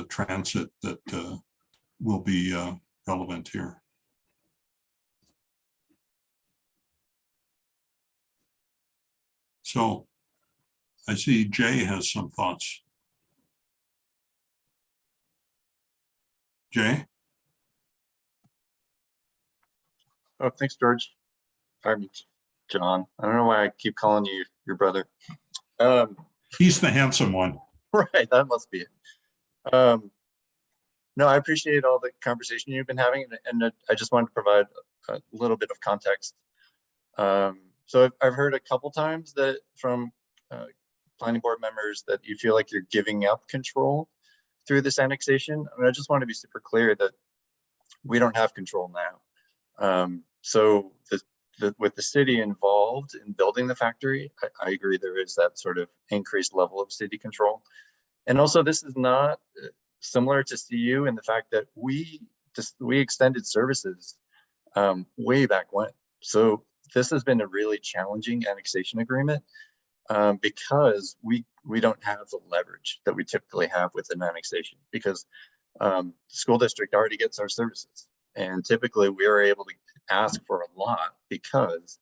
transit that will be relevant here. So I see Jay has some thoughts. Jay? Oh, thanks, George. I'm John. I don't know why I keep calling you your brother. He's the handsome one. Right, that must be it. No, I appreciate all the conversation you've been having, and I just wanted to provide a little bit of context. So I've heard a couple times that from planning board members that you feel like you're giving up control through this annexation. I mean, I just want to be super clear that we don't have control now. So with the city involved in building the factory, I agree there is that sort of increased level of city control. And also this is not similar to CU in the fact that we extended services way back when. So this has been a really challenging annexation agreement because we don't have the leverage that we typically have with an annexation, because the school district already gets our services. And typically we are able to ask for a lot because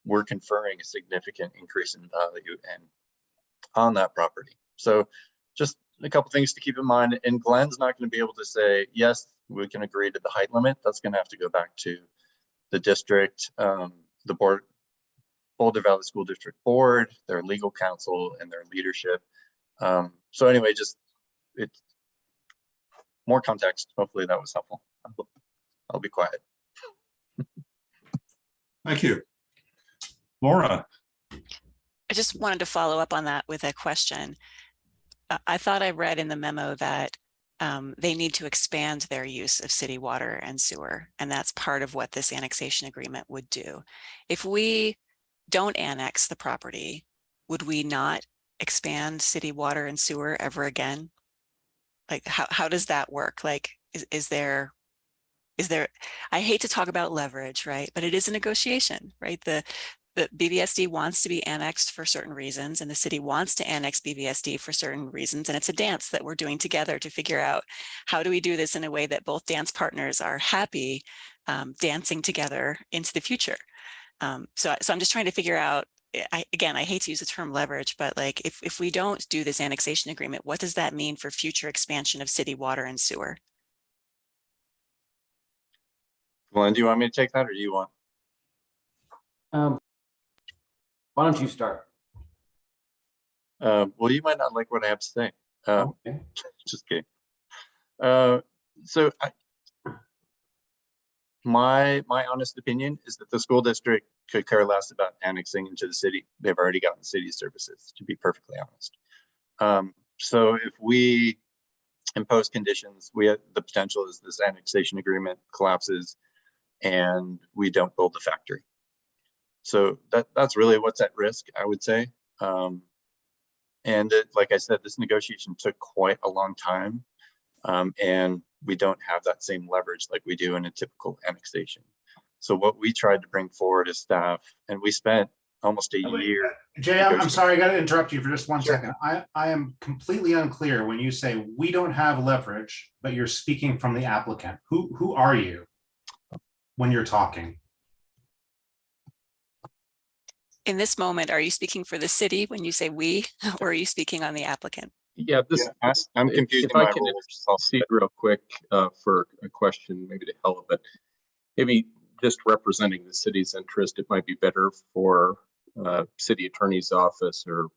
we're conferring a significant increase in value and on that property. So just a couple things to keep in mind. And Glenn's not going to be able to say, yes, we can agree to the height limit. That's going to have to go back to the district, the board Boulder Valley School District Board, their legal counsel, and their leadership. So anyway, just it's more context. Hopefully that was helpful. I'll be quiet. Thank you. Laura. I just wanted to follow up on that with a question. I thought I read in the memo that they need to expand their use of city water and sewer, and that's part of what this annexation agreement would do. If we don't annex the property, would we not expand city water and sewer ever again? Like, how does that work? Like, is there, I hate to talk about leverage, right? But it is a negotiation, right? The BVSD wants to be annexed for certain reasons, and the city wants to annex BVSD for certain reasons. And it's a dance that we're doing together to figure out how do we do this in a way that both dance partners are happy dancing together into the future. So I'm just trying to figure out, again, I hate to use the term leverage, but like if we don't do this annexation agreement, what does that mean for future expansion of city water and sewer? Glenn, do you want me to take that, or do you want? Why don't you start? Well, you might not like what I have to say. Okay. Just kidding. So my honest opinion is that the school district could care less about annexing into the city. They've already gotten city services, to be perfectly honest. So if we impose conditions, we have the potential is this annexation agreement collapses and we don't build the factory. So that's really what's at risk, I would say. And like I said, this negotiation took quite a long time, and we don't have that same leverage like we do in a typical annexation. So what we tried to bring forward as staff, and we spent almost a year. Jay, I'm sorry, I got to interrupt you for just one second. I am completely unclear when you say we don't have leverage, but you're speaking from the applicant. Who are you when you're talking? In this moment, are you speaking for the city when you say we, or are you speaking on the applicant? Yeah, I'm confused. If I can see it real quick for a question, maybe to help, but maybe just representing the city's interest, it might be better for city attorney's office or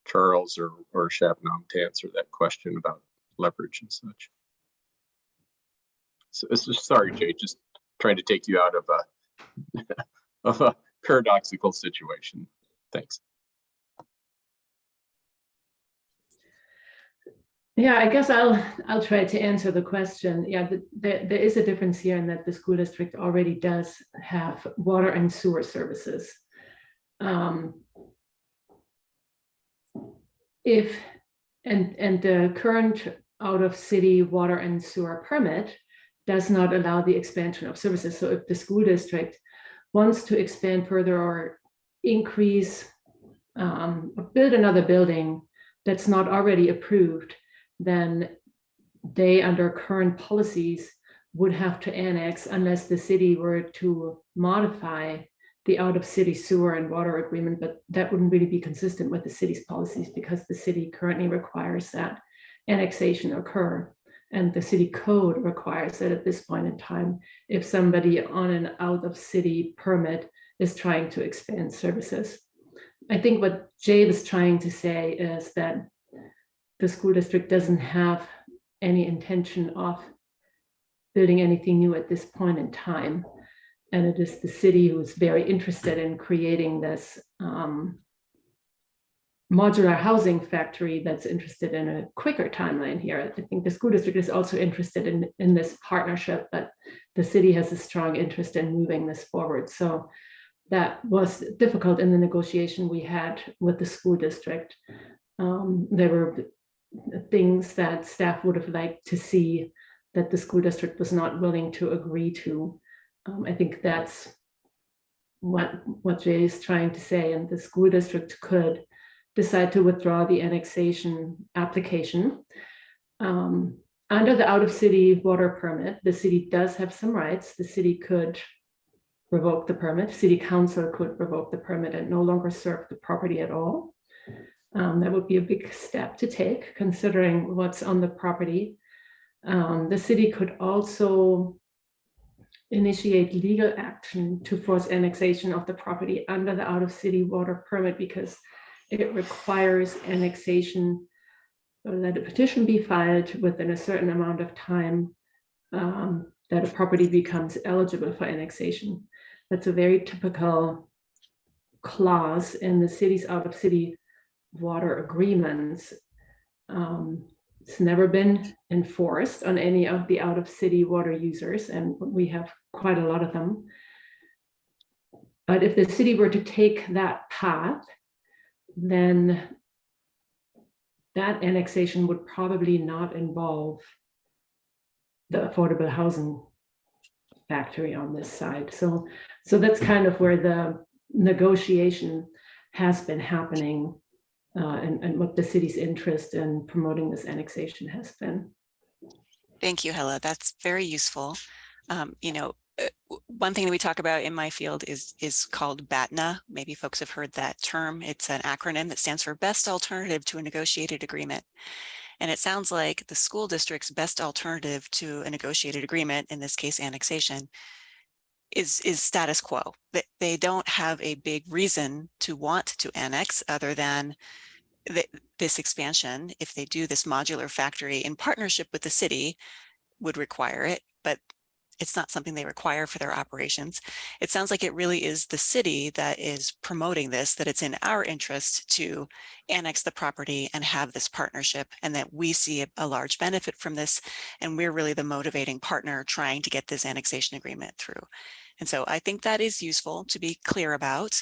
Charles or Shabnam to answer that question about leverage and such. So sorry, Jay, just trying to take you out of a paradoxical situation. Thanks. Yeah, I guess I'll try to answer the question. Yeah, there is a difference here in that the school district already does have water and sewer services. If the current out of city water and sewer permit does not allow the expansion of services. So if the school district wants to expand further or increase, or build another building that's not already approved, then they, under current policies, would have to annex unless the city were to modify the out of city sewer and water agreement, but that wouldn't really be consistent with the city's policies because the city currently requires that annexation occur. And the city code requires that at this point in time, if somebody on an out of city permit is trying to expand services. I think what Jay was trying to say is that the school district doesn't have any intention of building anything new at this point in time. And it is the city who is very interested in creating this modular housing factory that's interested in a quicker timeline here. I think the school district is also interested in this partnership, but the city has a strong interest in moving this forward. So that was difficult in the negotiation we had with the school district. There were things that staff would have liked to see that the school district was not willing to agree to. I think that's what Jay is trying to say, and the school district could decide to withdraw the annexation application. Under the out-of-city water permit, the city does have some rights. The city could revoke the permit. City council could revoke the permit and no longer serve the property at all. That would be a big step to take, considering what's on the property. The city could also initiate legal action to force annexation of the property under the out-of-city water permit because it requires annexation or that a petition be filed within a certain amount of time that a property becomes eligible for annexation. That's a very typical clause in the city's out-of-city water agreements. It's never been enforced on any of the out-of-city water users, and we have quite a lot of them. But if the city were to take that path, then that annexation would probably not involve the affordable housing factory on this side. So that's kind of where the negotiation has been happening and what the city's interest in promoting this annexation has been. Thank you, Hella. That's very useful. One thing that we talk about in my field is called BATNA. Maybe folks have heard that term. It's an acronym that stands for Best Alternative to a Negotiated Agreement. And it sounds like the school district's best alternative to a negotiated agreement, in this case annexation, is status quo. They don't have a big reason to want to annex other than this expansion. If they do this modular factory in partnership with the city, would require it, but it's not something they require for their operations. It sounds like it really is the city that is promoting this, that it's in our interest to annex the property and have this partnership, and that we see a large benefit from this. And we're really the motivating partner trying to get this annexation agreement through. And so I think that is useful to be clear about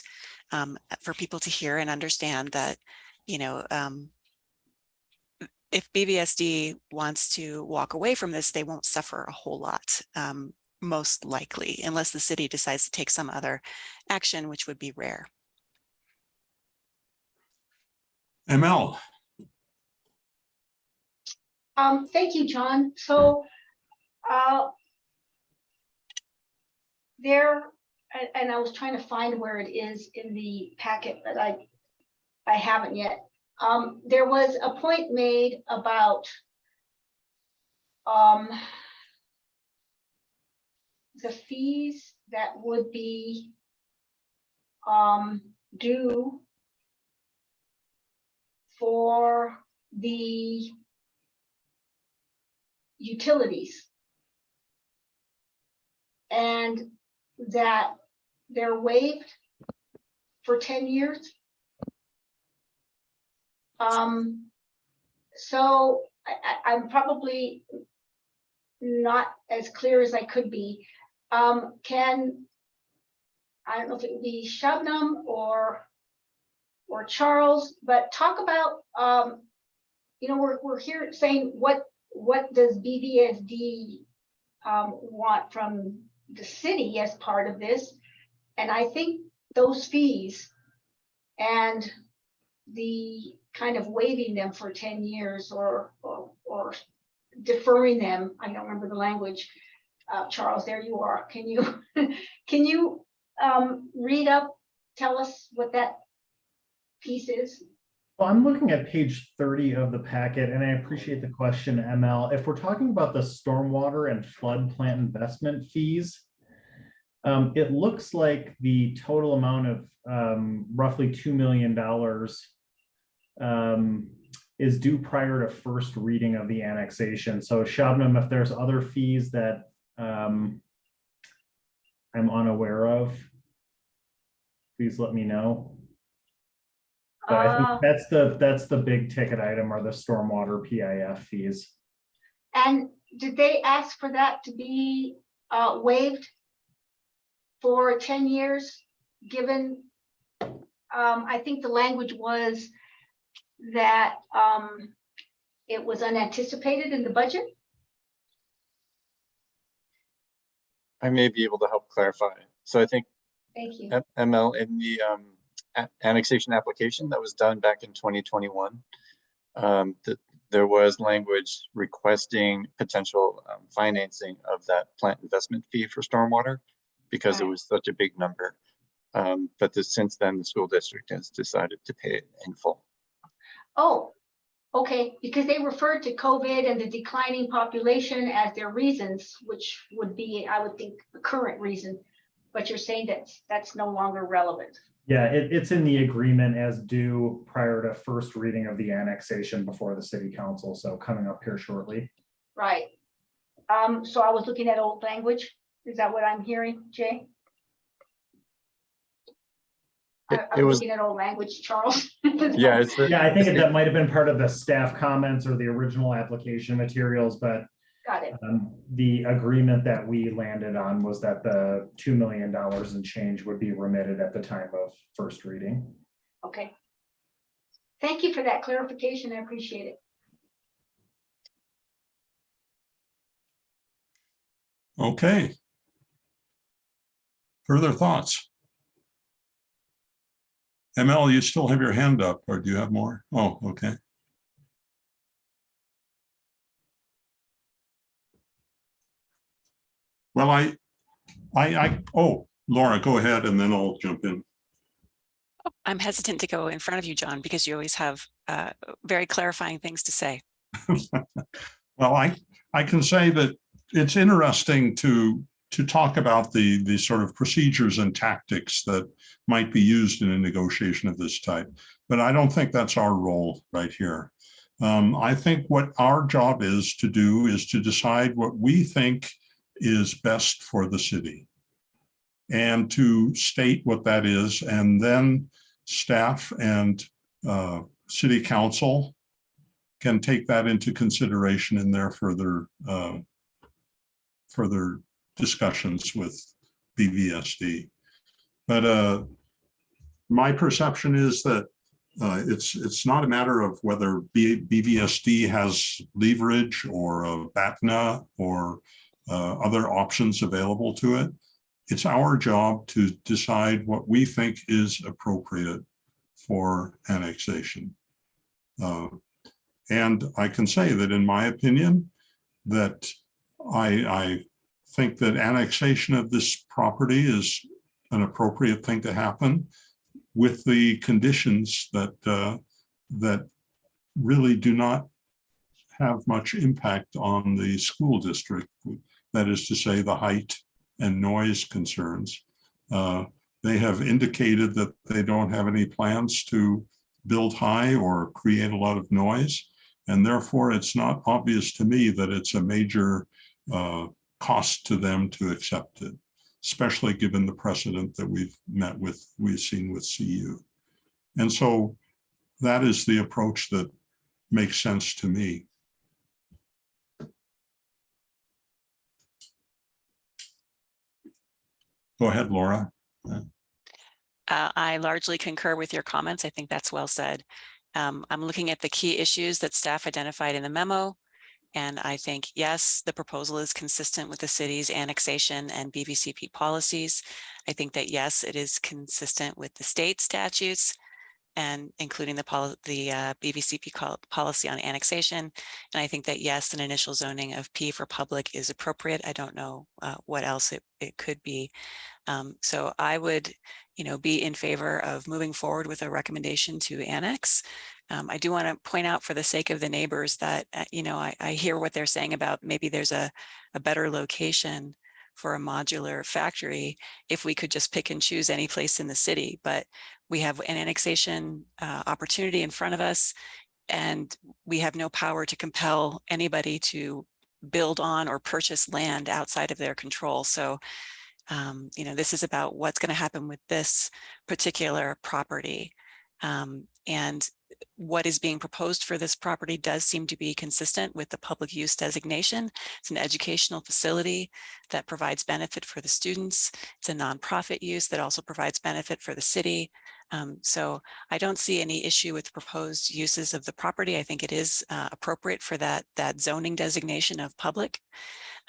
for people to hear and understand that, if BVSD wants to walk away from this, they won't suffer a whole lot, most likely, unless the city decides to take some other action, which would be rare. ML. Thank you, John. So and I was trying to find where it is in the packet, but I haven't yet. There was a point made about the fees that would be due for the utilities, and that they're waived for 10 years. So I'm probably not as clear as I could be. I don't know if it would be Shabnam or Charles, but talk about, we're here saying what does BVSD want from the city as part of this, and I think those fees and the kind of waiving them for 10 years or deferring them. I don't remember the language. Charles, there you are. Can you read up, tell us what that piece is? Well, I'm looking at page 30 of the packet, and I appreciate the question, ML. If we're talking about the stormwater and flood plant investment fees, it looks like the total amount of roughly $2 million is due prior to first reading of the annexation. So Shabnam, if there's other fees that I'm unaware of, please let me know. But I think that's the big ticket item, are the stormwater PIF fees. And did they ask for that to be waived for 10 years, given, I think the language was that it was unanticipated in the budget? I may be able to help clarify. So I think Thank you. ML, in the annexation application that was done back in 2021, there was language requesting potential financing of that plant investment fee for stormwater because it was such a big number. But since then, the school district has decided to pay it in full. Oh, Okay, because they referred to COVID and the declining population as their reasons, which would be, I would think, the current reason. But you're saying that that's no longer relevant. Yeah, it's in the agreement as due prior to first reading of the annexation before the city council, so coming up here shortly. Right. So I was looking at old language. Is that what I'm hearing, Jay? I'm looking at old language, Charles. Yeah, Yeah, I think that might have been part of the staff comments or the original application materials, but Got it. the agreement that we landed on was that the $2 million and change would be remitted at the time of first reading. Okay. Thank you for that clarification. I appreciate it. Okay. Further thoughts? ML, you still have your hand up, or do you have more? Oh, okay. Well, oh, Laura, go ahead and then I'll jump in. I'm hesitant to go in front of you, John, because you always have very clarifying things to say. Well, I can say that it's interesting to talk about the sort of procedures and tactics that might be used in a negotiation of this type, but I don't think that's our role right here. I think what our job is to do is to decide what we think is best for the city and to state what that is, and then staff and city council can take that into consideration in their further discussions with BVSD. But my perception is that it's not a matter of whether BVSD has leverage or a BATNA or other options available to it. It's our job to decide what we think is appropriate for annexation. And I can say that in my opinion, that I think that annexation of this property is an appropriate thing to happen with the conditions that that really do not have much impact on the school district. That is to say, the height and noise concerns. They have indicated that they don't have any plans to build high or create a lot of noise. And therefore, it's not obvious to me that it's a major cost to them to accept it, especially given the precedent that we've seen with CU. And so that is the approach that makes sense to me. Go ahead, Laura. I largely concur with your comments. I think that's well said. I'm looking at the key issues that staff identified in the memo. And I think, yes, the proposal is consistent with the city's annexation and BVCP policies. I think that, yes, it is consistent with the state statutes and including the BVCP policy on annexation. And I think that, yes, an initial zoning of P for public is appropriate. I don't know what else it could be. So I would, be in favor of moving forward with a recommendation to annex. I do want to point out, for the sake of the neighbors, that, I hear what they're saying about maybe there's a better location for a modular factory if we could just pick and choose any place in the city. But we have an annexation opportunity in front of us, and we have no power to compel anybody to build on or purchase land outside of their control. So this is about what's going to happen with this particular property. And what is being proposed for this property does seem to be consistent with the public use designation. It's an educational facility that provides benefit for the students. It's a nonprofit use that also provides benefit for the city. So I don't see any issue with proposed uses of the property. I think it is appropriate for that zoning designation of public.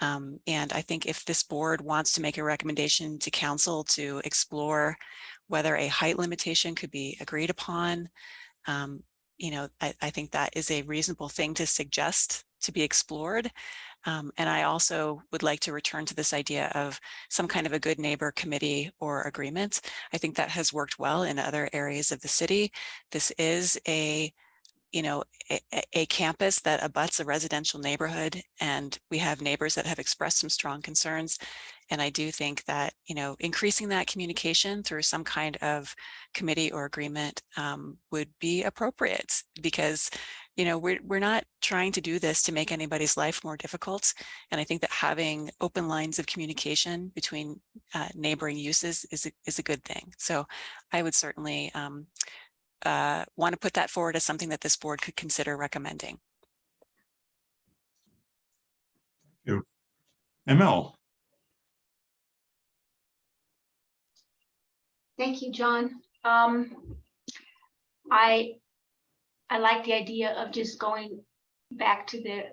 And I think if this board wants to make a recommendation to council to explore whether a height limitation could be agreed upon, I think that is a reasonable thing to suggest to be explored. And I also would like to return to this idea of some kind of a good neighbor committee or agreement. I think that has worked well in other areas of the city. This is a a campus that abuts a residential neighborhood, and we have neighbors that have expressed some strong concerns. And I do think that, increasing that communication through some kind of committee or agreement would be appropriate, because, we're not trying to do this to make anybody's life more difficult. And I think that having open lines of communication between neighboring uses is a good thing. So I would certainly want to put that forward as something that this board could consider recommending. Thank you. ML. Thank you, John. I like the idea of just going back to the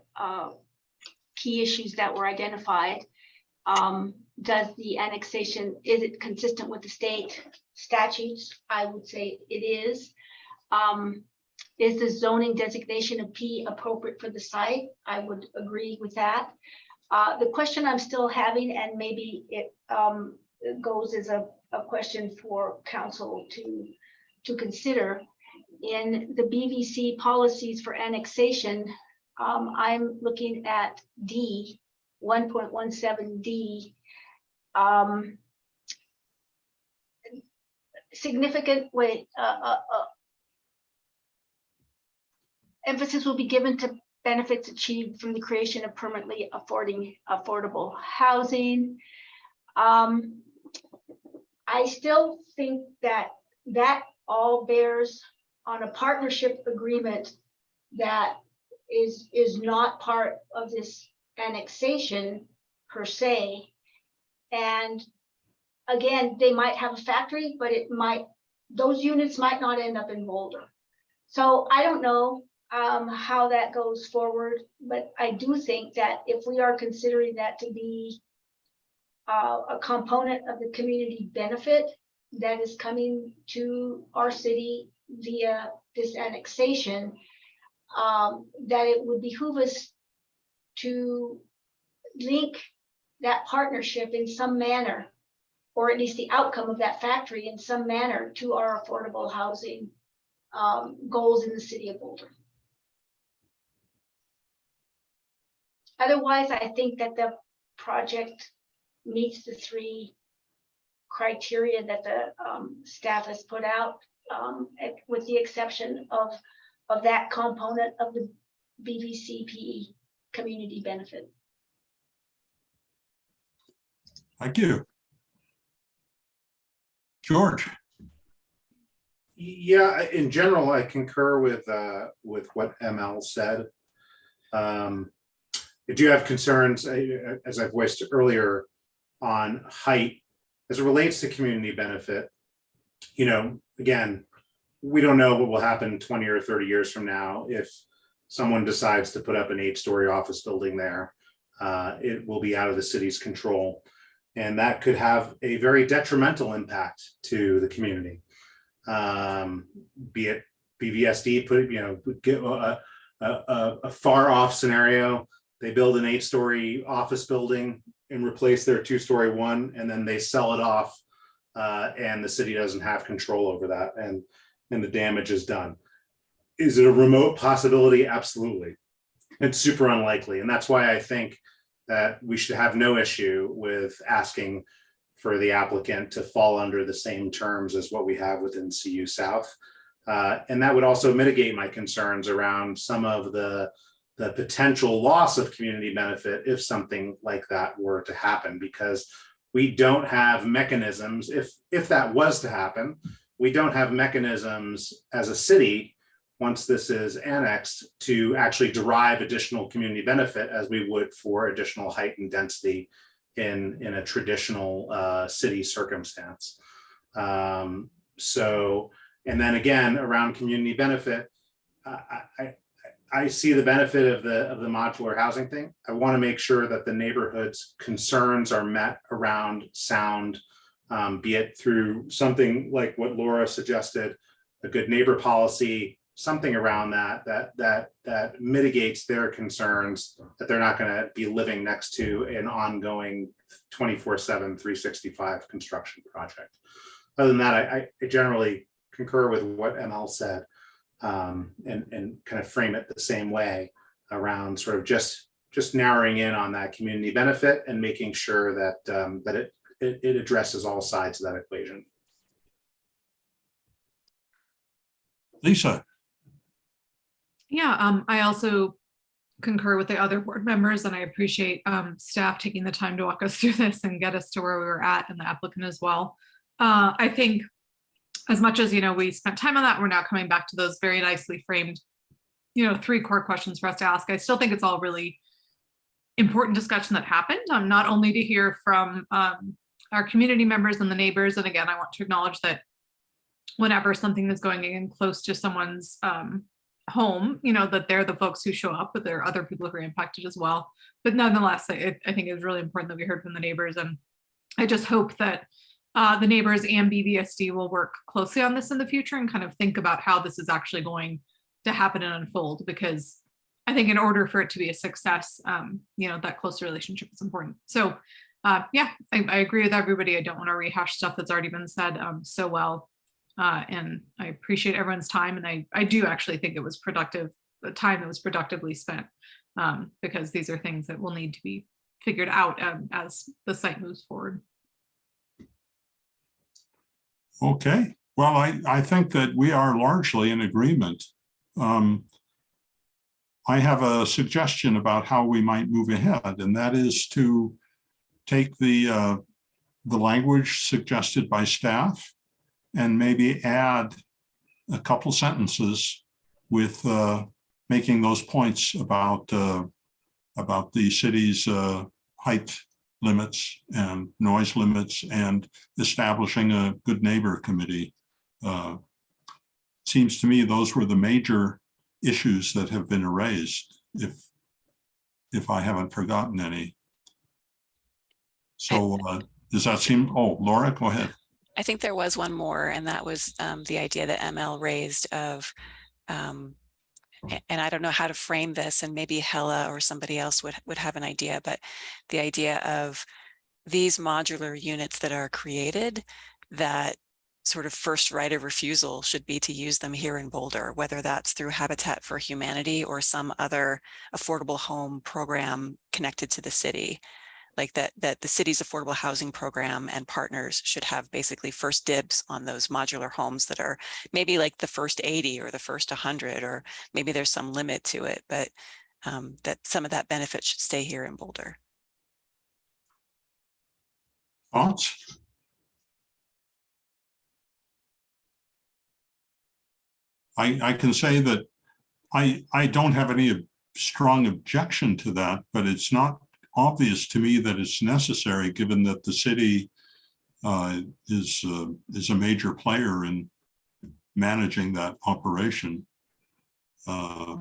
key issues that were identified. Does the annexation, is it consistent with the state statutes? I would say it is. Is the zoning designation of P appropriate for the site? I would agree with that. The question I'm still having, and maybe it goes as a question for council to consider, in the BVC policies for annexation, I'm looking at D, 1.17D. Significant emphasis will be given to benefits achieved from the creation of permanently affordable housing. I still think that all bears on a partnership agreement that is not part of this annexation per se. And again, they might have a factory, but those units might not end up in Boulder. So I don't know how that goes forward, but I do think that if we are considering that to be a component of the community benefit that is coming to our city via this annexation, that it would behoove us to link that partnership in some manner, or at least the outcome of that factory in some manner, to our affordable housing goals in the city of Boulder. Otherwise, I think that the project meets the three criteria that the staff has put out, with the exception of that component of the BVCP community benefit. Thank you. George. Yeah, in general, I concur with what ML said. I do have concerns, as I voiced earlier, on height as it relates to community benefit. Again, we don't know what will happen 20 or 30 years from now if someone decides to put up an 8-story office building there. It will be out of the city's control, and that could have a very detrimental impact to the community. Be it BVSD, a far off scenario, they build an 8-story office building and replace their 2-story one, and then they sell it off, and the city doesn't have control over that, and the damage is done. Is it a remote possibility? Absolutely. It's super unlikely, and that's why I think that we should have no issue with asking for the applicant to fall under the same terms as what we have within CU South. And that would also mitigate my concerns around some of the potential loss of community benefit if something like that were to happen, because we don't have mechanisms, if that was to happen, we don't have mechanisms as a city, once this is annexed, to actually derive additional community benefit as we would for additional height and density in a traditional city circumstance. So, and then again, around community benefit, I see the benefit of the modular housing thing. I want to make sure that the neighborhood's concerns are met around sound, be it through something like what Laura suggested, a good neighbor policy, something around that mitigates their concerns that they're not going to be living next to an ongoing 24/7, 365 construction project. Other than that, I generally concur with what ML said. and kind of frame it the same way around sort of just narrowing in on that community benefit and making sure that it addresses all sides of that equation. Lisa. Yeah, I also concur with the other board members, and I appreciate staff taking the time to walk us through this and get us to where we were at, and the applicant as well. I think as much as, we spent time on that, we're now coming back to those very nicely framed, 3 core questions for us to ask. I still think it's all really important discussion that happened, not only to hear from our community members and the neighbors. And again, I want to acknowledge that whenever something is going in close to someone's home, that they're the folks who show up, but there are other people who are impacted as well. But nonetheless, I think it's really important that we heard from the neighbors. And I just hope that the neighbors and BVSD will work closely on this in the future and kind of think about how this is actually going to happen and unfold, because I think in order for it to be a success, that close relationship is important. So yeah, I agree with everybody. I don't want to rehash stuff that's already been said so well. And I appreciate everyone's time. And I do actually think it was productive, the time that was productively spent, because these are things that will need to be figured out as the site moves forward. Okay, well, I think that we are largely in agreement. I have a suggestion about how we might move ahead, and that is to take the language suggested by staff and maybe add a couple sentences with making those points about the city's height limits and noise limits and establishing a good neighbor committee. Seems to me those were the major issues that have been raised, if I haven't forgotten any. So does that seem, oh, Laura, go ahead. I think there was one more, and that was the idea that ML raised of, and I don't know how to frame this, and maybe Hella or somebody else would have an idea, but the idea of these modular units that are created, that sort of first right of refusal should be to use them here in Boulder, whether that's through Habitat for Humanity or some other affordable home program connected to the city. Like that the city's affordable housing program and partners should have basically first dibs on those modular homes that are maybe like the first 80 or the first 100, or maybe there's some limit to it, but that some of that benefit should stay here in Boulder. Thoughts? I can say that I don't have any strong objection to that, but it's not obvious to me that it's necessary, given that the city is a major player in managing that operation. But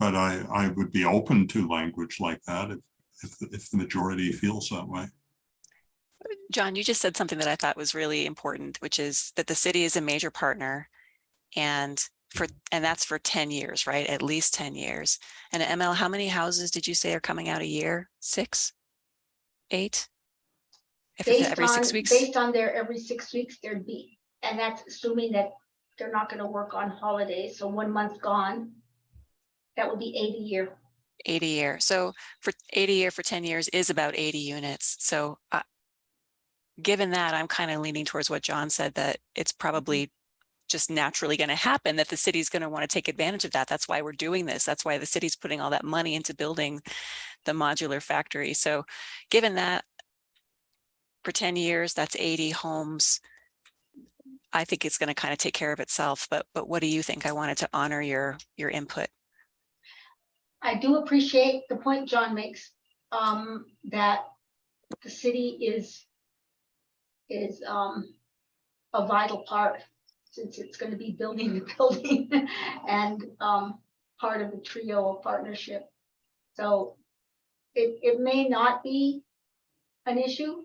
I would be open to language like that if the majority feels that way. John, you just said something that I thought was really important, which is that the city is a major partner, and that's for 10 years, right? At least 10 years. And ML, how many houses did you say are coming out a year? 6, 8? If it's every 6 weeks? Based on their every 6 weeks, there'd be, and that's assuming that they're not going to work on holidays. So 1 month gone, that would be 80 a year. 80 a year. So for 80 a year for 10 years is about 80 units. So given that, I'm kind of leaning towards what John said, that it's probably just naturally going to happen, that the city's going to want to take advantage of that. That's why we're doing this. That's why the city's putting all that money into building the modular factory. So given that, for 10 years, that's 80 homes. I think it's going to kind of take care of itself. But what do you think? I wanted to honor your input. I do appreciate the point John makes, that the city is a vital part, since it's going to be building the building and part of the trio of partnership. So it may not be an issue.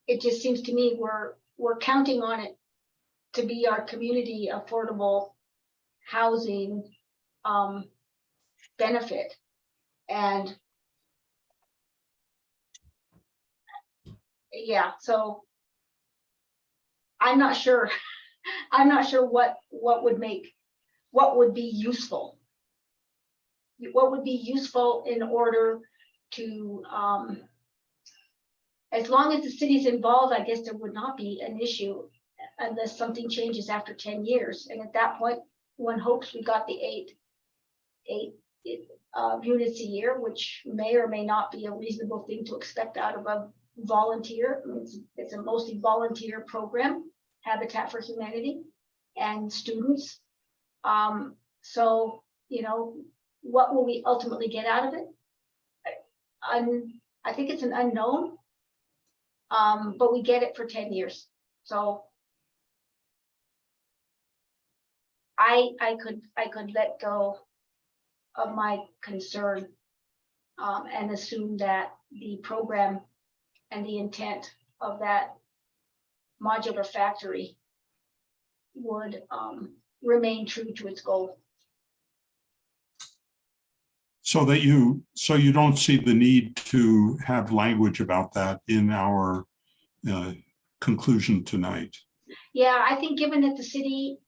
It just seems to me we're counting on it to be our community affordable housing benefit. And yeah, so I'm not sure what would make what would be useful. What would be useful in order to, as long as the city's involved, I guess there would not be an issue unless something changes after 10 years. And at that point, one hopes we got the eight units a year, which may or may not be a reasonable thing to expect out of a volunteer. It's a mostly volunteer program, Habitat for Humanity, and students. So, you know, what will we ultimately get out of it? I think it's an unknown, but we get it for 10 years. So I could let go of my concern and assume that the program and the intent of that modular factory would remain true to its goal. So you don't see the need to have language about that in our conclusion tonight. Yeah, I think given that the city,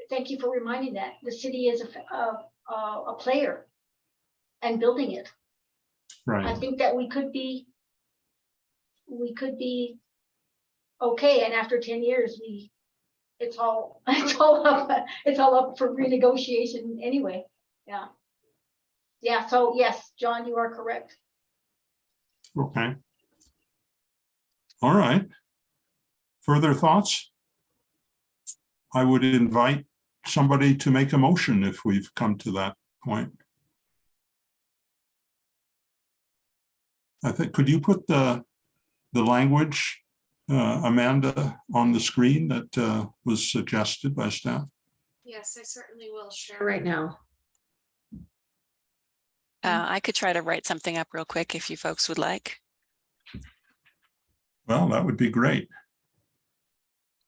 thank you for reminding that, the city is a player and building it. Right. I think that we could be okay, and after 10 years, it's all up for renegotiation anyway. Yeah. Yeah, so yes, John, you are correct. Okay. All right. Further thoughts? I would invite somebody to make a motion if we've come to that point. I think, could you put the language, Amanda, on the screen that was suggested by staff? Yes, I certainly will share right now. I could try to write something up real quick if you folks would like. Well, that would be great.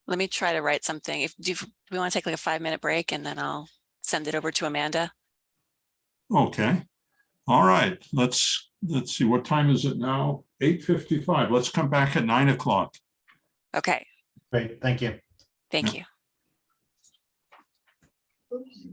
Let me try to write something. Do we want to take like a 5-minute break and then I'll send it over to Amanda? Okay. All right. Let's see. What time is it now? 8:55. Let's come back at 9 o'clock. Okay. Great, thank you. Thank you. Oops.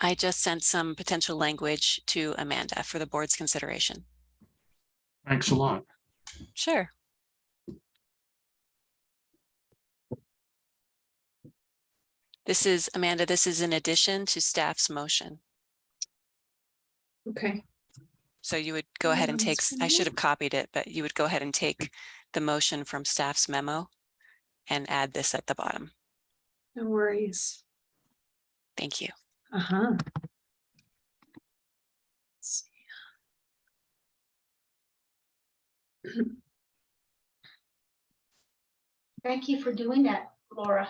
I just sent some potential language to Amanda for the board's consideration. Thanks a lot. Sure. This is, Amanda, this is in addition to staff's motion. Okay. So you would go ahead and take, I should have copied it, but you would go ahead and take the motion from staff's memo and add this at the bottom. No worries. Thank you. Uh-huh. Thank you for doing that, Laura.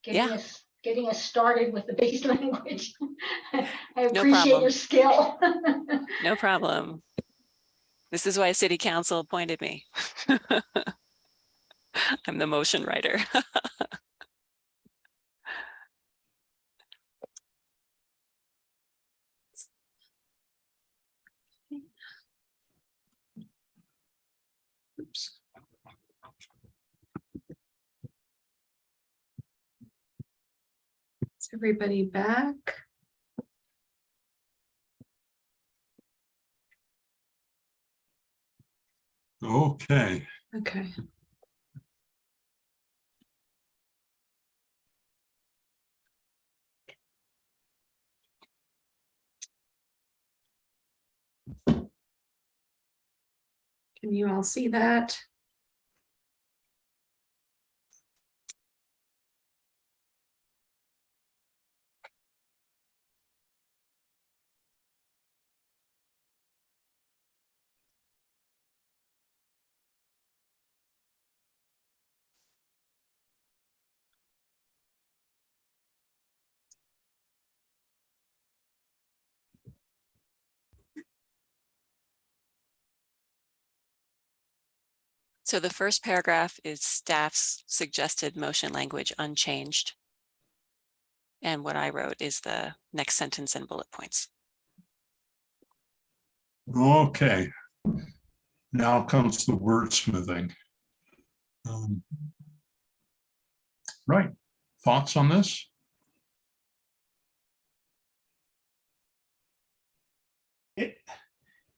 Getting us started with the base language. I appreciate your skill. No problem. This is why City Council appointed me. I'm the motion writer. Oops. Is everybody back? Okay. Okay. Can you all see that? So the first paragraph is staff's suggested motion language unchanged. And what I wrote is the next sentence and bullet points. Okay. Now comes the wordsmithing. Right. Thoughts on this?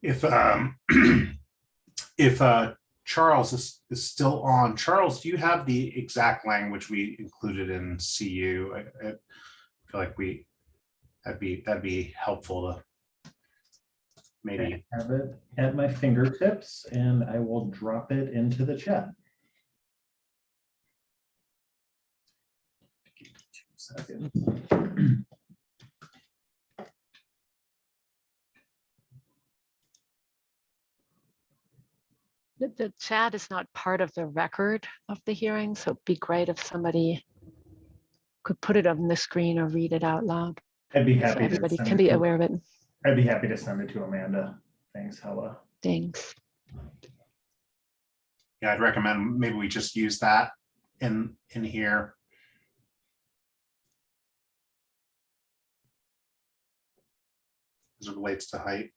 If Charles is still on, Charles, do you have the exact language we included in CU? I feel like that'd be helpful to maybe I have it at my fingertips and I will drop it into the chat. 2 seconds. The chat is not part of the record of the hearing, so it'd be great if somebody could put it on the screen or read it out loud. I'd be So happy to everybody send can it be to- aware of it. I'd be happy to send it to Amanda. Thanks, Hella. Thanks. yeah, I'd recommend maybe we just use that in here. As it relates to height.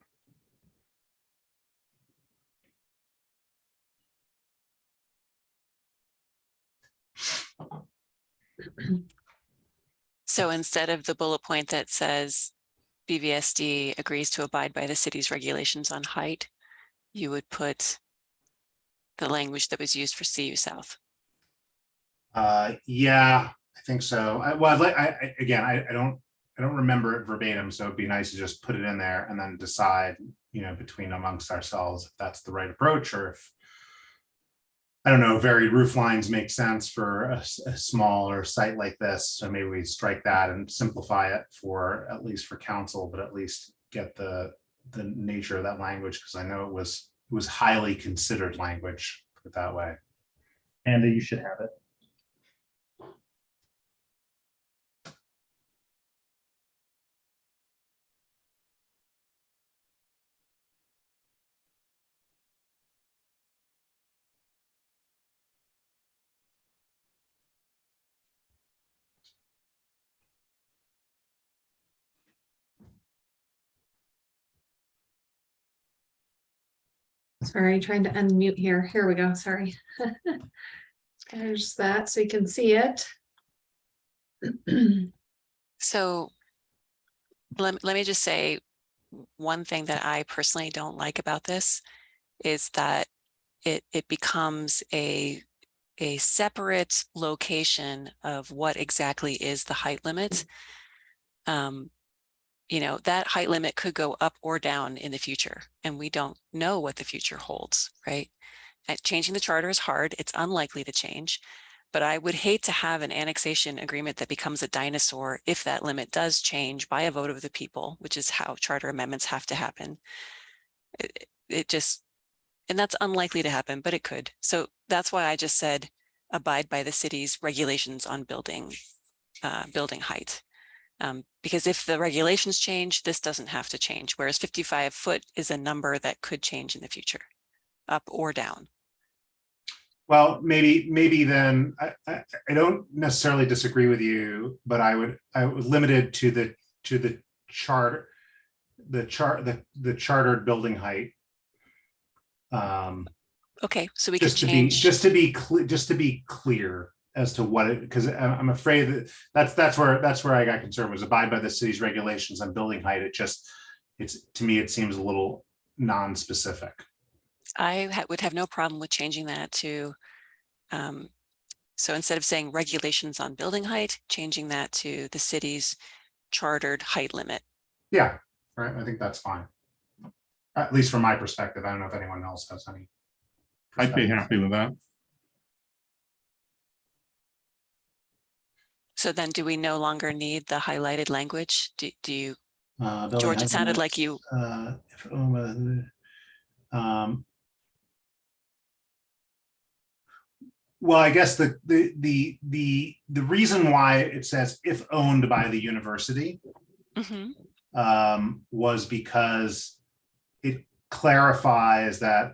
So instead of the bullet point that says BVSD agrees to abide by the city's regulations on height, you would put the language that was used for CU South. Yeah, I think so. I don't remember it verbatim, so it'd be nice to just put it in there and then decide, between amongst ourselves if that's the right approach, or if, I don't know, varied roof lines make sense for a smaller site like this. So maybe we strike that and simplify it for, at least for council, but at least get the nature of that language, because I know it was highly considered language, put it that way. Andy, you should have it. Sorry, trying to unmute here. Here we go. Sorry. There's that, so you can see it. So let me just say, one thing that I personally don't like about this is that it becomes a separate location of what exactly is the height limit. You know, that height limit could go up or down in the future, and we don't know what the future holds, right? Changing the charter is hard. It's unlikely to change, but I would hate to have an annexation agreement that becomes a dinosaur if that limit does change by a vote of the people, which is how charter amendments have to happen. It just, and that's unlikely to happen, but it could. So that's why I just said abide by the city's regulations on building height. Because if the regulations change, this doesn't have to change, whereas 55 foot is a number that could change in the future, up or down. Well, maybe then I don't necessarily disagree with you, but I would limit it to the charter, the chartered building height. Okay, so we can change just to be clear as to what it, because I'm afraid that's where I got concerned, was abide by the city's regulations on building height. It's to me, it seems a little non-specific. I would have no problem with changing that to, so instead of saying regulations on building height, changing that to the city's chartered height limit. Yeah, right. I think that's fine. At least from my perspective. I don't know if anyone else has any. I'd be happy with that. So then do we no longer need the highlighted language? Do you, Building George, it height sounded like limits, you. Well, I guess the reason why it says if owned by the university was because it clarifies that,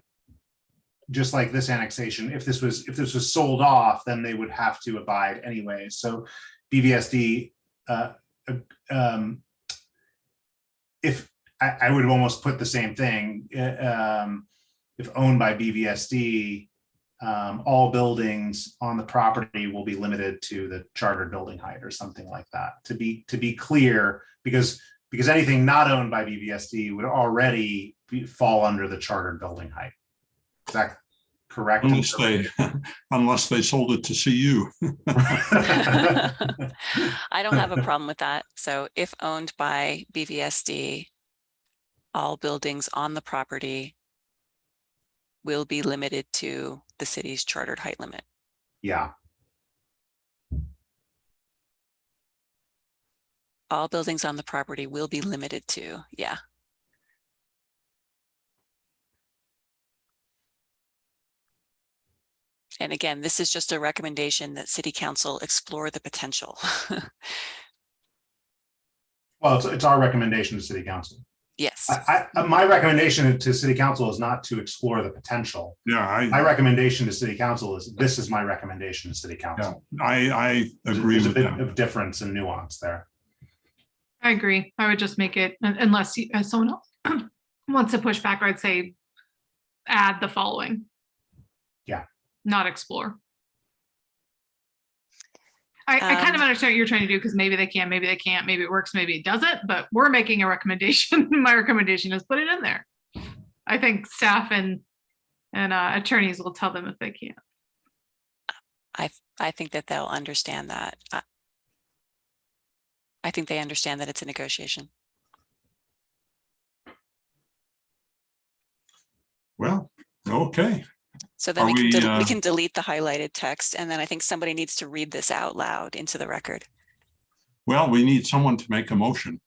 just like this annexation, if this was sold off, then they would have to abide anyway. So BVSD, if I would almost put the same thing, if owned by BVSD, all buildings on the property will be limited to the chartered building height or something like that, to be clear, because anything not owned by BVSD would already fall under the chartered building height. Is that correct? Unless they sold it to CU. I don't have a problem with that. So if owned by BVSD, all buildings on the property will be limited to the city's chartered height limit. Yeah. All buildings on the property will be limited to, yeah. And again, this is just a recommendation that City Council explore the potential. Well, it's our recommendation to City Council. Yes. My recommendation to City Council is not to explore the potential. Yeah. My recommendation to City Council is, this is my recommendation to City Council. Yeah, I agree There's with a bit that. of difference and nuance there. I agree. I would just make it, unless someone else wants to push back, I'd say add the following. Yeah. Not explore. I kind of understand what you're trying to do, because maybe they can, maybe they can't, maybe it works, maybe it doesn't, but we're making a recommendation. My recommendation is put it in there. I think staff and attorneys will tell them if they can't. I think that they'll understand that. I think they understand that it's a negotiation. Well, okay. So then we can delete the highlighted text, and then I think somebody needs to read this out loud into the record. Well, we need someone to make a motion.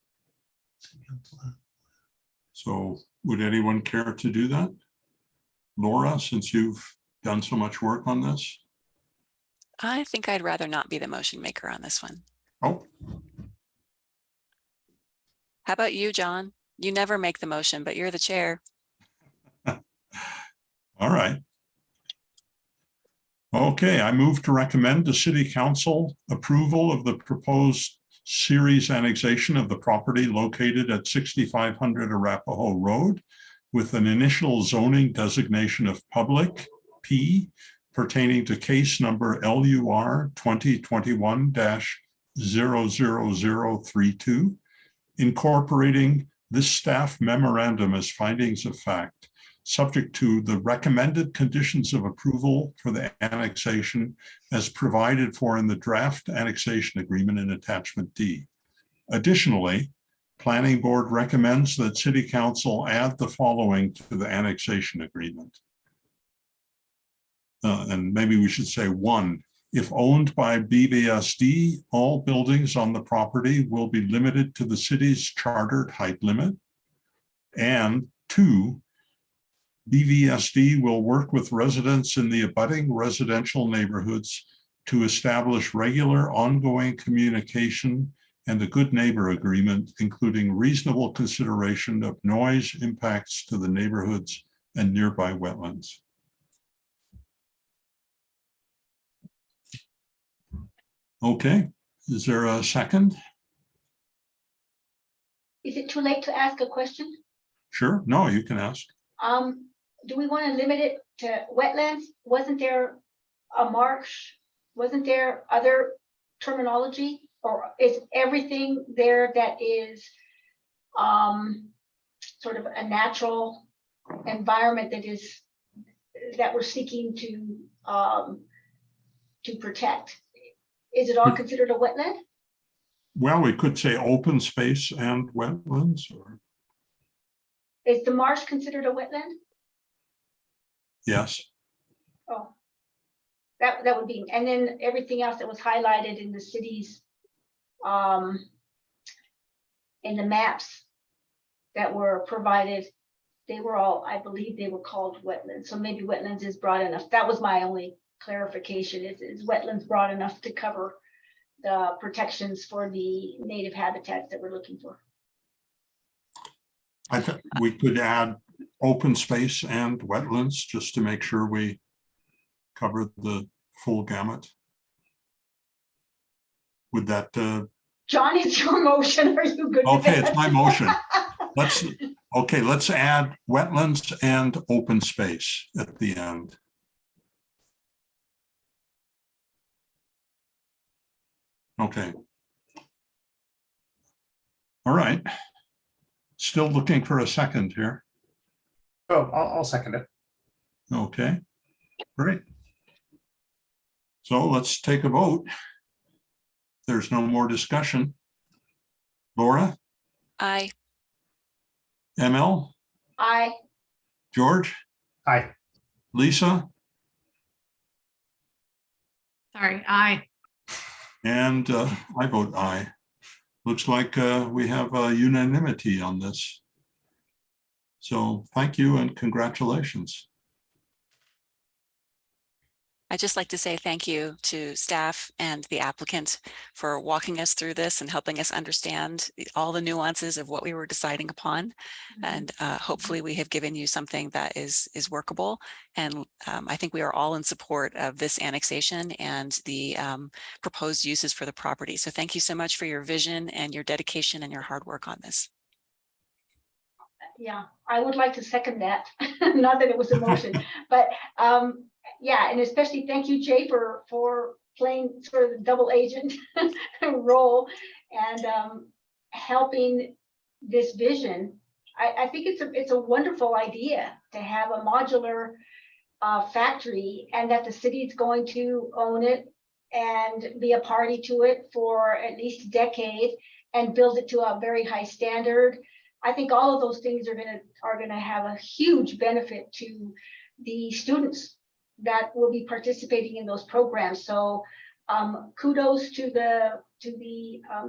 So would anyone care to do that? Laura, since you've done so much work on this? I think I'd rather not be the motion maker on this one. Oh. How about you, John? You never make the motion, but you're the chair. All right. Okay, I move to recommend to City Council approval of the proposed series annexation of the property located at 6500 Arapahoe Road with an initial zoning designation of public P pertaining to case number LUR 2021-00032 incorporating this staff memorandum as findings of fact, subject to the recommended conditions of approval for the annexation as provided for in the draft annexation agreement in attachment D. Additionally, Planning Board recommends that City Council add the following to the annexation agreement. And maybe we should say 1, if owned by BVSD, all buildings on the property will be limited to the city's chartered height limit. And 2, BVSD will work with residents in the abutting residential neighborhoods to establish regular ongoing communication and a good neighbor agreement, including reasonable consideration of noise impacts to the neighborhoods and nearby wetlands. Okay, is there a second? Is it too late to ask a question? Sure, no, you can ask. Do we want to limit it to wetlands? Wasn't there a marsh? Wasn't there other terminology? Or is everything there that is sort of a natural environment that we're seeking to protect? Is it all considered a wetland? Well, we could say open space and wetlands, or Is the marsh considered a wetland? yes. Oh, that would be, and then everything else that was highlighted in the cities, in the maps that were provided, they were all, I believe they were called wetlands. So maybe wetlands is broad enough. That was my only clarification. Is wetlands broad enough to cover the protections for the native habitats that we're looking for? I think we could add open space and wetlands just to make sure we cover the full gamut. Would that John, it's your motion. Are you good? okay, with it's my motion. Let's add wetlands and open space at the end. Okay. All right. Still looking for a second here. Oh, I'll second it. Okay, great. So let's take a vote. There's no more discussion. Laura? Aye. ML? Aye. George? Aye. Lisa? Sorry, aye. And I vote aye. Looks like we have unanimity on this. So thank you and congratulations. I'd just like to say thank you to staff and the applicant for walking us through this and helping us understand all the nuances of what we were deciding upon. And hopefully we have given you something that is workable. And I think we are all in support of this annexation and the proposed uses for the property. So thank you so much for your vision and your dedication and your hard work on this. Yeah, I would like to second that. Not that it was a motion, but yeah, and especially thank you, Jay, for playing sort of the double agent role and helping this vision. I think it's a wonderful idea to have a modular factory, and that the city is going to own it and be a party to it for at least a decade and build it to a very high standard. I think all of those things are gonna have a huge benefit to the students that will be participating in those programs. So kudos to the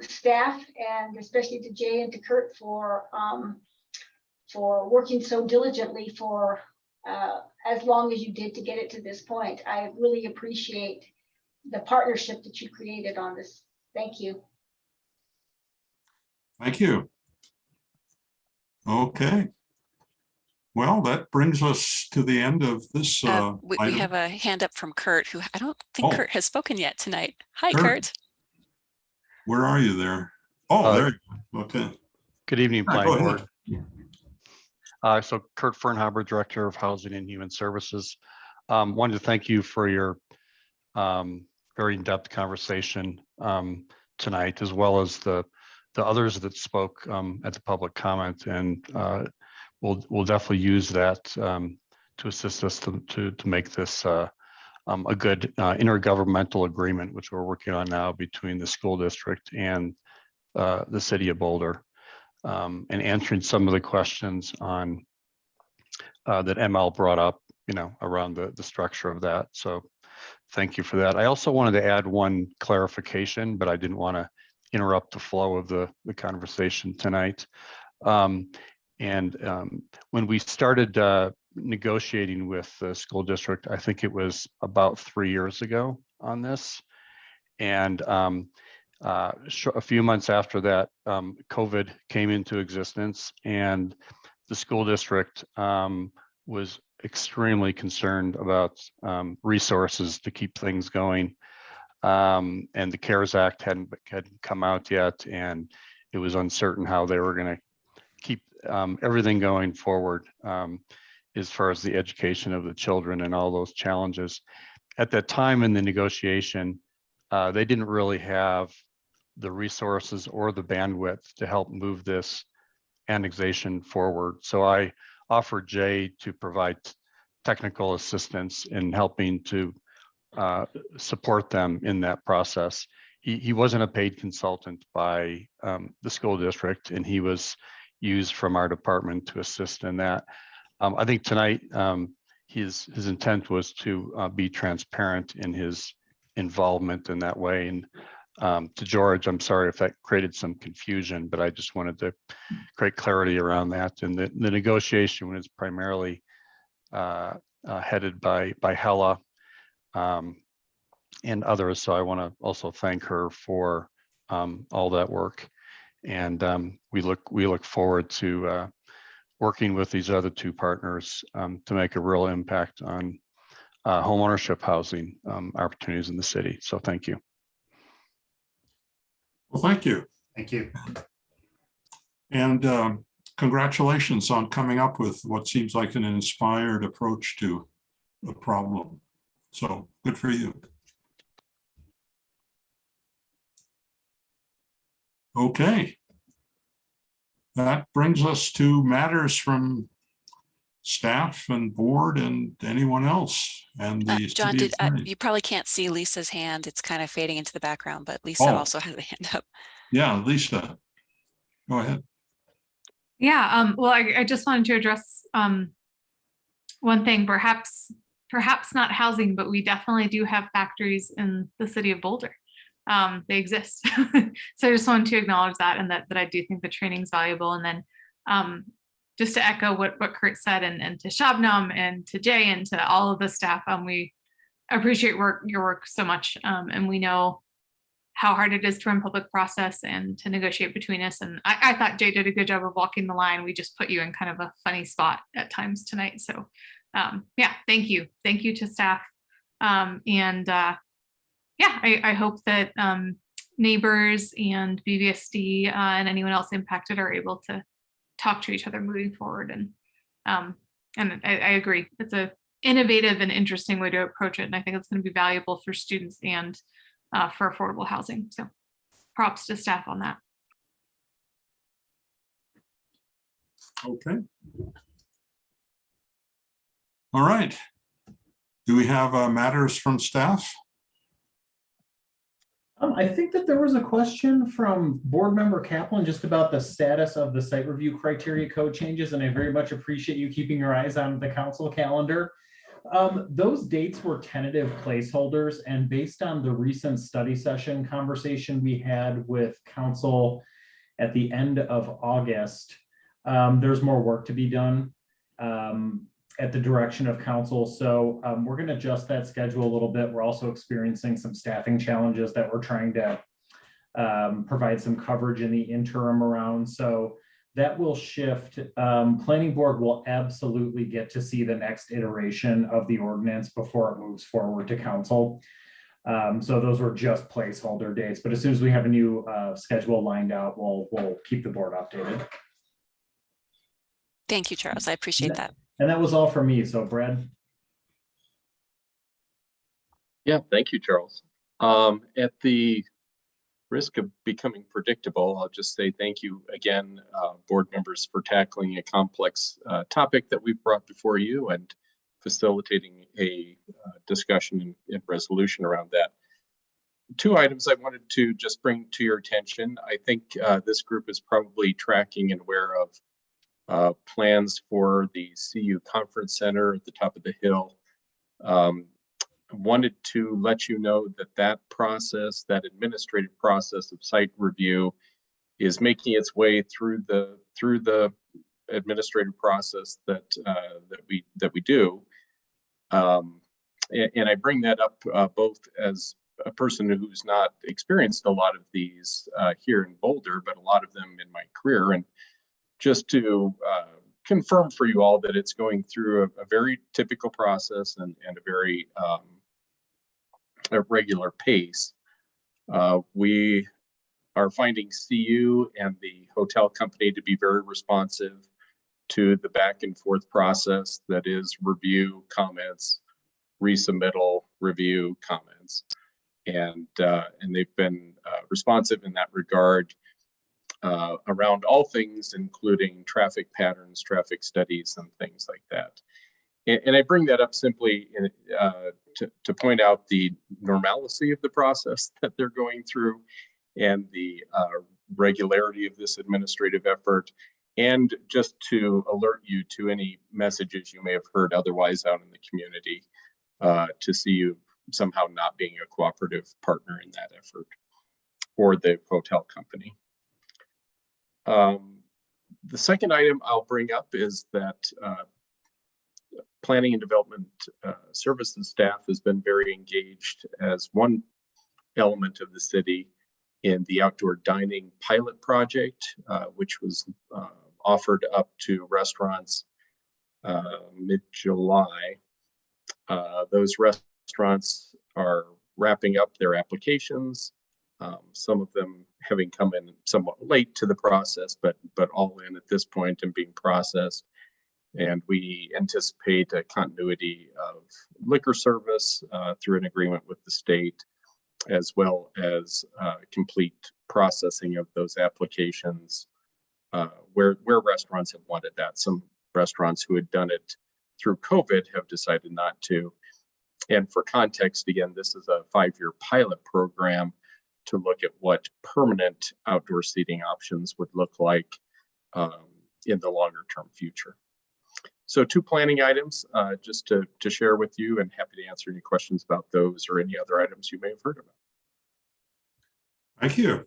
staff, and especially to Jay and to Kurt for working so diligently for as long as you did to get it to this point. I really appreciate the partnership that you created on this. Thank you. Thank you. Okay. Well, that brings us to the end of this We item. have a hand up from Kurt, who I don't think Kurt has spoken yet tonight. Hi, Kurt. Where are you there? Oh, there you go. Okay. Good evening, Go Planning ahead. Board. So Kurt Fernhaber, Director of Housing and Human Services. Wanted to thank you for your very in-depth conversation tonight, as well as the the others that spoke at the public comment, and we'll definitely use that to assist us to make this a good intergovernmental agreement, which we're working on now between the school district and the city of Boulder, and answering some of the questions on that ML brought up, around the structure of that. So thank you for that. I also wanted to add one clarification, but I didn't want to interrupt the flow of the conversation tonight. When we started negotiating with the school district, I think it was about 3 years ago on this. And a few months after that, COVID came into existence, and the school district was extremely concerned about resources to keep things going. And the CARES Act hadn't come out yet, and it was uncertain how they were going to keep everything going forward as far as the education of the children and all those challenges. At that time in the negotiation, they didn't really have the resources or the bandwidth to help move this annexation forward. So I offered Jay to provide technical assistance in helping to support them in that process. He wasn't a paid consultant by the school district, and he was used from our department to assist in that. I think tonight his intent was to be transparent in his involvement in that way. And to George, I'm sorry if that created some confusion, but I just wanted to create clarity around that. And the negotiation was primarily headed by Hella and others. So I want to also thank her for all that work. And we look forward to working with these other two partners to make a real impact on homeownership housing opportunities in the city. So thank you. Well, thank you. Thank you. And congratulations on coming up with what seems like an inspired approach to the problem. So good for you. Okay. That brings us to matters from staff and board and anyone else. And the John, city attorney. you probably can't see Lisa's hand. It's kind of fading into the background, but Lisa also has a hand up. Yeah, Lisa, go ahead. Yeah, well, I just wanted to address one thing, perhaps not housing, but we definitely do have factories in the city of Boulder. They exist. So I just wanted to acknowledge that, and that I do think the training is valuable. And then just to echo what Kurt said, and to Shabnam and to Jay and to all of the staff, we appreciate your work so much. And we know how hard it is to run public process and to negotiate between us. And I thought Jay did a good job of walking the line. We just put you in kind of a funny spot at times tonight. So yeah, thank you. Thank you to staff. Yeah, I hope that neighbors and BVSD and anyone else impacted are able to talk to each other moving forward. And I agree, it's a innovative and interesting way to approach it. And I think it's going to be valuable for students and for affordable housing. So props to staff on that. Okay. All right. Do we have matters from staff? I think that there was a question from board member Kaplan just about the status of the site review criteria code changes, and I very much appreciate you keeping your eyes on the council calendar. Those dates were tentative placeholders, and based on the recent study session conversation we had with council at the end of August, there's more work to be done at the direction of council. So we're going to adjust that schedule a little bit. We're also experiencing some staffing challenges that we're trying to provide some coverage in the interim around. So that will shift. Planning board will absolutely get to see the next iteration of the ordinance before it moves forward to council. So those were just placeholder dates, but as soon as we have a new schedule lined out, we'll keep the board updated. Thank you, Charles. I appreciate that. And that was all for me. So Brad. Yeah, thank you, Charles. At the risk of becoming predictable, I'll just say thank you again, board members, for tackling a complex topic that we've brought before you and facilitating a discussion and resolution around that. Two items I wanted to just bring to your attention. I think this group is probably tracking and aware of plans for the CU Conference Center at the top of the hill. Wanted to let you know that process, that administrative process of site review, is making its way through the administrative process that we do. And I bring that up both as a person who's not experienced a lot of these here in Boulder, but a lot of them in my career, and just to confirm for you all that it's going through a very typical process and a very a regular pace. We are finding CU and the hotel company to be very responsive to the back and forth process that is review, comments, resubmittal, review, comments. And they've been responsive in that regard around all things, including traffic patterns, traffic studies, and things like that. And I bring that up simply to point out the normalcy of the process that they're going through and the regularity of this administrative effort, and just to alert you to any messages you may have heard otherwise out in the community to see you somehow not being a cooperative partner in that effort, or the hotel company. The second item I'll bring up is that Planning and Development Services staff has been very engaged as one element of the city in the outdoor dining pilot project, which was offered up to restaurants mid-July. Those restaurants are wrapping up their applications, some of them having come in somewhat late to the process, but all in at this point and being processed. And we anticipate a continuity of liquor service through an agreement with the state, as well as complete processing of those applications where restaurants have wanted that. Some restaurants who had done it through COVID have decided not to. And for context, again, this is a 5-year pilot program to look at what permanent outdoor seating options would look like in the longer term future. So 2 planning items just to share with you, and happy to answer any questions about those or any other items you may have heard about. Thank you.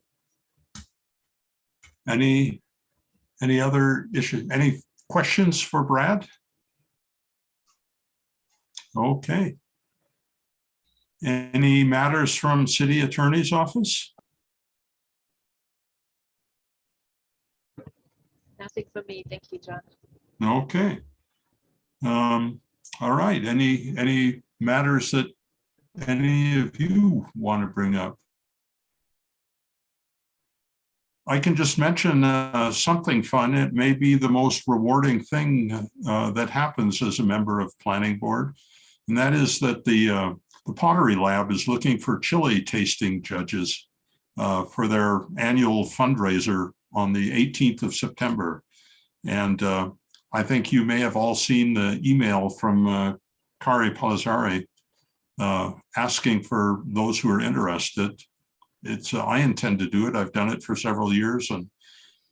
Any other issues? Any questions for Brad? Okay. Any matters from City Attorney's Office? Nothing for me. Thank you, John. Okay. All right. Any matters that any of you want to bring up? I can just mention something fun. It may be the most rewarding thing that happens as a member of Planning Board, and that is that the Pottery Lab is looking for chili tasting judges for their annual fundraiser on the 18th of September. And I think you may have all seen the email from Kari Palazzari asking for those who are interested. I intend to do it. I've done it for several years and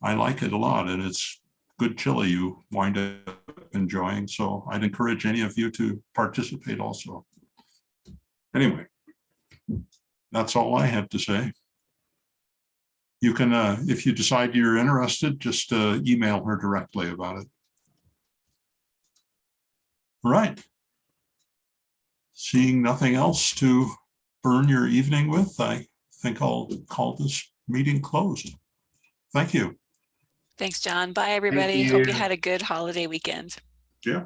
I like it a lot, and it's good chili you wind up enjoying. So I'd encourage any of you to participate also. Anyway, that's all I have to say. You can, if you decide you're interested, just email her directly about it. All right. Seeing nothing else to burn your evening with, I think I'll call this meeting closed. Thank you. Thanks, John. Bye, everybody. Hope you had a good holiday weekend. Yeah.